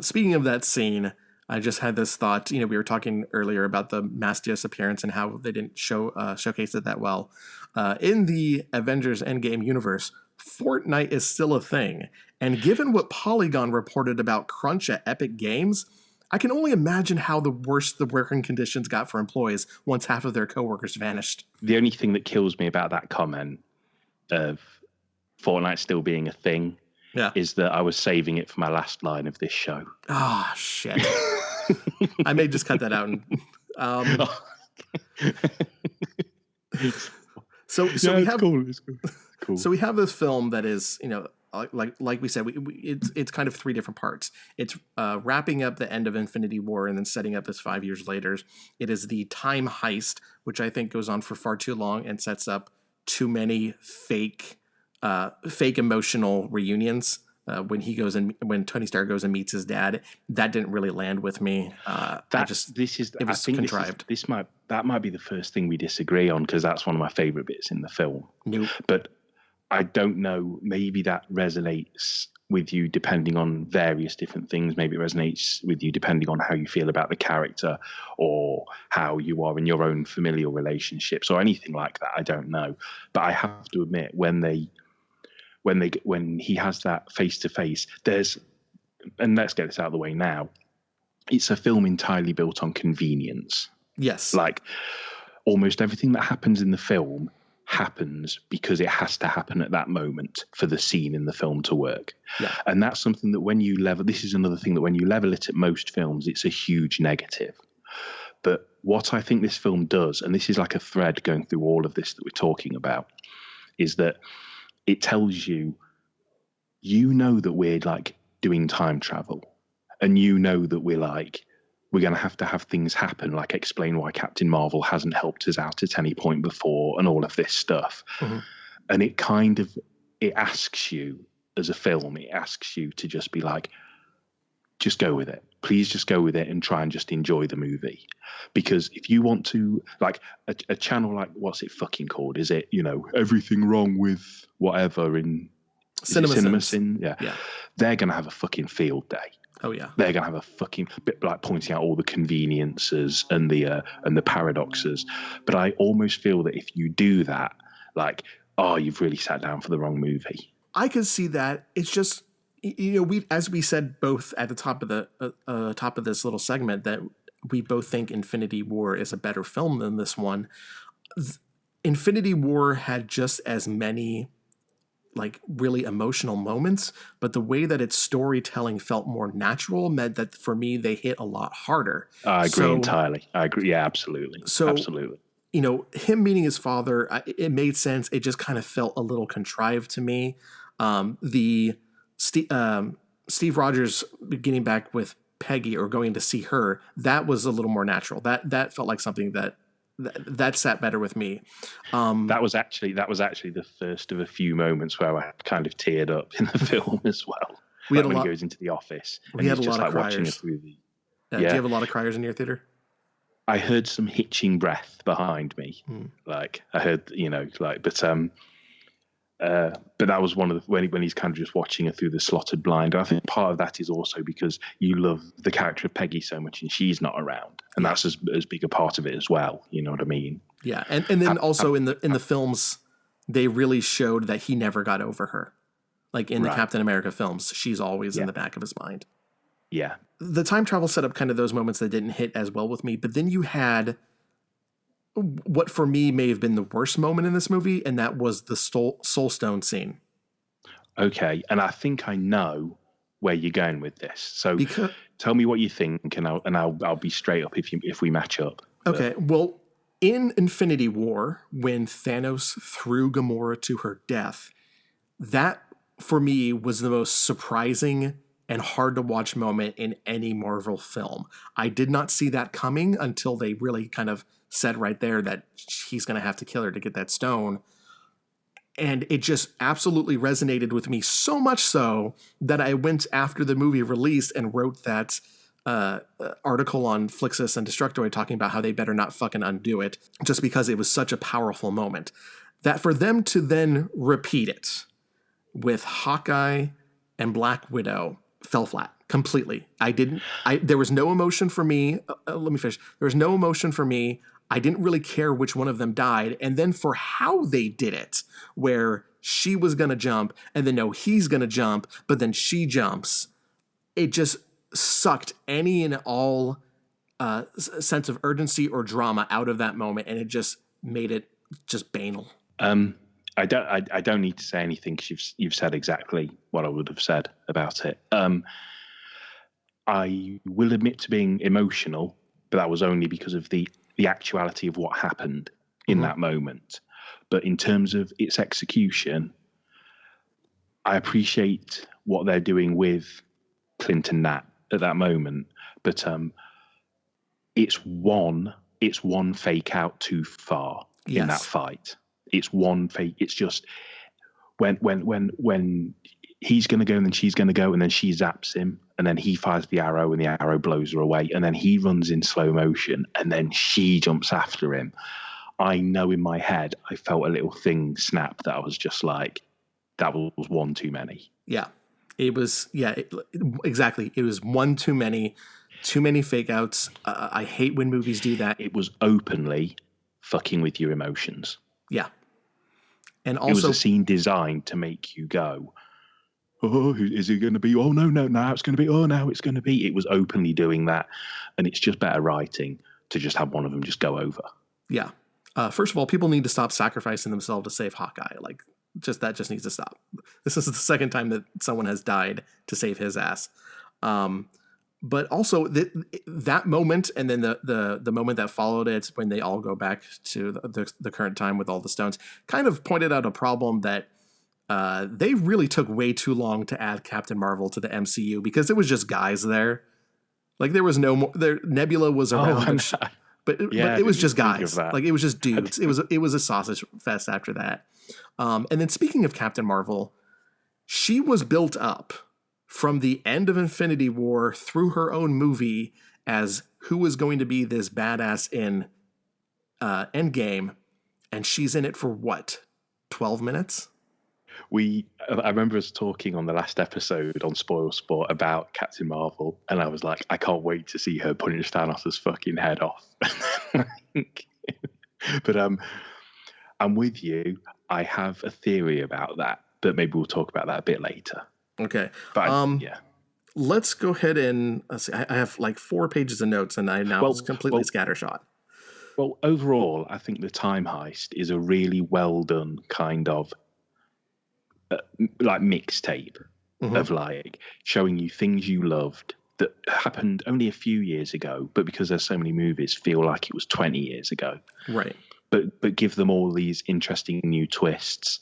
Speaking of that scene, I just had this thought. We were talking earlier about the Mastius appearance and how they didn't showcase it that well. In the Avengers Endgame universe, Fortnite is still a thing. And given what Polygon reported about crunch at Epic Games, I can only imagine how the worse the working conditions got for employees once half of their coworkers vanished. The only thing that kills me about that comment of Fortnite still being a thing is that I was saving it for my last line of this show. Ah, shit. I may just cut that out. So we have cool. So we have this film that is, like we said, it's kind of 3 different parts. It's wrapping up the end of Infinity War and then setting up this 5 years later. It is the time heist, which I think goes on for far too long and sets up too many fake emotional reunions. When Tony Stark goes and meets his dad, that didn't really land with me. It was contrived. That might be the first thing we disagree on, because that's one of my favorite bits in the film. Nope. But I don't know. Maybe that resonates with you depending on various different things. Maybe it resonates with you depending on how you feel about the character or how you are in your own familial relationships or anything like that. I don't know. But I have to admit, when he has that face-to-face, and let's get this out of the way now, it's a film entirely built on convenience. Yes. Like, almost everything that happens in the film happens because it has to happen at that moment for the scene in the film to work. Yeah. And that's something that this is another thing that when you level it at most films, it's a huge negative. But what I think this film does, and this is like a thread going through all of this that we're talking about, is that it tells you that we're like doing time travel, and that we're going to have things happen, like explain why Captain Marvel hasn't helped us out at any point before and all of this stuff. Mm-hmm. And it asks you as a film, it asks you to just be like, just go with it. Please just go with it and try and just enjoy the movie. Because if you want to, like a channel like, what's it fucking called? Is it, everything wrong with whatever in CinemaSins? Yeah. They're going to have a fucking field day. Oh yeah. They're going to have a fucking bit like pointing out all the conveniences and the paradoxes. But I almost feel that if you do that, like, you've really sat down for the wrong movie. I could see that. It's just, as we said both at the top of this little segment, that we both think Infinity War is a better film than this one. Infinity War had just as many like really emotional moments, but the way that its storytelling felt more natural meant that for me they hit a lot harder. I agree entirely. I agree. Yeah, absolutely. So, absolutely. You know, him meeting his father, it made sense. It just kind of felt a little contrived to me. Steve Rogers getting back with Peggy or going to see her, that was a little more natural. That felt like something that sat better with me. That was actually the first of a few moments where I kind of teared up in the film as well. We had when he goes into the office we and had he's a just lot of like watching criers. it through the. Do you have a lot of criers in your theater? I heard some hitching breath behind me. Like I heard, but that was one of the when he's kind of just watching her through the slotted blind. I think part of that is also because you love the character of Peggy so much and she's not around, and that's as big a part of it as well. You know what I mean? Yeah, and then also in the films, they really showed that he never got over her. Like in the Captain America films, she's always in the back of his mind. Yeah. The time travel set up kind of those moments that didn't hit as well with me, but then you had what for me may have been the worst moment in this movie, and that was the Soul Stone scene. Okay, and I think I know where you're going with this. So tell me what you think, and I'll be straight up if we match up. Okay, well, in Infinity War, when Thanos threw Gamora to her death, that for me was the most surprising and hard to watch moment in any Marvel film. I did not see that coming until they really kind of said right there that he's going to have to kill her to get that stone. And it just absolutely resonated with me, so much so that I went after the movie released and wrote that article on Flixus and Destructoid talking about how they better not fucking undo it, just because it was such a powerful moment. That for them to then repeat it with Hawkeye and Black Widow fell flat completely. There was no emotion for me. Let me finish. There was no emotion for me. I didn't really care which one of them died. And then for how they did it, where she was going to jump and then no, he's going to jump, but then she jumps. It just sucked any and all sense of urgency or drama out of that moment. And it just made it just banal. I don't need to say anything because you've said exactly what I would have said about it. I will admit to being emotional, but that was only because of the actuality of what happened in that moment. But in terms of its execution, I appreciate what they're doing with Clint and Nat at that moment. But it's one fake out too far in that fight. It's one fake. It's just when he's going to go and then she's going to go and then she zaps him and then he fires the arrow and the arrow blows her away and then he runs in slow motion and then she jumps after him. I know in my head I felt a little thing snap that I was just like, that was one too many. Yeah, it was. Yeah, exactly. It was one too many. Too many fake outs. I hate when movies do that. It was openly fucking with your emotions. Yeah. And also, it was a scene designed to make you go, oh, is it going to be? Oh, no, now it's going to be. Oh, now it's going to be. It was openly doing that. And it's just better writing to just have one of them just go over. Yeah. First of all, people need to stop sacrificing themselves to save Hawkeye. Like, that just needs to stop. This is the second time that someone has died to save his ass. But also that moment, and then the moment that followed it, when they all go back to the current time with all the stones, kind of pointed out a problem that they really took way too long to add Captain Marvel to the MCU because it was just guys there. Like there was no more. Nebula was around, but it was just guys. Like it was just dudes. It was a sausage fest after that. And then speaking of Captain Marvel, she was built up from the end of Infinity War through her own movie as who is going to be this badass in Endgame, and she's in it for what, 12 minutes? I remember us talking on the last episode on Spoilsport about Captain Marvel, and I was like, I can't wait to see her punch Thanos' fucking head off. But I'm with you. I have a theory about that, but maybe we'll talk about that a bit later. Okay. But let's go ahead and let's see. I have like 4 pages of notes, and I now it's completely scattershot. Well, overall, I think the time heist is a really well done kind of like mixtape of like showing you things you loved that happened only a few years ago, but because there's so many movies, feel like it was 20 years ago. Right. But give them all these interesting new twists.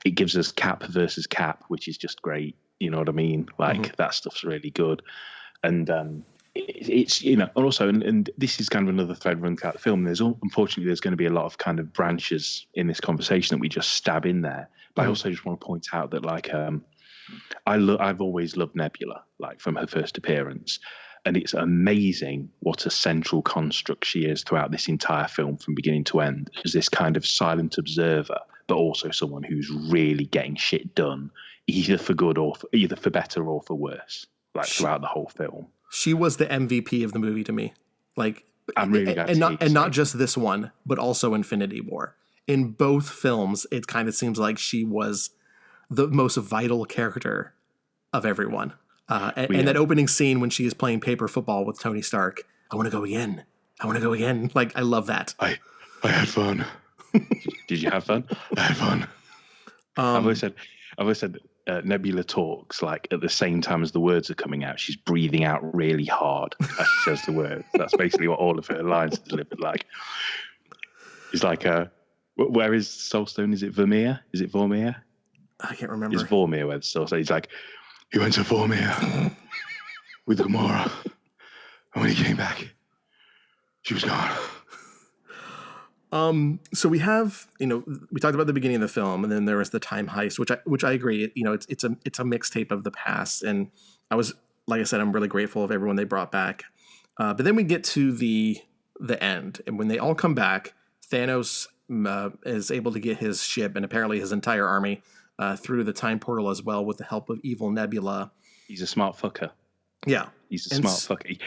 It gives us Cap versus Cap, which is just great. You know what I mean? Like that stuff's really good. And it's also, and this is kind of another thread running throughout the film. Unfortunately, there's going to be a lot of kind of branches in this conversation that we just stab in there. But I also just want to point out that like I've always loved Nebula, like from her first appearance. And it's amazing what a central construct she is throughout this entire film from beginning to end, as this kind of silent observer, but also someone who's really getting shit done, either for good or either for better or for worse, like throughout the whole film. She was the MVP of the movie to me. Like, I'm really glad and not just this one, but also Infinity War. In both films, it kind of seems like she was the most vital character of everyone. And that opening scene when she is playing paper football with Tony Stark, I want to go again. I want to go again. Like, I love that. I had fun. Did you have fun? I had fun. I've always said Nebula talks like at the same time as the words are coming out. She's breathing out really hard as she says the words. That's basically what all of her lines are delivered like. It's like, where is Soulstone? Is it Vormir? Is it Vormir? I can't remember. It's Vormir where the Soulstone. He's like, he went to Vormir with Gamora, and when he came back, she was gone. So we have, we talked about the beginning of the film, and then there was the time heist, which I agree. It's a mixtape of the past, and I was, like I said, I'm really grateful of everyone they brought back. But then we get to the end, and when they all come back, Thanos is able to get his ship and apparently his entire army through the time portal as well with the help of evil Nebula. He's a smart fucker. Yeah, he's a smart fucker.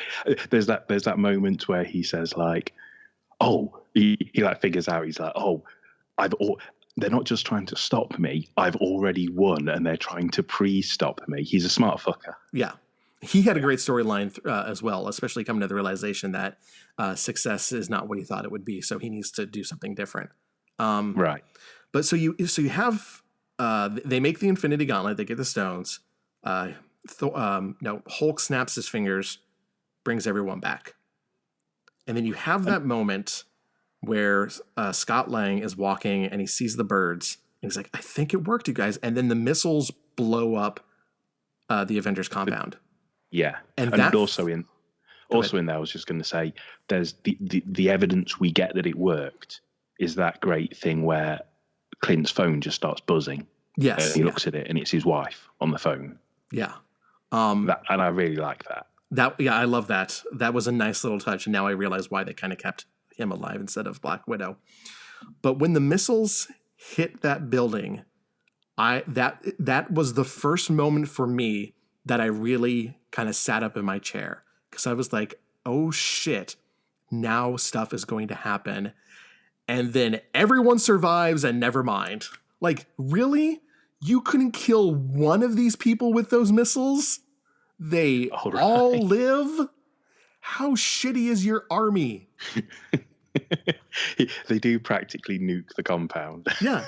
There's that moment where he says like, "Oh," he like figures out. He's like, "Oh, they're not just trying to stop me. I've already won, and they're trying to pre-stop me." He's a smart fucker. Yeah, he had a great storyline as well, especially coming to the realization that success is not what he thought it would be, so he needs to do something different. Right. But so you have they make the Infinity Gauntlet. They get the stones. Hulk snaps his fingers, brings everyone back. And then you have that moment where Scott Lang is walking and he sees the birds. And he's like, I think it worked, you guys. And then the missiles blow up the Avengers compound. Yeah. And also in there, I was just going to say, there's the evidence we get that it worked is that great thing where Clint's phone just starts buzzing. Yes. He looks at it and it's his wife on the phone. Yeah. And I really like that. I love that. That was a nice little touch, and now I realize why they kind of kept him alive instead of Black Widow. But when the missiles hit that building, that was the first moment for me that I really kind of sat up in my chair, because I was like, "Oh shit, now stuff is going to happen." And then everyone survives, and never mind. Like, really? You couldn't kill one of these people with those missiles? They all live? How shitty is your army? They do practically nuke the compound. Yeah.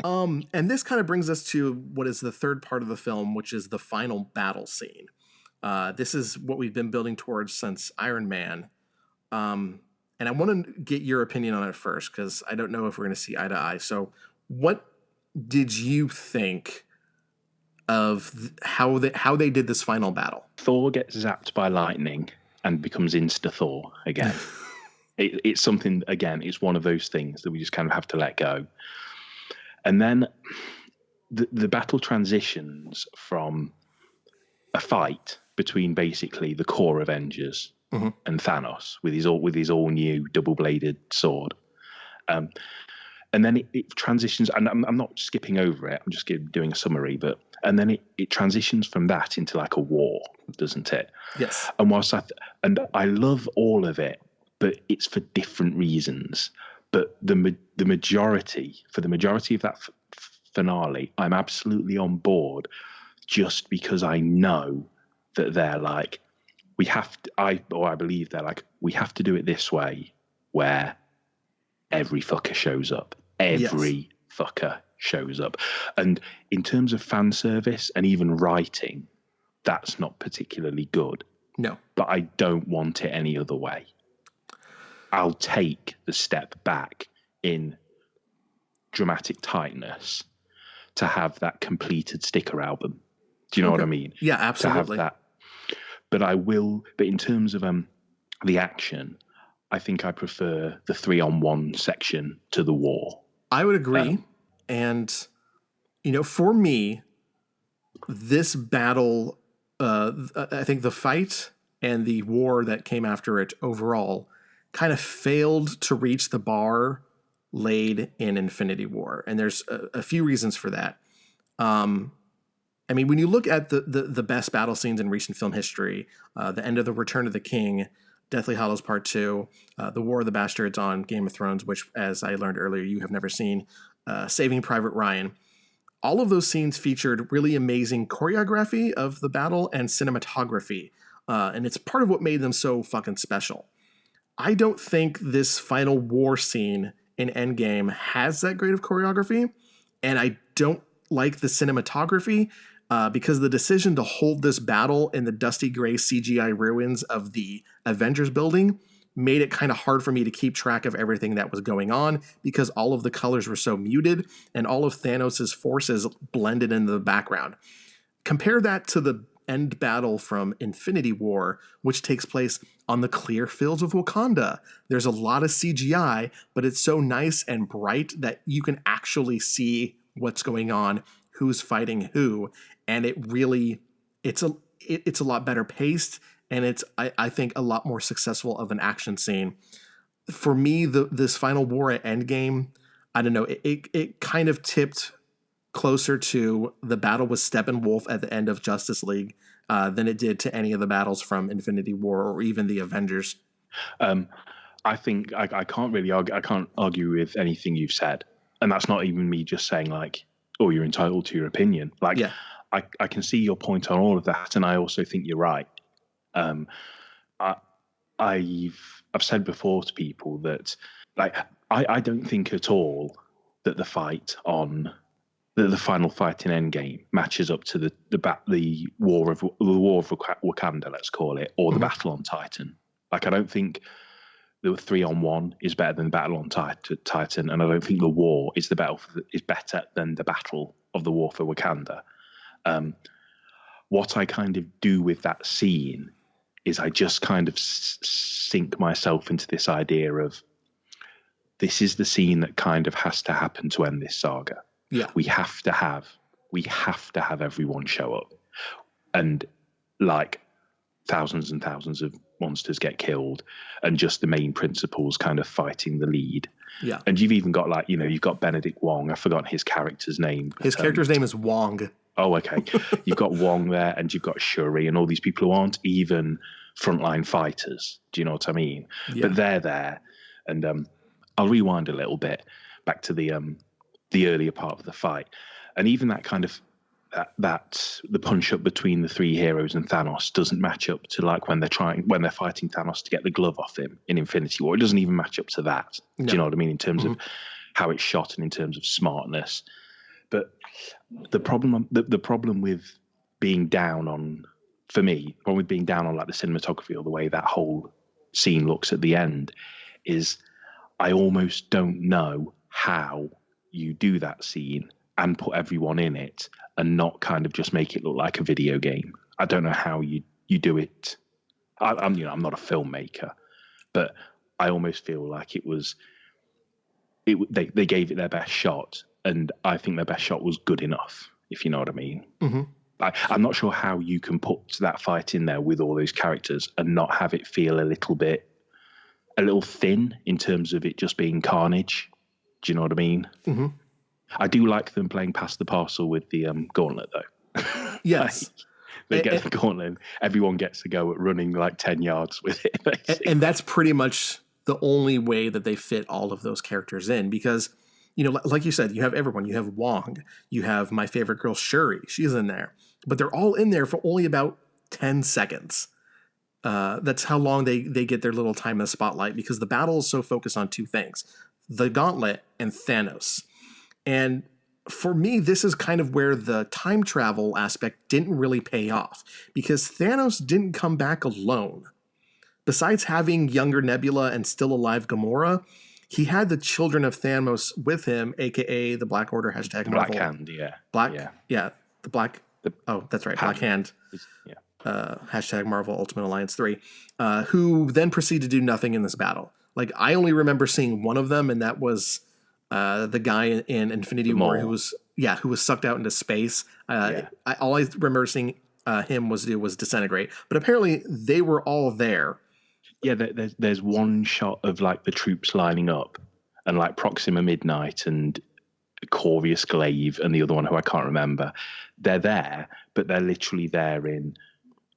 And this kind of brings us to what is the third part of the film, which is the final battle scene. This is what we've been building towards since Iron Man. And I want to get your opinion on it first, because I don't know if we're going to see eye to eye. So what did you think of how they did this final battle? Thor gets zapped by lightning and becomes Insta-Thor again. It's something, again, it's one of those things that we just kind of have to let go. And then the battle transitions from a fight between basically the core Avengers and Thanos with his all new double-bladed sword. And then it transitions, and I'm not skipping over it, I'm just doing a summary, and then it transitions from that into like a war, doesn't it? Yes. And whilst I love all of it, but it's for different reasons. But the majority of that finale, I'm absolutely on board, just because I know that they're like, I believe they're like, we have to do it this way, where every fucker shows up. Every fucker shows up. And in terms of fan service and even writing, that's not particularly good. No. But I don't want it any other way. I'll take the step back in dramatic tightness to have that completed sticker album. Do you know what I mean? Yeah, absolutely. To have that. But in terms of the action, I think I prefer the 3-on-1 section to the war. I would agree. And, for me, this battle, I think the fight and the war that came after it overall kind of failed to reach the bar laid in Infinity War. And there's a few reasons for that. When you look at the best battle scenes in recent film history, the end of the Return of the King, Deathly Hallows Part 2, the War of the Bastards on Game of Thrones, which, as I learned earlier, you have never seen, Saving Private Ryan, all of those scenes featured really amazing choreography of the battle and cinematography. And it's part of what made them so fucking special. I don't think this final war scene in Endgame has that great of choreography, and I don't like the cinematography because the decision to hold this battle in the dusty gray CGI ruins of the Avengers building made it kind of hard for me to keep track of everything that was going on because all of the colors were so muted and all of Thanos' forces blended into the background. Compare that to the end battle from Infinity War, which takes place on the clear fields of Wakanda. There's a lot of CGI, but it's so nice and bright that you can actually see what's going on, who's fighting who, and it's a lot better paced, and it's I think a lot more successful of an action scene. For me, this final war at Endgame, I don't know, it kind of tipped closer to the battle with Steppenwolf at the end of Justice League than it did to any of the battles from Infinity War or even the Avengers. I think I can't really argue. I can't argue with anything you've said, and that's not even me just saying like, "Oh, you're entitled to your opinion." Like, yeah. I can see your point on all of that, and I also think you're right. I've said before to people that like I don't think at all that the final fight in Endgame matches up to the war of Wakanda, let's call it, or the battle on Titan. Like, I don't think the 3-on-1 is better than the battle on Titan, and I don't think the war is better than the battle of the war for Wakanda. What I kind of do with that scene is I just kind of sink myself into this idea of this is the scene that kind of has to happen to end this saga. Yeah, we have to have everyone show up, and like thousands and thousands of monsters get killed, and just the main principals kind of fighting the lead. Yeah, and you've even got you've got Benedict Wong. I've forgotten his character's name. His character's name is Wong. Oh, okay. You've got Wong there, and you've got Shuri, and all these people who aren't even frontline fighters. Do you know what I mean? Yeah. But they're there, and I'll rewind a little bit back to the earlier part of the fight, and even that kind of that the punch up between the three heroes and Thanos doesn't match up to like when they're fighting Thanos to get the glove off him in Infinity War. It doesn't even match up to that. No. Do you know what I mean in terms of how it's shot and in terms of smartness? But the problem with being down on, for me, with being down on like the cinematography or the way that whole scene looks at the end is I almost don't know how you do that scene and put everyone in it and not kind of just make it look like a video game. I don't know how you do it. I'm not a filmmaker, but I almost feel like they gave it their best shot, and I think their best shot was good enough, if you know what I mean. Mm-hmm. I'm not sure how you can put that fight in there with all those characters and not have it feel a little thin in terms of it just being carnage. Do you know what I mean? Mm-hmm. I do like them playing past the parcel with the gauntlet, though. Yes. They get the gauntlet. Everyone gets to go at running like 10 yards with it. Basically. And that's pretty much the only way that they fit all of those characters in because, like you said, you have everyone. You have Wong. You have my favorite girl, Shuri. She's in there. But they're all in there for only about 10 seconds. That's how long they get their little time in the spotlight, because the battle is so focused on two things: the Gauntlet and Thanos. And for me, this is kind of where the time travel aspect didn't really pay off, because Thanos didn't come back alone. Besides having younger Nebula and still alive Gamora, he had the children of Thanos with him, aka the Black Order, hashtag Black Marvel. Hand, yeah. Black, yeah. The Black, oh, that's right, Hand. Black Hand. Yeah. Hashtag Marvel Ultimate Alliance 3, who then proceeded to do nothing in this battle. Like, I only remember seeing one of them, and that was the guy in Infinity War who was sucked out into space. All I remember seeing him was disintegrate. But apparently they were all there. Yeah, there's one shot of like the troops lining up, and like Proxima Midnight and Corvus Glaive and the other one who I can't remember. They're there, but they're literally there in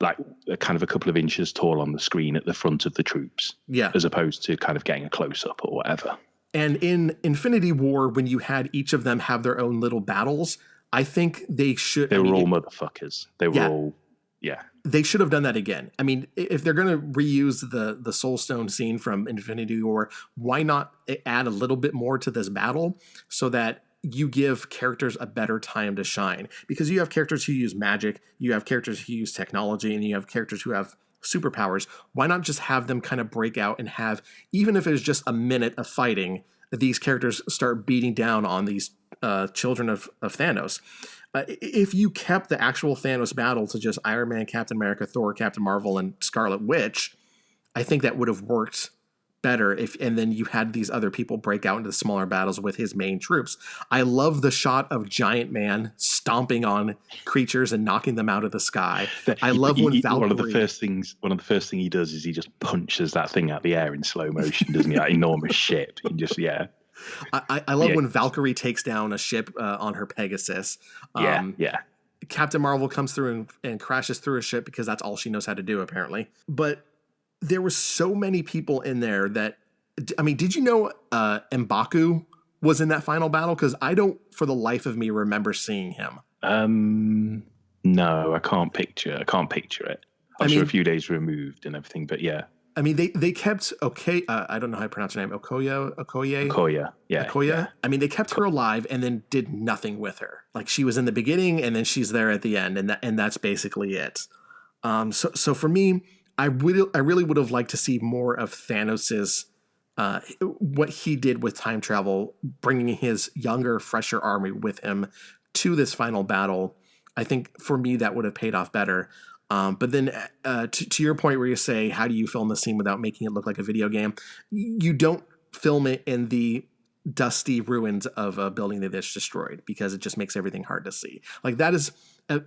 like a kind of a couple of inches tall on the screen at the front of the troops. Yeah. As opposed to kind of getting a close up or whatever. And in Infinity War, when you had each of them have their own little battles, I think they should. They were all motherfuckers. They were all, yeah. They should have done that again. I mean, if they're going to reuse the Soul Stone scene from Infinity War, why not add a little bit more to this battle so that you give characters a better time to shine? Because you have characters who use magic, you have characters who use technology, and you have characters who have superpowers. Why not just have them kind of break out and have, even if it's just a minute of fighting, these characters start beating down on these children of Thanos? If you kept the actual Thanos battle to just Iron Man, Captain America, Thor, Captain Marvel, and Scarlet Witch, I think that would have worked better and then you had these other people break out into the smaller battles with his main troops. I love the shot of Giant Man stomping on creatures and knocking them out of the sky. I love when Valkyrie... One of the first things he does is he just punches that thing out of the air in slow motion, doesn't he? That enormous ship. He just, I love when Valkyrie takes down a ship on her Pegasus. Captain Marvel comes through and crashes through a ship because that's all she knows how to do, apparently. But there were so many people in there that, I mean, did you know M'Baku was in that final battle? Because I don't, for the life of me, remember seeing him. No, I can't picture it. I'm sure a few days removed and everything, but yeah. I mean, they kept I don't know how to pronounce her name. Okoye. Yeah. I mean, they kept her alive and then did nothing with her. Like, she was in the beginning and then she's there at the end, and that's basically it. So for me, I really would have liked to see more of Thanos's what he did with time travel, bringing his younger, fresher army with him to this final battle. I think for me that would have paid off better. But then to your point where you say, how do you film the scene without making it look like a video game? You don't film it in the dusty ruins of a building that is destroyed, because it just makes everything hard to see. Like, that is,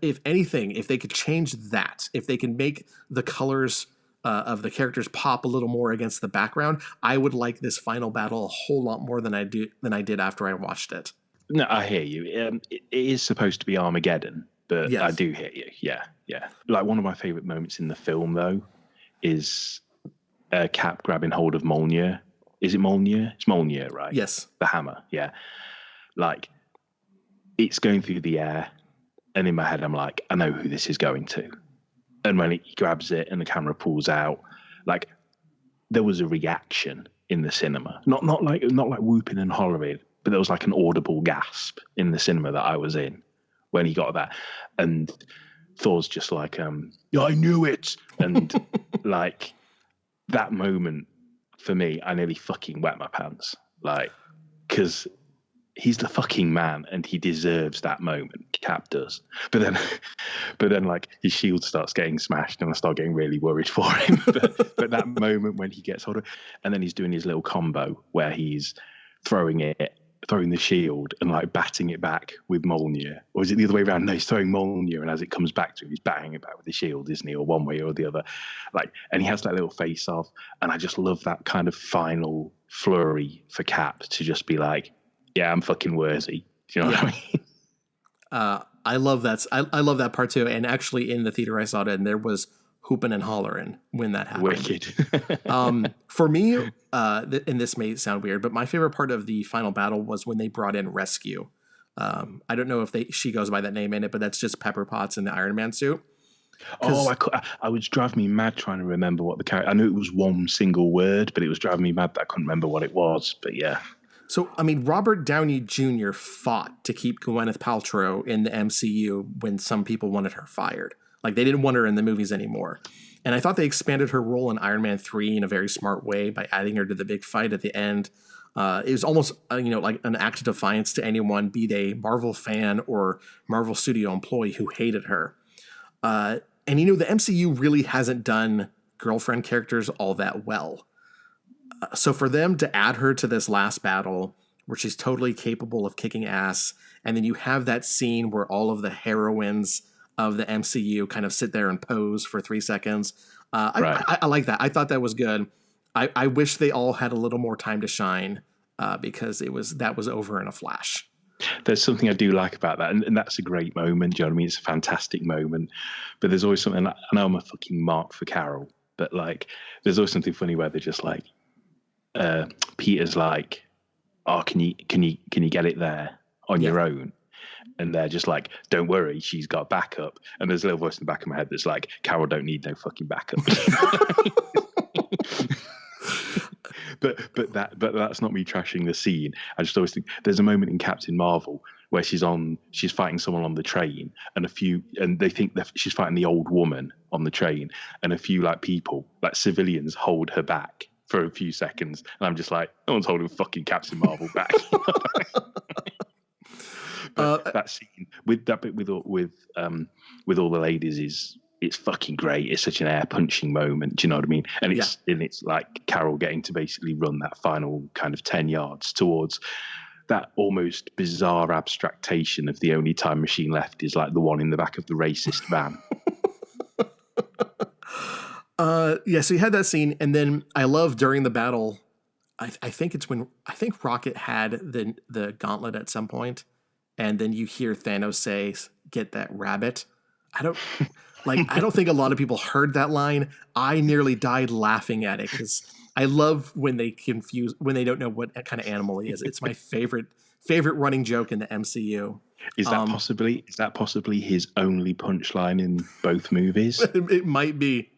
if anything, if they could change that, if they can make the colors of the characters pop a little more against the background, I would like this final battle a whole lot more than I did after I watched it. No, I hear you. It is supposed to be Armageddon, but yes. I do hear you. Yeah. Like, one of my favorite moments in the film, though, is Cap grabbing hold of Mjolnir. Is it Mjolnir? It's Mjolnir, right? Yes. The hammer, yeah. Like, it's going through the air, and in my head, I'm like, I know who this is going to. And when he grabs it and the camera pulls out, like, there was a reaction in the cinema. Not like whooping and hollering, but there was like an audible gasp in the cinema that I was in when he got that. And Thor's just like, yeah, I knew it. And like, that moment for me, I nearly fucking wet my pants. Like, because he's the fucking man and he deserves that moment. Cap does. But then like, his shield starts getting smashed and I start getting really worried for him. but that moment when he gets hold of it, and then he's doing his little combo where he's throwing the shield and like batting it back with Mjolnir. Or is it the other way around? No, he's throwing Mjolnir, and as it comes back to him, he's batting it back with the shield, isn't he? Or one way or the other. Like, and he has that little face off, and I just love that kind of final flurry for Cap to just be like, yeah, I'm fucking worthy. Do you know what I mean? I love that. I love that part too. And actually, in the theater I saw it, and there was hooping and hollering when that happened. Wicked. For me, and this may sound weird, but my favorite part of the final battle was when they brought in Rescue. I don't know if she goes by that name in it, but that's just Pepper Potts in the Iron Man suit. Oh, I was driving me mad trying to remember what the character. I knew it was one single word, but it was driving me mad that I couldn't remember what it was. But yeah. So, I mean, Robert Downey Jr. fought to keep Gwyneth Paltrow in the MCU when some people wanted her fired. Like, they didn't want her in the movies anymore. And I thought they expanded her role in Iron Man 3 in a very smart way by adding her to the big fight at the end. It was almost, like an act of defiance to anyone, be they Marvel fan or Marvel Studio employee, who hated her. And, the MCU really hasn't done girlfriend characters all that well. So for them to add her to this last battle where she's totally capable of kicking ass, and then you have that scene where all of the heroines of the MCU kind of sit there and pose for 3 seconds. Right. I like that. I thought that was good. I wish they all had a little more time to shine because that was over in a flash. There's something I do like about that, and that's a great moment. Do you know what I mean? It's a fantastic moment, but there's always something. I know I'm a fucking mark for Carol, but like, there's always something funny where they're just like, Peter's like, "Oh, can you get it there on your own?" And they're just like, "Don't worry, she's got backup." And there's a little voice in the back of my head that's like, "Carol don't need no fucking backup." But that's not me trashing the scene. I just always think there's a moment in Captain Marvel where she's fighting someone on the train, and they think that she's fighting the old woman on the train, and a few like people, like civilians, hold her back for a few seconds, and I'm just like, no one's holding fucking Captain Marvel back. But that scene with that bit with all the ladies it's fucking great. It's such an air punching moment. Do you know what I mean? And it's like Carol getting to basically run that final kind of 10 yards towards that almost bizarre abstractation of the only time machine left is like the one in the back of the racist van. So you had that scene, and then I love during the battle. I think Rocket had the gauntlet at some point, and then you hear Thanos say, "Get that rabbit." I don't think a lot of people heard that line. I nearly died laughing at it because I love when they don't know what kind of animal he is. It's my favorite running joke in the MCU. Is that possibly his only punchline in both movies? It might be.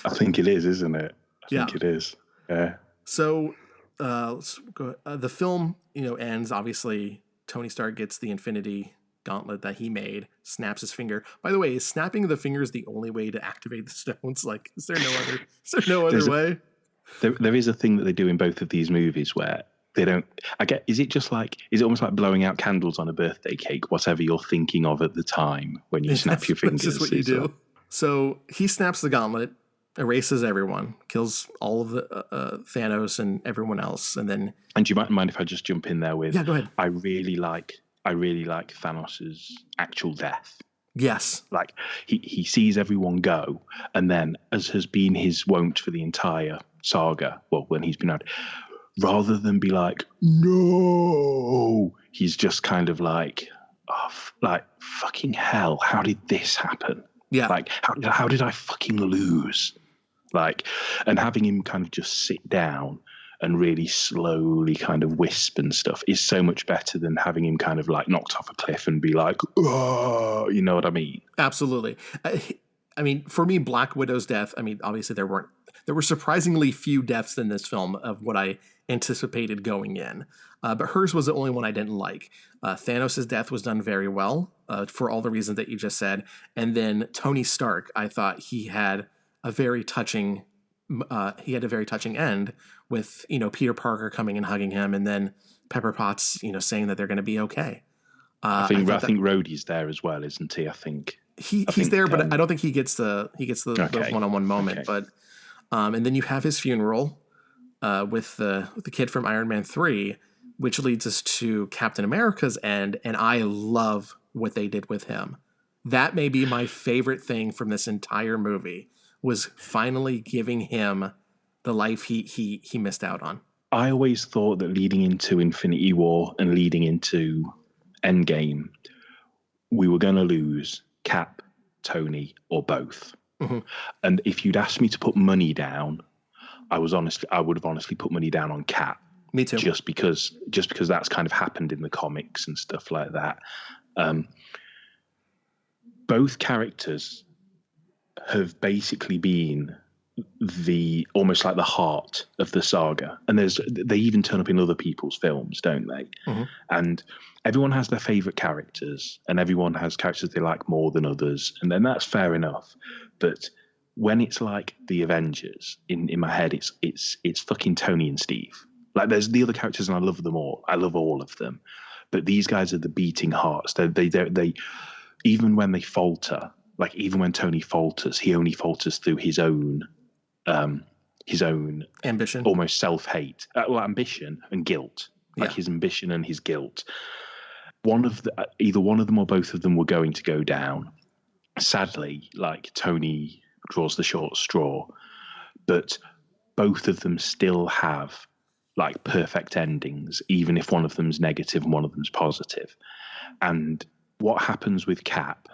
I think it is, isn't it? I think it is. Yeah. So let's go. The film, ends. Obviously, Tony Stark gets the Infinity Gauntlet that he made, snaps his finger. By the way, is snapping the finger is the only way to activate the stones? Like, is there no other way? There is a thing that they do in both of these movies where they don't. Is it almost like blowing out candles on a birthday cake? Whatever you're thinking of at the time when you snap your fingers. That's just what you do. So he snaps the gauntlet, erases everyone, kills all of the Thanos and everyone else, and then. And do you mind if I just jump in there with? Yeah, go ahead. I really like Thanos' actual death. Yes. Like he sees everyone go, and then, as has been his wont for the entire saga, well, when he's been out, rather than be like, no, he's just kind of like, fucking hell, how did this happen? Yeah. Like, how did I fucking lose? Like, and having him kind of just sit down and really slowly kind of wisp and stuff is so much better than having him kind of like knocked off a cliff and be like, oh, you know what I mean? Absolutely. I mean, for me, Black Widow's death, I mean, obviously there were surprisingly few deaths in this film of what I anticipated going in. But hers was the only one I didn't like. Thanos' death was done very well for all the reasons that you just said. And then Tony Stark, I thought he had a very touching end with, Peter Parker coming and hugging him, and then Pepper Potts, saying that they're going to be okay. I think Rhodey's there as well, isn't he? I think he's there, but I don't think he gets the one-on-one moment. Okay. But and then you have his funeral with the kid from Iron Man 3, which leads us to Captain America's end, and I love what they did with him. That may be my favorite thing from this entire movie, was finally giving him the life he missed out on. I always thought that leading into Infinity War and leading into Endgame, we were going to lose Cap, Tony, or both. Mm-hmm. And if you'd asked me to put money down, I would have honestly put money down on Cap. Me too. Just because that's kind of happened in the comics and stuff like that. Both characters have basically been the almost like the heart of the saga, and they even turn up in other people's films, don't they? Mm-hmm. And everyone has their favorite characters, and everyone has characters they like more than others, and then that's fair enough. But when it's like the Avengers, in my head, it's fucking Tony and Steve. Like, there's the other characters, and I love them all. I love all of them, but these guys are the beating hearts. They even when they falter, like even when Tony falters, he only falters through his own ambition, almost self-hate, ambition and guilt. Like his ambition and his guilt. Either one of them or both of them were going to go down. Sadly, like, Tony draws the short straw, but both of them still have like perfect endings, even if one of them's negative and one of them's positive. And what happens with Cap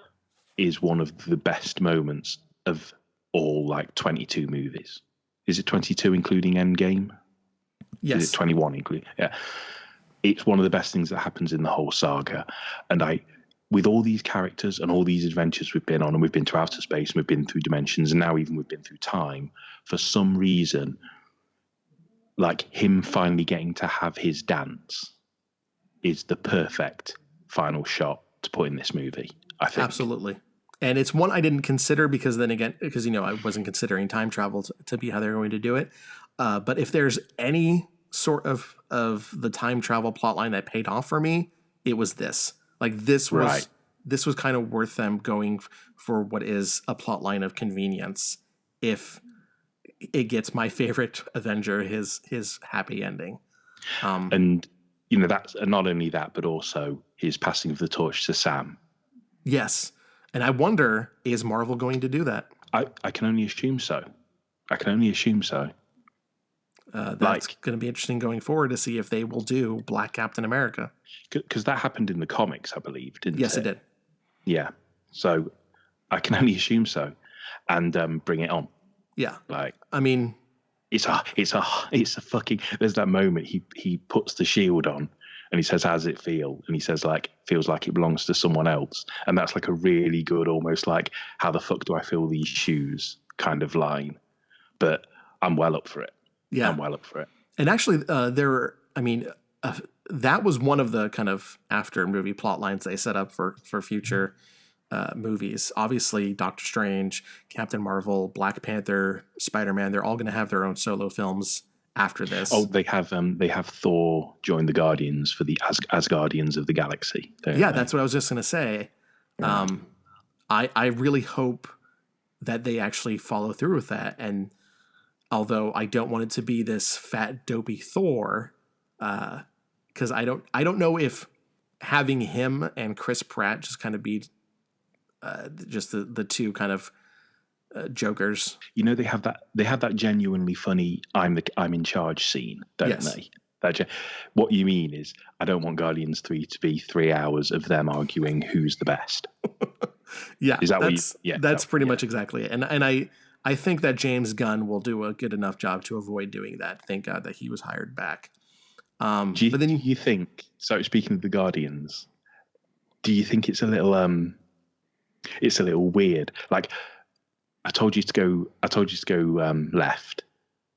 is one of the best moments of all, like, 22 movies. Is it 22 including Endgame? Yes. Is it 21 including? Yeah. It's one of the best things that happens in the whole saga. And with all these characters and all these adventures we've been on, and we've been to outer space and we've been through dimensions, and now even we've been through time, for some reason, like, him finally getting to have his dance is the perfect final shot to put in this movie, I think. Absolutely. And it's one I didn't consider because I wasn't considering time travel to be how they're going to do it. But if there's any sort of the time travel plotline that paid off for me, it was this. Like, this was kind of worth them going for what is a plotline of convenience if it gets my favorite Avenger his happy ending. And that's not only that, but also his passing of the torch to Sam. Yes. And I wonder, is Marvel going to do that? I can only assume so. That's going to be interesting going forward to see if they will do Black Captain America. Because that happened in the comics, I believe, didn't it? Yes, it did. Yeah. So I can only assume so. And bring it on. Yeah. Like, I mean, it's a fucking, there's that moment he puts the shield on and he says, "How's it feel?" And he says, like, "Feels like it belongs to someone else." And that's like a really good, almost like, "How the fuck do I feel these shoes?" kind of line. But I'm well up for it. Yeah. I'm well up for it. And actually, that was one of the kind of after movie plot lines they set up for future movies. Obviously, Doctor Strange, Captain Marvel, Black Panther, Spider-Man, they're all going to have their own solo films after this. Oh, they have Thor join the Guardians for the Asgardians of the Galaxy. Yeah, that's what I was just going to say. I really hope that they actually follow through with that. And although I don't want it to be this fat, dopey Thor, because I don't know if having him and Chris Pratt just kind of be just the two kind of jokers. They have that genuinely funny I'm in charge scene, don't they? What you mean is, I don't want Guardians 3 to be 3 hours of them arguing who's the best. Yeah, is that that's pretty much exactly it. And I think that James Gunn will do a good enough job to avoid doing that. Thank God that he was hired back. Do you think? So, speaking of the Guardians, do you think it's a little weird? Like, I told you to go left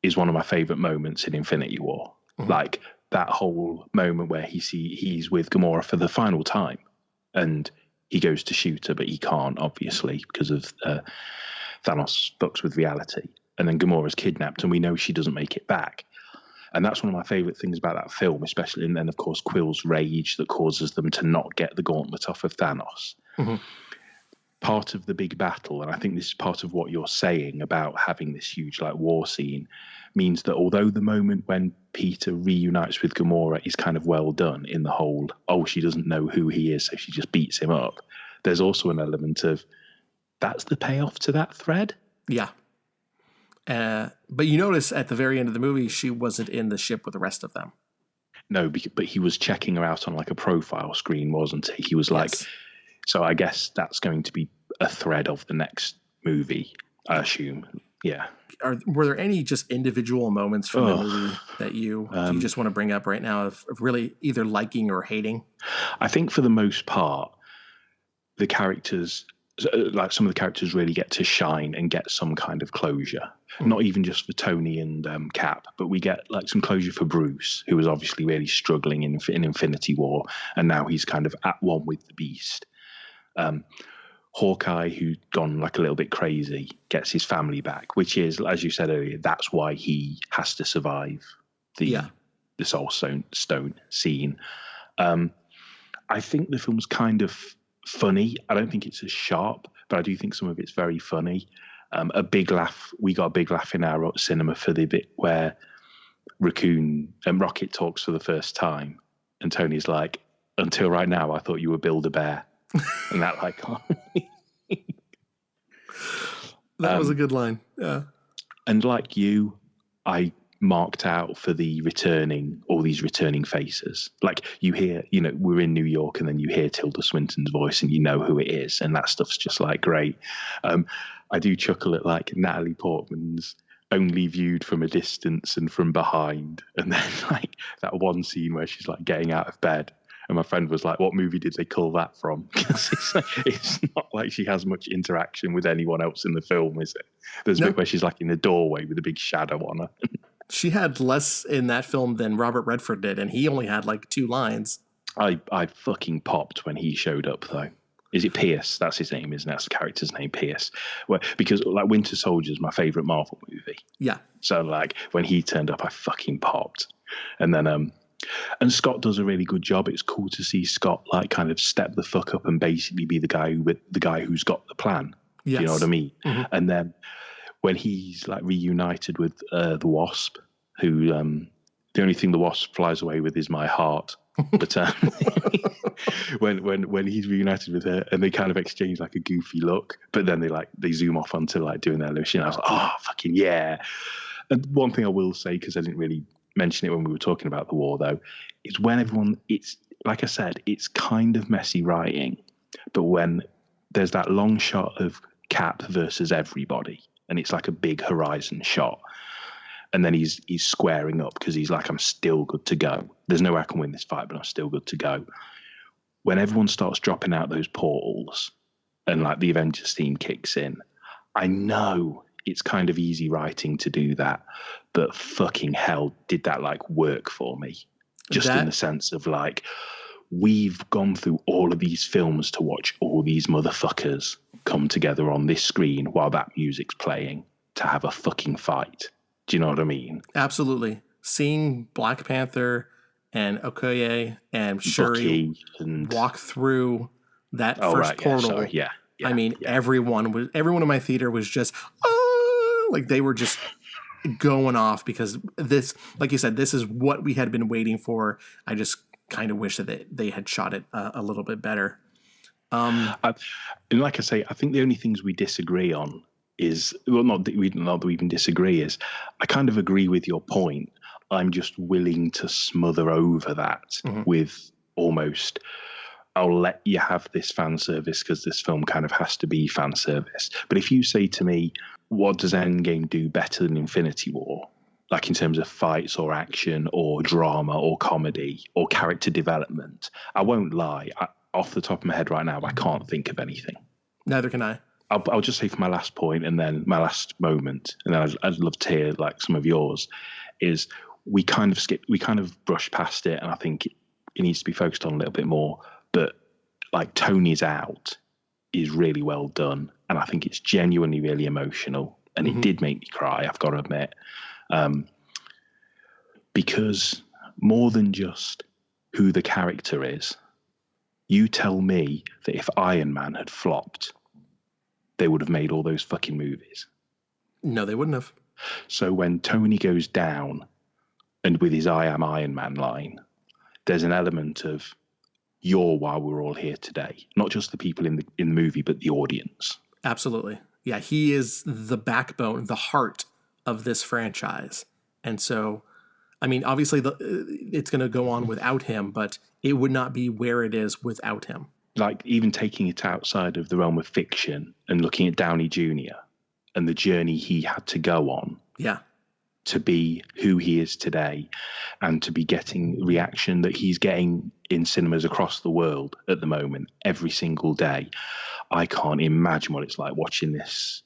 is one of my favorite moments in Infinity War. Mm-hmm. Like, that whole moment where he's with Gamora for the final time, and he goes to shoot her, but he can't, obviously, because of Thanos fucks with reality. And then Gamora's kidnapped, and we know she doesn't make it back. And that's one of my favorite things about that film, especially. And then, of course, Quill's rage that causes them to not get the gauntlet off of Thanos. Mm-hmm. Part of the big battle, and I think this is part of what you're saying about having this huge, like, war scene, means that although the moment when Peter reunites with Gamora is kind of well done in the whole, she doesn't know who he is, so she just beats him up, there's also an element of, that's the payoff to that thread. Yeah. But you notice at the very end of the movie, she wasn't in the ship with the rest of them. No, but he was checking her out on, like, a profile screen, wasn't he? He was like, yes. So I guess that's going to be a thread of the next movie, I assume. Yeah. Were there any just individual moments from the movie that you just want to bring up right now of really either liking or hating? I think for the most part, the characters like some of the characters really get to shine and get some kind of closure. Not even just for Tony and Cap, but we get like some closure for Bruce, who was obviously really struggling in Infinity War, and now he's kind of at one with the Beast. Hawkeye, who'd gone like a little bit crazy, gets his family back, which is, as you said earlier, that's why he has to survive the Soul Stone scene. I think the film's kind of funny. I don't think it's as sharp, but I do think some of it's very funny. A big laugh. We got a big laugh in our cinema for the bit where Raccoon and Rocket talks for the first time, and Tony's like, "Until right now, I thought you were Build-A-Bear," and that like. That was a good line. Yeah. And like you, I marked out for all these returning faces. Like you hear, we're in New York, and then you hear Tilda Swinton's voice, and you know who it is, and that stuff's just like great. I do chuckle at like Natalie Portman's Only Viewed from a Distance and From Behind, and then like that one scene where she's like getting out of bed. And my friend was like, "What movie did they cull that from?" Because it's not like she has much interaction with anyone else in the film, is it? There's a bit where she's like in the doorway with a big shadow on her. She had less in that film than Robert Redford did, and he only had like 2 lines. I fucking popped when he showed up, though. Is it Pierce? That's his name, isn't it? That's the character's name, Pierce. Because like Winter Soldier's my favorite Marvel movie. Yeah. So like when he turned up, I fucking popped. And then and Scott does a really good job. It's cool to see Scott like kind of step the fuck up and basically be the guy who's got the plan. Yes. You know what I mean? Mm-hmm. And then when he's like reunited with the Wasp, who the only thing the Wasp flies away with is my heart. But when he's reunited with her and they kind of exchange like a goofy look, but then they zoom off onto like doing their mission. I was like, oh fucking yeah. And one thing I will say, because I didn't really mention it when we were talking about the war though, is when it's like I said, it's kind of messy writing, but when there's that long shot of Cap versus everybody, and it's like a big horizon shot. And then he's squaring up because he's like, I'm still good to go. There's no way I can win this fight, but I'm still good to go. When everyone starts dropping out those portals and like the Avengers theme kicks in, I know it's kind of easy writing to do that, but fucking hell, did that like work for me? Just in the sense of like, we've gone through all of these films to watch all these motherfuckers come together on this screen while that music's playing to have a fucking fight. Do you know what I mean? Absolutely. Seeing Black Panther and Okoye and Shuri walk through that first portal. Yeah. I mean, everyone in my theater was just, like they were just going off because this, like you said, this is what we had been waiting for. I just kind of wish that they had shot it a little bit better. And like I say, I think the only things we disagree on is, well, not that we even disagree, is I kind of agree with your point. I'm just willing to smother over that with almost, I'll let you have this fan service because this film kind of has to be fan service. But if you say to me, what does Endgame do better than Infinity War? Like in terms of fights or action or drama or comedy or character development, I won't lie. Off the top of my head right now, I can't think of anything. Neither can I. I'll just say for my last point and then my last moment, and then I'd love to hear like some of yours, is we kind of brushed past it, and I think it needs to be focused on a little bit more. But like Tony's out is really well done, and I think it's genuinely really emotional, and it did make me cry, I've got to admit, because more than just who the character is, you tell me that if Iron Man had flopped, they would have made all those fucking movies. No, they wouldn't have. So when Tony goes down and with his I am Iron Man line, there's an element of you're why we're all here today. Not just the people in the movie, but the audience. Absolutely. Yeah, he is the backbone, the heart of this franchise. And so, I mean, obviously it's going to go on without him, but it would not be where it is without him. Like even taking it outside of the realm of fiction and looking at Downey Jr. and the journey he had to go on. Yeah. to be who he is today and to be getting reaction that he's getting in cinemas across the world at the moment every single day. I can't imagine what it's like watching this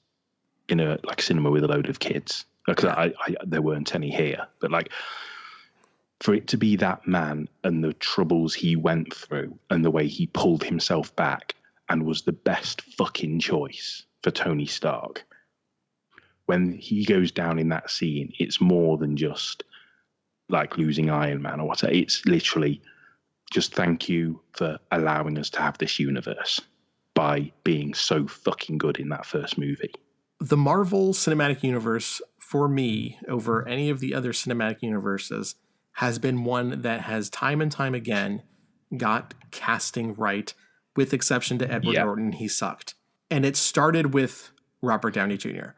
in a cinema with a load of kids, because there weren't any here, but for it to be that man and the troubles he went through and the way he pulled himself back and was the best fucking choice for Tony Stark. When he goes down in that scene, it's more than just like losing Iron Man or whatever. It's literally just thank you for allowing us to have this universe by being so fucking good in that first movie. The Marvel Cinematic Universe, for me, over any of the other cinematic universes, has been one that has time and time again got casting right, with exception to Edward Norton. He sucked. And it started with Robert Downey Jr.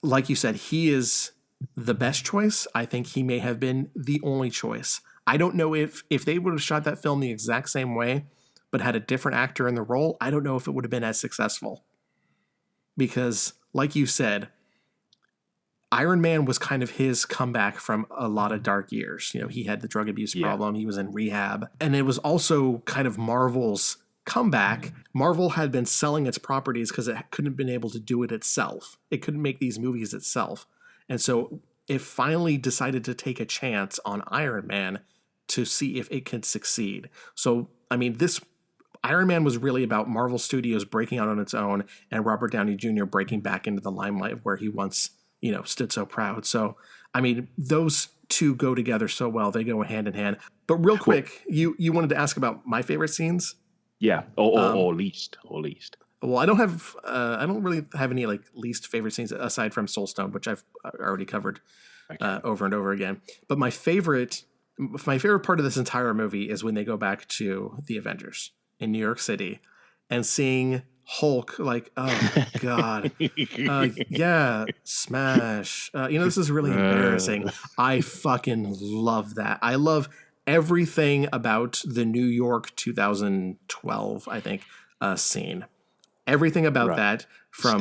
Like you said, he is the best choice. I think he may have been the only choice. I don't know if they would have shot that film the exact same way, but had a different actor in the role, I don't know if it would have been as successful. Because, like you said, Iron Man was kind of his comeback from a lot of dark years. You know, he had the drug abuse problem. He was in rehab. And it was also kind of Marvel's comeback. Marvel had been selling its properties because it couldn't have been able to do it itself. It couldn't make these movies itself. And so it finally decided to take a chance on Iron Man to see if it could succeed. So, I mean, this Iron Man was really about Marvel Studios breaking out on its own and Robert Downey Jr. breaking back into the limelight where he once, stood so proud. So, I mean, those two go together so well. They go hand in hand. But real quick, you wanted to ask about my favorite scenes? Yeah, or least. Well, I don't really have any least favorite scenes aside from Soulstone, which I've already covered over and over again. But my favorite part of this entire movie is when they go back to the Avengers in New York City and seeing Hulk oh God, smash. This is really embarrassing. I fucking love that. I love everything about the New York 2012, I think, scene. Everything about that, from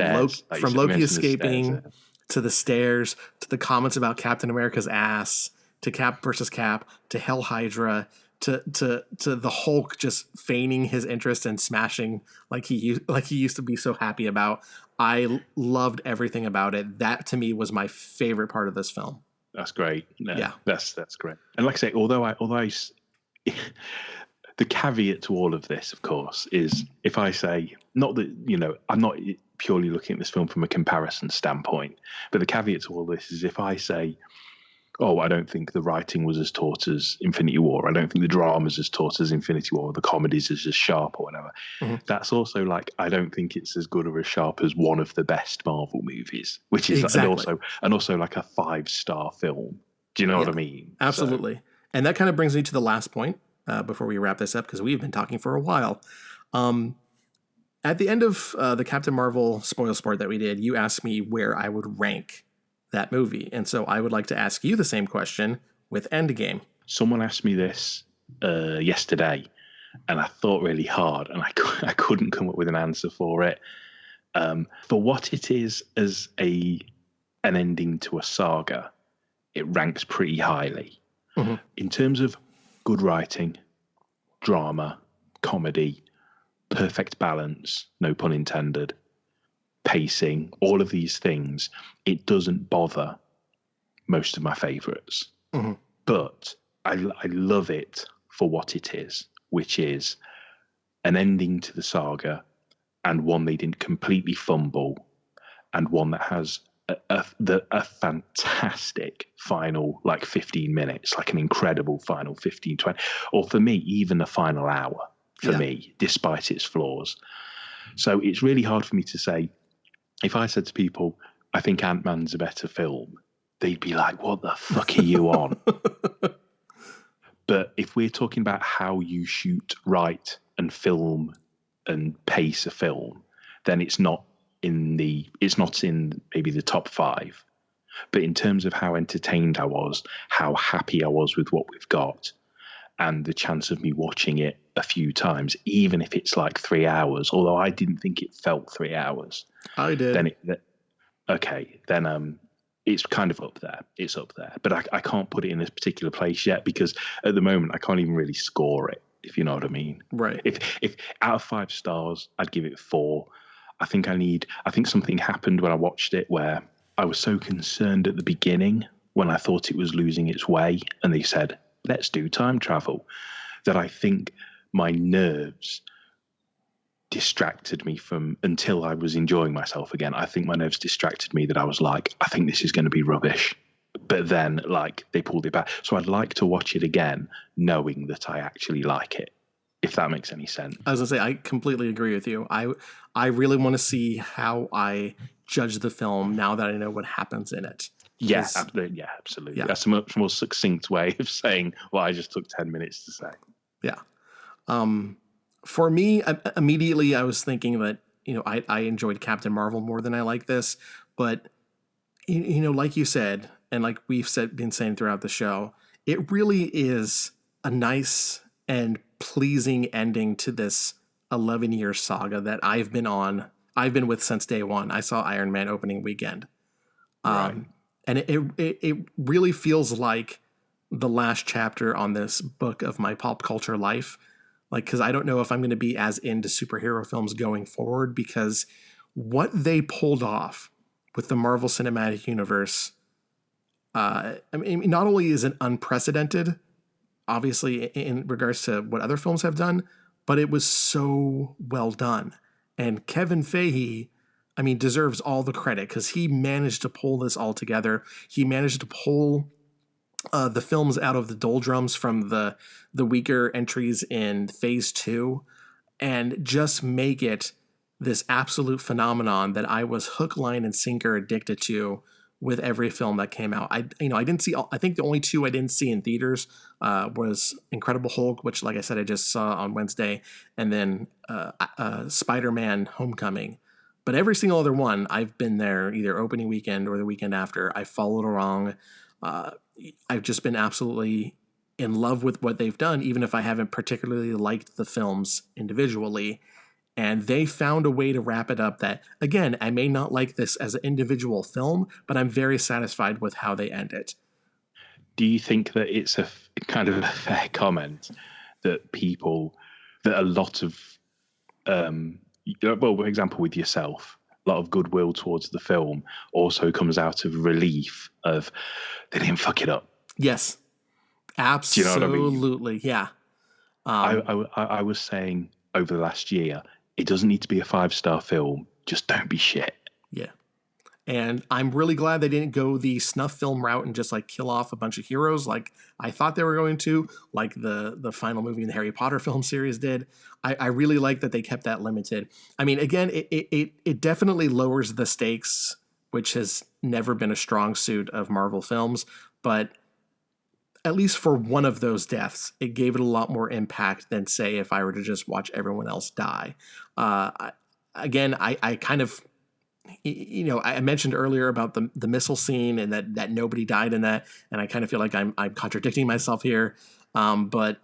Loki escaping to the stairs, to the comments about Captain America's ass, to Cap versus Cap, to Hell Hydra, to the Hulk just feigning his interest and smashing like he used to be so happy about. I loved everything about it. That to me was my favorite part of this film. That's great. Yeah. That's great. And like I say, although the caveat to all of this, of course, is if I say, not that, I'm not purely looking at this film from a comparison standpoint, but the caveat to all this is if I say, oh, I don't think the writing was as taut as Infinity War, I don't think the drama's as taut as Infinity War, the comedies is as sharp or whatever. Mm-hmm. That's also I don't think it's as good or as sharp as one of the best Marvel movies, which is and also like a 5-star film. Do you know what I mean? Absolutely. So. And that kind of brings me to the last point before we wrap this up, because we've been talking for a while. At the end of the Captain Marvel Spoilsport that we did, you asked me where I would rank that movie. And so I would like to ask you the same question with Endgame. Someone asked me this yesterday, and I thought really hard, and I couldn't come up with an answer for it. For what it is as an ending to a saga, it ranks pretty highly. Mm-hmm. In terms of good writing, drama, comedy, perfect balance, no pun intended, pacing, all of these things, it doesn't bother most of my favorites. Mm-hmm. But I love it for what it is, which is an ending to the saga, and one they didn't completely fumble, and one that has a fantastic final 15 minutes, like an incredible final 15, 20, or for me, even a final hour for me, despite its flaws. So it's really hard for me to say, if I said to people, I think Ant-Man's a better film, they'd be like, what the fuck are you on? But if we're talking about how you shoot, write, and film and pace a film, then it's not in maybe the top 5. But in terms of how entertained I was, how happy I was with what we've got, and the chance of me watching it a few times, even if it's 3 hours, although I didn't think it felt 3 hours. I did. Then it's kind of up there. It's up there, but I can't put it in this particular place yet because at the moment I can't even really score it, if you know what I mean. Right. If out of 5 stars, I'd give it 4. I think something happened when I watched it where I was so concerned at the beginning when I thought it was losing its way and they said, let's do time travel, that I think my nerves distracted me from until I was enjoying myself again. I think my nerves distracted me that I was like, I think this is going to be rubbish. But then like they pulled it back. So I'd like to watch it again knowing that I actually like it, if that makes any sense. I was gonna say, I completely agree with you. I really want to see how I judge the film now that I know what happens in it. Yeah, absolutely. Yeah, absolutely. Yeah. That's a much more succinct way of saying what I just took 10 minutes to say. Yeah. For me, immediately I was thinking that, I enjoyed Captain Marvel more than I like this, but like you said, and like we've been saying throughout the show, it really is a nice and pleasing ending to this 11-year saga that I've been with since day one. I saw Iron Man opening weekend. Right. And it really feels like the last chapter on this book of my pop culture life. Like, because I don't know if I'm going to be as into superhero films going forward, because what they pulled off with the Marvel Cinematic Universe, I mean, not only is it unprecedented, obviously, in regards to what other films have done, but it was so well done. And Kevin Feige, I mean, deserves all the credit because he managed to pull this all together. He managed to pull the films out of the doldrums from the weaker entries in Phase 2 and just make it this absolute phenomenon that I was hook, line, and sinker addicted to with every film that came out. I didn't see. I think the only 2 I didn't see in theaters was Incredible Hulk, which, like I said, I just saw on Wednesday, and then Spider-Man: Homecoming. But every single other one, I've been there either opening weekend or the weekend after. I followed along. I've just been absolutely in love with what they've done, even if I haven't particularly liked the films individually. And they found a way to wrap it up that, again, I may not like this as an individual film, but I'm very satisfied with how they end it. Do you think that it's a kind of a fair comment that a lot of, for example, with yourself, a lot of goodwill towards the film also comes out of relief of they didn't fuck it up? Yes, absolutely. Do you know what I mean? Yeah. I was saying over the last year, it doesn't need to be a 5-star film. Just don't be shit. Yeah. And I'm really glad they didn't go the snuff film route and just like kill off a bunch of heroes like I thought they were going to, like the final movie in the Harry Potter film series did. I really like that they kept that limited. I mean, again, it definitely lowers the stakes, which has never been a strong suit of Marvel films, but at least for one of those deaths, it gave it a lot more impact than, say, if I were to just watch everyone else die. I kind of, I mentioned earlier about the missile scene and that nobody died in that, and I kind of feel like I'm contradicting myself here. But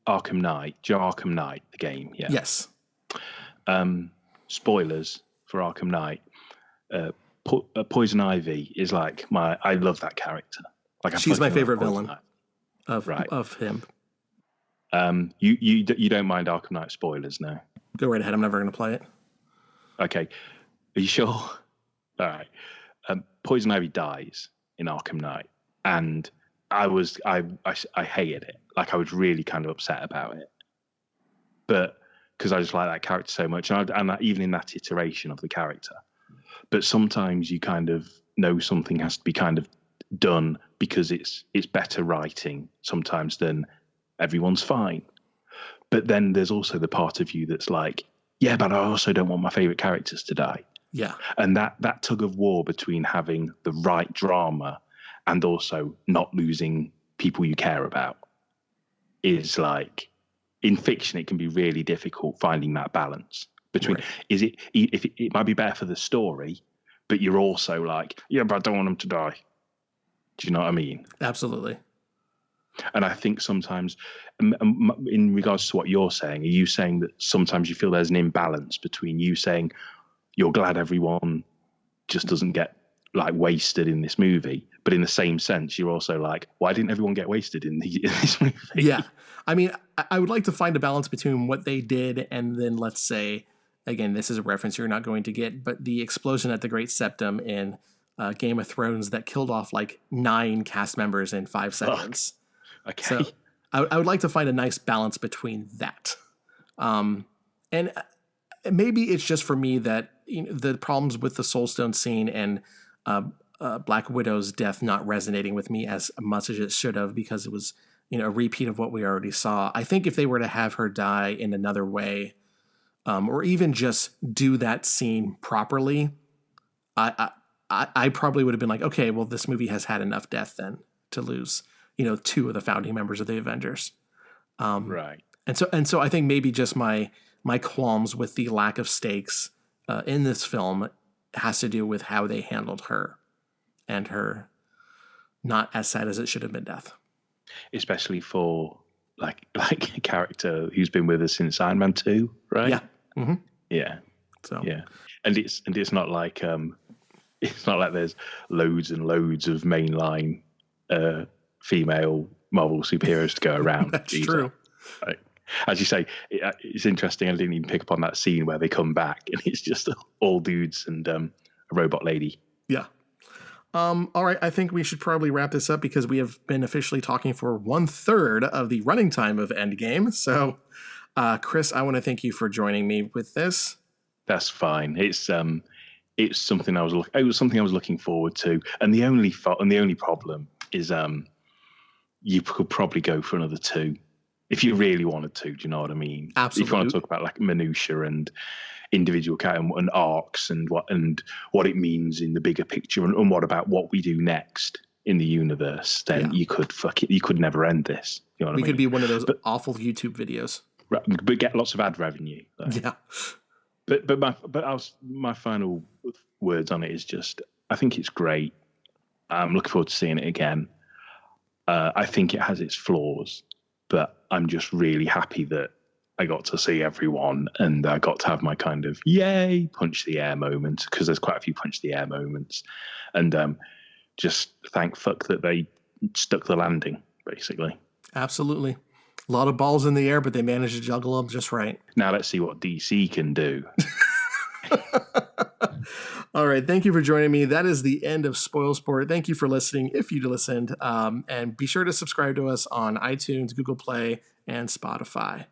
Arkham Knight, Arkham Knight, the game, yeah. Yes. Spoilers for Arkham Knight. Poison Ivy is like I love that character. Like she's my favorite villain of him. You don't mind Arkham Knight spoilers, no? Go right ahead. I'm never going to play it. Okay. Are you sure? All right. Poison Ivy dies in Arkham Knight, and I hated it. Like I was really kind of upset about it, but because I just like that character so much, and even in that iteration of the character. But sometimes you kind of know something has to be kind of done because it's better writing sometimes than everyone's fine. But then there's also the part of you that's like, yeah, but I also don't want my favorite characters to die. Yeah. And that tug of war between having the right drama and also not losing people you care about is like, in fiction, it can be really difficult finding that balance between, right. It might be better for the story, but you're also like, yeah, but I don't want them to die. Do you know what I mean? Absolutely. And I think sometimes, in regards to what you're saying, are you saying that sometimes you feel there's an imbalance between you saying you're glad everyone just doesn't get like wasted in this movie, but in the same sense, you're also like, why didn't everyone get wasted in this movie? Yeah. I mean, I would like to find a balance between what they did and then, let's say, again, this is a reference you're not going to get, but the explosion at the Great Septum in Game of Thrones that killed off like 9 cast members in 5 seconds. Okay. So I would like to find a nice balance between that. And maybe it's just for me that the problems with the Soulstone scene and Black Widow's death not resonating with me as much as it should have, because it was a repeat of what we already saw. I think if they were to have her die in another way, or even just do that scene properly, I probably would have been like, okay, well, this movie has had enough death then to lose 2 of the founding members of the Avengers. Right. And so I think maybe just my qualms with the lack of stakes in this film has to do with how they handled her and her not as sad as it should have been death. Especially for like a character who's been with us since Iron Man 2, right? Yeah. Mm-hmm. Yeah. So yeah, and it's not like there's loads and loads of mainline female Marvel superheroes to go around. That's either. True. Like, as you say, it's interesting. I didn't even pick up on that scene where they come back and it's just all dudes and a robot lady. Yeah. All right. I think we should probably wrap this up because we have been officially talking for 1/3 of the running time of Endgame. So, Chris, I want to thank you for joining me with this. That's fine. It's something I was looking forward to, and the only problem is you could probably go for another 2 if you really wanted to. Do you know what I mean? Absolutely. If you want to talk about like minutiae and individual character and arcs and what it means in the bigger picture and what about what we do next in the universe, then you could never end this. You know what I mean? Could be one of those awful YouTube videos. Right, but get lots of ad revenue. Though. Yeah. But my final words on it is just, I think it's great. I'm looking forward to seeing it again. I think it has its flaws, but I'm just really happy that I got to see everyone and I got to have my kind of yay punch the air moment, because there's quite a few punch the air moments, and just thank fuck that they stuck the landing, basically. Absolutely. A lot of balls in the air, but they managed to juggle them just right. Now let's see what DC can do. All right. Thank you for joining me. That is the end of Spoilsport. Thank you for listening, if you listened. And be sure to subscribe to us on iTunes, Google Play, and Spotify.